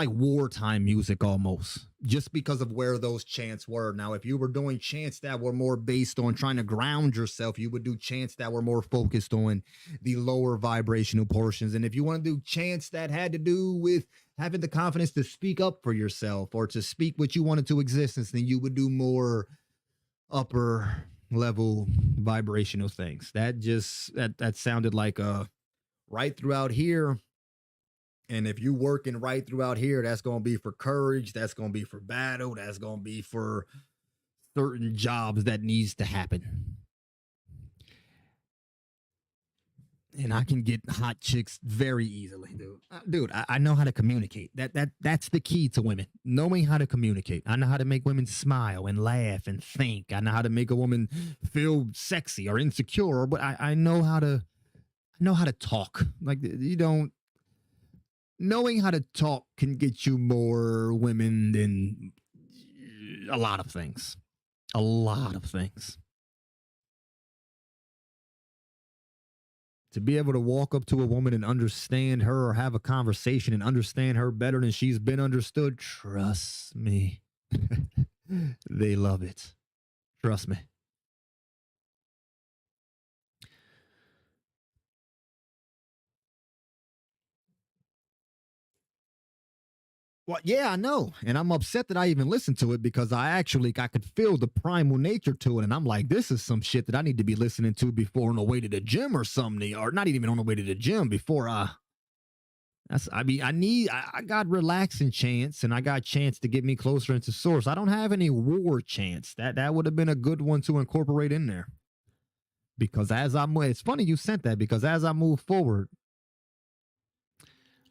wartime music almost, just because of where those chants were. Now, if you were doing chants that were more based on trying to ground yourself, you would do chants that were more focused on the lower vibrational portions. And if you want to do chants that had to do with having the confidence to speak up for yourself or to speak what you wanted to existence, then you would do more upper level vibrational things. That sounded like right throughout here. And if you working right throughout here, that's going to be for courage. That's going to be for battle. That's going to be for certain jobs that needs to happen. And I can get hot chicks very easily, dude. I know how to communicate. That's the key to women. Knowing how to communicate. I know how to make women smile and laugh and think. I know how to make a woman feel sexy or insecure. But I know how to talk. Like you don't knowing how to talk can get you more women than a lot of things. A lot of things. To be able to walk up to a woman and understand her or have a conversation and understand her better than she's been understood, trust me. They love it. Trust me. Well, yeah, I know. And I'm upset that I even listened to it because I could feel the primal nature to it. And I'm like, this is some shit that I need to be listening to before on the way to the gym or something, or not even on the way to the gym before I got relaxing chants and I got chants to get me closer into source. I don't have any war chants. That would have been a good one to incorporate in there. Because it's funny you sent that because as I move forward,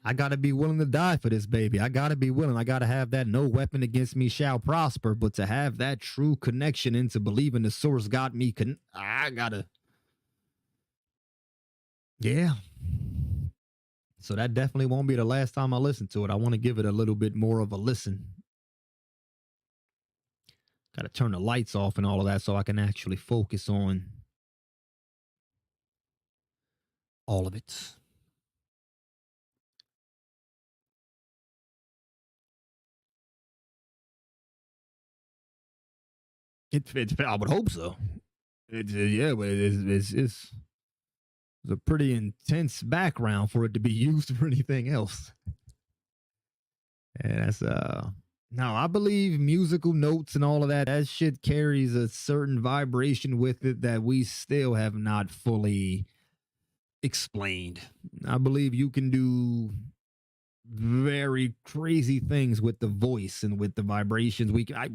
I gotta be willing to die for this baby. I gotta be willing. I gotta have that no weapon against me shall prosper. But to have that true connection into believing the source got me, I gotta, yeah. So that definitely won't be the last time I listen to it. I want to give it a little bit more of a listen. Got to turn the lights off and all of that so I can actually focus on all of it. I would hope so. Yeah, but it's a pretty intense background for it to be used for anything else. And that's no, I believe musical notes and all of that, that shit carries a certain vibration with it that we still have not fully explained. I believe you can do very crazy things with the voice and with the vibrations. I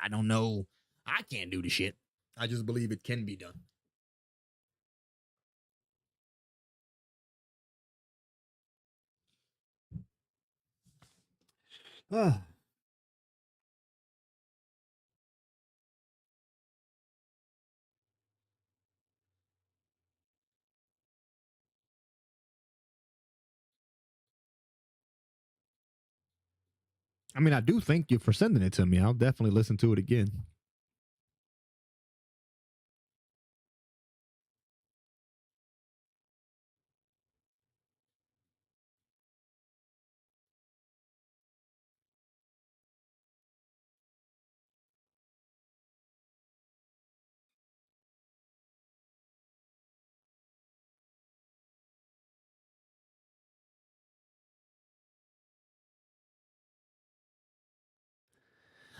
don't know. I can't do the shit. I just believe it can be done. Ah. I mean, I do thank you for sending it to me. I'll definitely listen to it again.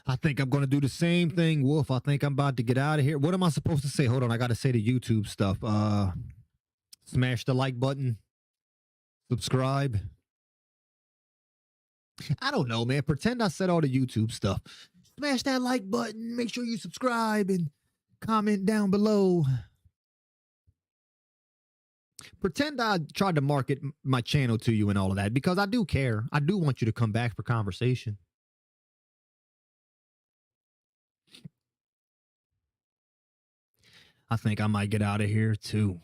I think I'm going to do the same thing, Wolf. I think I'm about to get out of here. What am I supposed to say? Hold on. I got to say the YouTube stuff. Smash the like button, subscribe. I don't know, man. Pretend I said all the YouTube stuff. Smash that like button. Make sure you subscribe and comment down below. Pretend I tried to market my channel to you and all of that because I do care. I do want you to come back for conversation. I think I might get out of here too.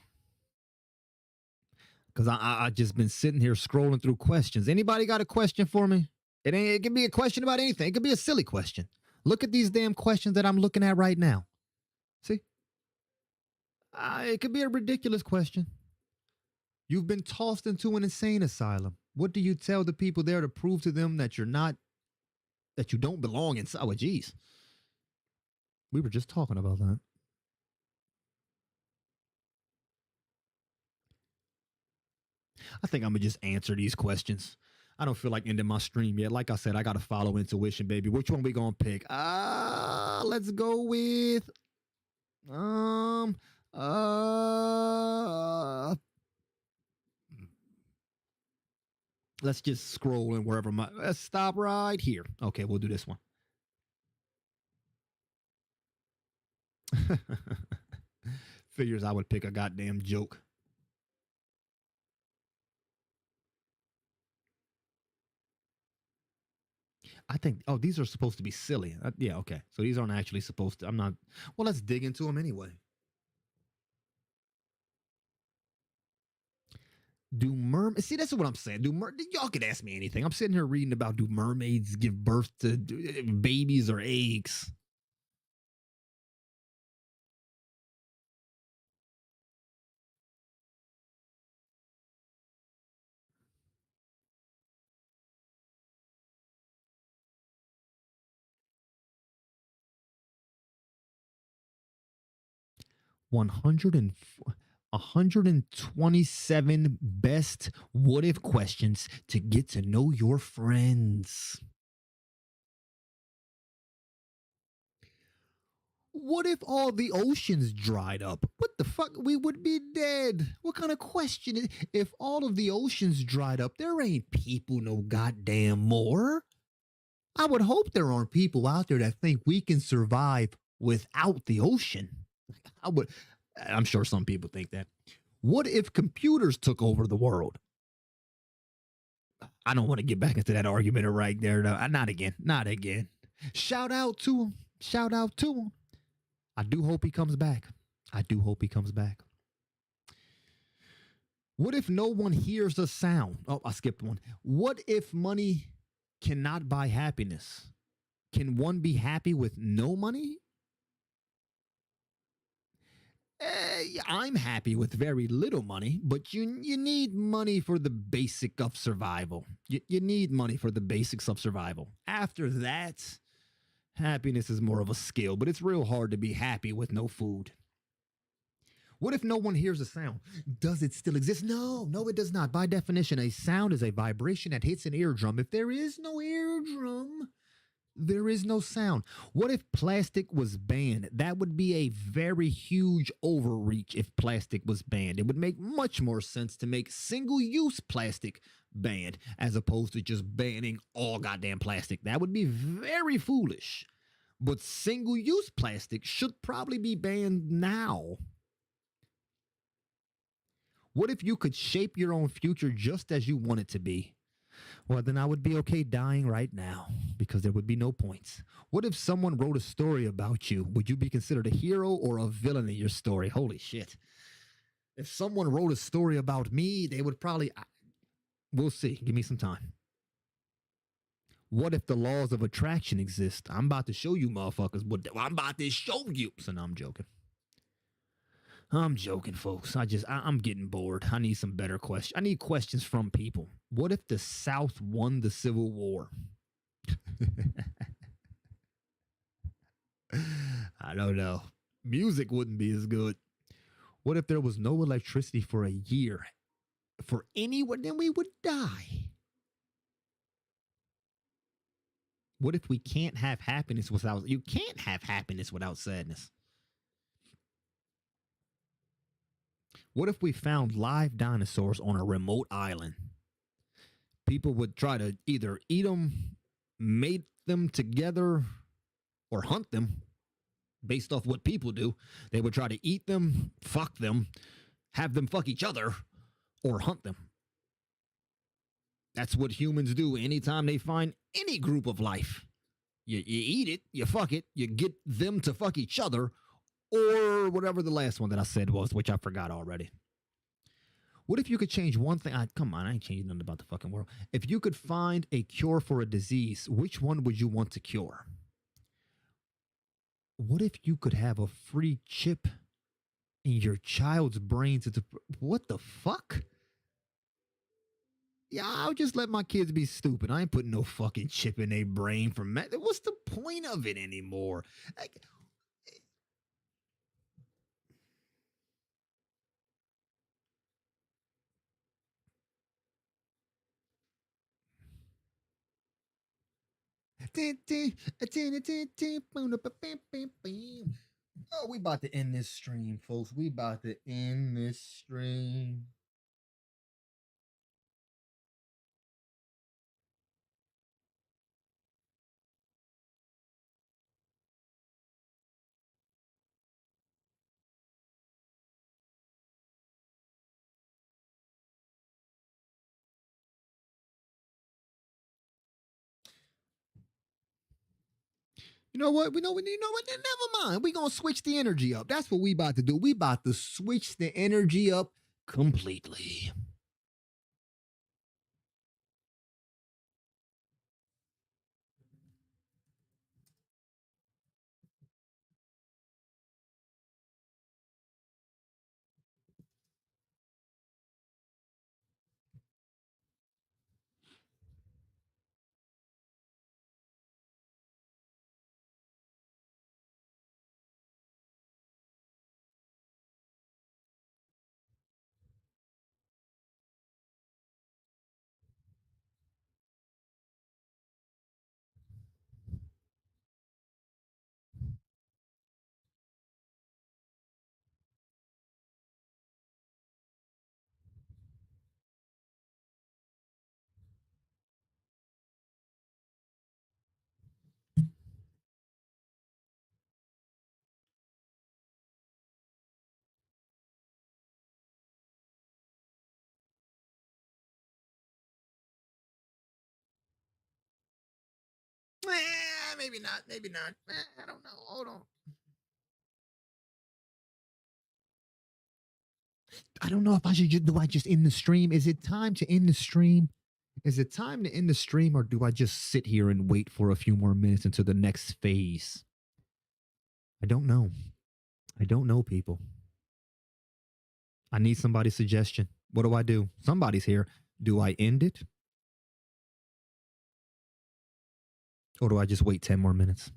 Because I just been sitting here scrolling through questions. Anybody got a question for me? It can be a question about anything. It could be a silly question. Look at these damn questions that I'm looking at right now. See? It could be a ridiculous question. You've been tossed into an insane asylum. What do you tell the people there to prove to them that you're not, that you don't belong inside? Oh, geez. We were just talking about that. I think I'm going to just answer these questions. I don't feel like ending my stream yet. Like I said, I got to follow intuition, baby. Which one we going to pick? Let's go with um uh let's just scroll in wherever let's stop right here. Okay, we'll do this one. Figures I would pick a goddamn joke. I think, oh, these are supposed to be silly. Yeah, okay. So these aren't actually supposed to. I'm not. Well, let's dig into them anyway. Do mermaids? See, that's what I'm saying. Y'all can ask me anything. I'm sitting here reading about do mermaids give birth to babies or eggs? 100 and 127 best what if questions to get to know your friends. What if all the oceans dried up? What the fuck? We would be dead. What kind of question is if all of the oceans dried up, there ain't people no goddamn more. I would hope there aren't people out there that think we can survive without the ocean. I would I'm sure some people think that. What if computers took over the world? I don't want to get back into that argument right there. No, not again. Not again. Shout out to him. Shout out to him. I do hope he comes back. I do hope he comes back. What if no one hears a sound? Oh, I skipped one. What if money cannot buy happiness? Can one be happy with no money? I'm happy with very little money, but you need money for the basic of survival. You need money for the basics of survival. After that, happiness is more of a skill, but it's real hard to be happy with no food. What if no one hears a sound? Does it still exist? No, no, it does not. By definition, a sound is a vibration that hits an eardrum. If there is no eardrum, there is no sound. What if plastic was banned? That would be a very huge overreach if plastic was banned. It would make much more sense to make single use plastic banned as opposed to just banning all goddamn plastic. That would be very foolish. But single use plastic should probably be banned now. What if you could shape your own future just as you want it to be? Well, then I would be okay dying right now because there would be no points. What if someone wrote a story about you? Would you be considered a hero or a villain in your story? Holy shit. If someone wrote a story about me, they would probably. We'll see. Give me some time. What if the laws of attraction exist? I'm about to show you motherfuckers what I'm about to show you. So no, I'm joking. I'm joking, folks. I'm getting bored. I need some better questions. I need questions from people. What if the South won the Civil War? I don't know. Music wouldn't be as good. What if there was no electricity for a year? For anyone, then we would die. What if we can't have happiness without you can't have happiness without sadness? What if we found live dinosaurs on a remote island? People would try to either eat them, mate them together, or hunt them based off what people do. They would try to eat them, fuck them, have them fuck each other, or hunt them. That's what humans do anytime they find any group of life. You eat it, you fuck it, you get them to fuck each other, or whatever the last one that I said was, which I forgot already. What if you could change one thing? Come on, I ain't changing nothing about the fucking world. If you could find a cure for a disease, which one would you want to cure? What if you could have a free chip in your child's brain what the fuck? Yeah, I'll just let my kids be stupid. I ain't putting no fucking chip in their brain for what's the point of it anymore? Like, oh, we about to end this stream, folks. We about to end this stream. You know what? You know what? Never mind. We gonna switch the energy up. That's what we about to do. We about to switch the energy up completely. Maybe not. Maybe not. I don't know. Hold on. I don't know if I should just do I just end the stream. Is it time to end the stream? Is it time to end the stream, or do I just sit here and wait for a few more minutes until the next phase? I don't know. I don't know, people. I need somebody's suggestion. What do I do? Somebody's here. Do I end it? Or do I just wait 10 more minutes?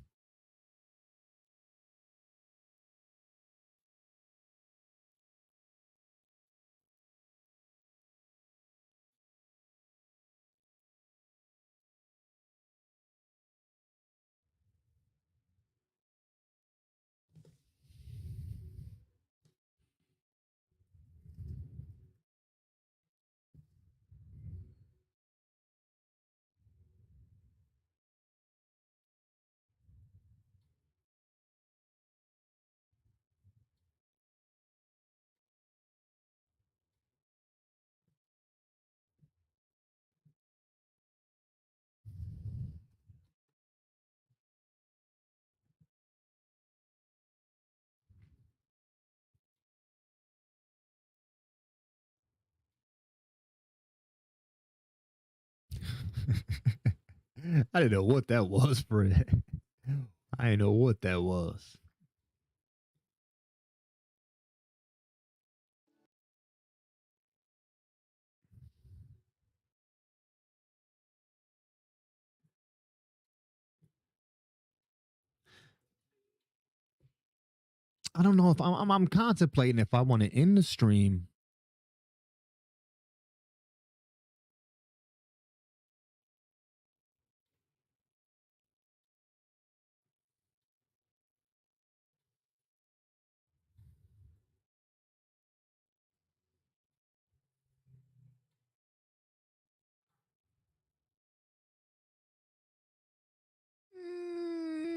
I didn't know what that was, Fred. I didn't know what that was. I don't know if I'm contemplating if I want to end the stream.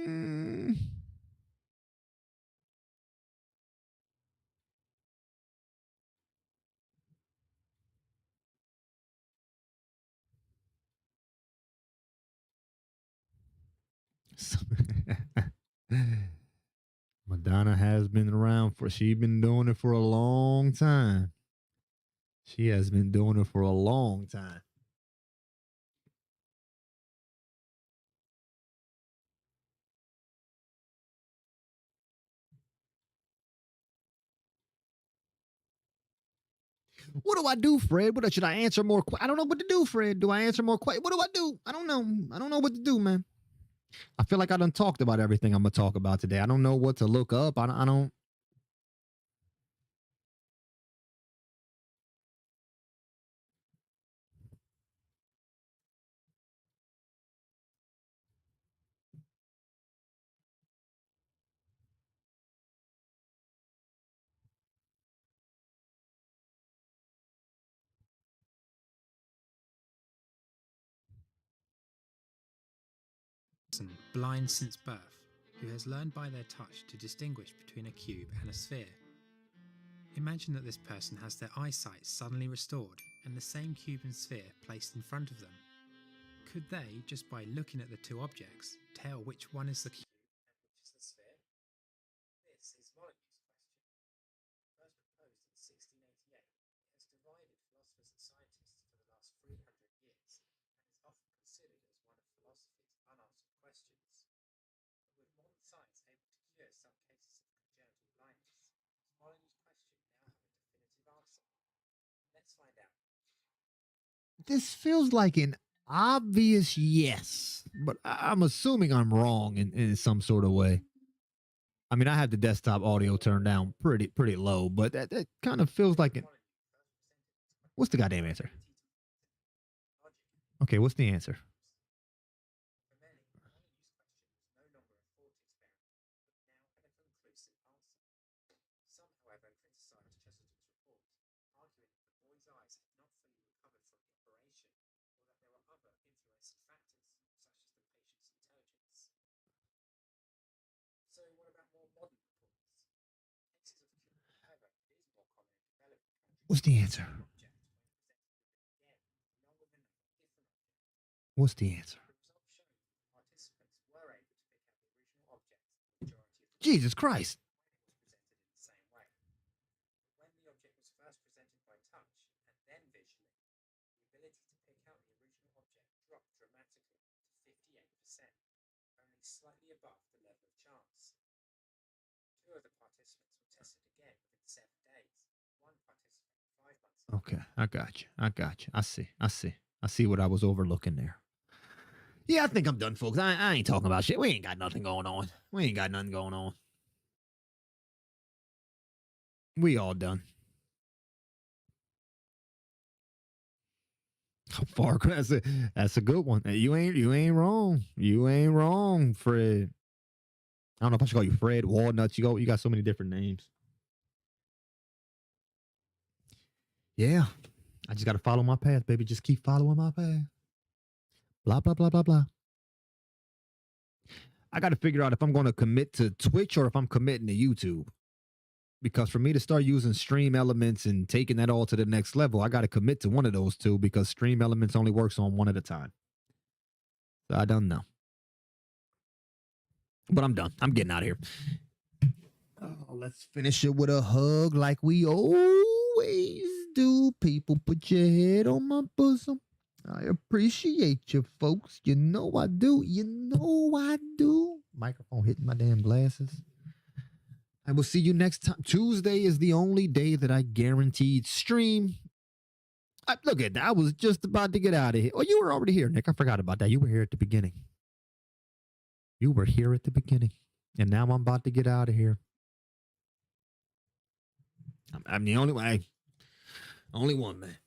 Mm. Madonna has been around for, she's been doing it for a long time. She has been doing it for a long time. What do I do, Fred? What should I answer more? I don't know what to do, Fred. Do I answer more questions? What do I do? I don't know. I don't know what to do, man. I feel like I done talked about everything I'm gonna talk about today. I don't know what to look up. I don't. Blind since birth, who has learned by their touch to distinguish between a cube and a sphere. Imagine that this person has their eyesight suddenly restored and the same cube and sphere placed in front of them. Could they, just by looking at the two objects, tell which one is the cube and which is the sphere? This is Molyneux's question. First proposed in 1688, it has divided philosophers and scientists for the last 300 years and is often considered as one of philosophy's unanswered questions. But with modern science able to cure some cases of congenital blindness, does Molyneux's question now have a definitive answer? Let's find out. This feels like an obvious yes, but I'm assuming I'm wrong in some sort of way. I mean, I have the desktop audio turned down pretty low, but that kind of feels like an. What's the goddamn answer? Okay, what's the answer? For many, Molyneux's question was no longer a thought experiment, but now had a conclusive answer. Some, however, criticised Chesterton's report, arguing that the boy's eyes had not fully recovered from the operation, or that there were other influencing factors, such as the patient's intelligence. So what about more modern reports? Cases of cure, however, it is more common in developing countries. What's the answer? What's the answer? Jesus Christ. When the object was first presented by touch and then visually, the ability to pick out the original object dropped dramatically to 58%, only slightly above the level of chance. Two of the participants were tested again within 7 days. One participant 5 months. Okay, I got you. I got you. I see. I see. I see what I was overlooking there. Yeah, I think I'm done, folks. I ain't talking about shit. We ain't got nothing going on. We ain't got nothing going on. We all done. Far Cry. That's a good one. You ain't wrong. You ain't wrong, Fred. I don't know if I should call you Fred, Walnuts. You got so many different names. Yeah. I just gotta follow my path, baby. Just keep following my path. Blah blah blah blah blah. I gotta figure out if I'm gonna commit to Twitch or if I'm committing to YouTube. Because for me to start using Stream Elements and taking that all to the next level, I got to commit to one of those two because Stream Elements only works on one at a time. So I don't know. But I'm done. I'm getting out of here. Oh, let's finish it with a hug like we always do. People, put your head on my bosom. I appreciate you, folks. You know I do. You know I do. Microphone hitting my damn glasses. I will see you next time. Tuesday is the only day that I guaranteed stream. Look at that. I was just about to get out of here. Oh, you were already here, Nick. I forgot about that. You were here at the beginning. You were here at the beginning. And now I'm about to get out of here. I'm the only one. Only one, man.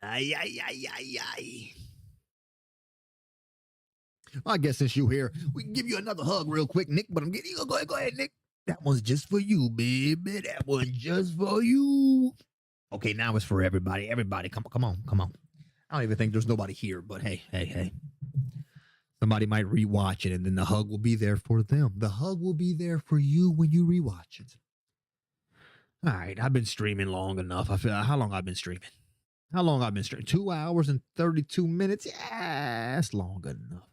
Ay, ay, ay, ay, ay. Well, I guess since you're here, we can give you another hug real quick, Nick. But I'm getting you. Go ahead, Nick. That one's just for you, baby. That one's just for you. Okay, now it's for everybody. Everybody, come on. I don't even think there's nobody here, but hey. Somebody might rewatch it, and then the hug will be there for them. The hug will be there for you when you rewatch it. All right, I've been streaming long enough. I feel how long I've been streaming. 2 hours and 32 minutes. Yeah, that's long enough.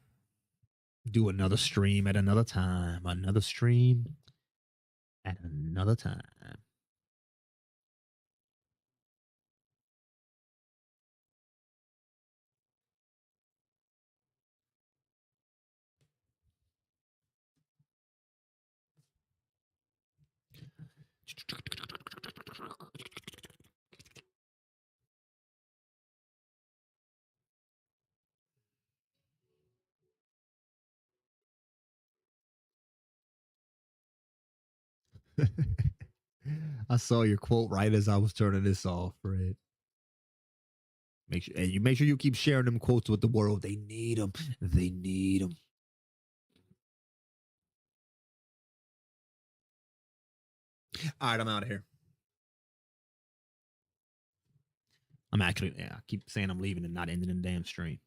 Do another stream at another time. Another stream at another time. I saw your quote right as I was turning this off, Fred. Make sure you keep sharing them quotes with the world. They need them. They need them. All right, I'm out of here. I keep saying I'm leaving and not ending the damn stream.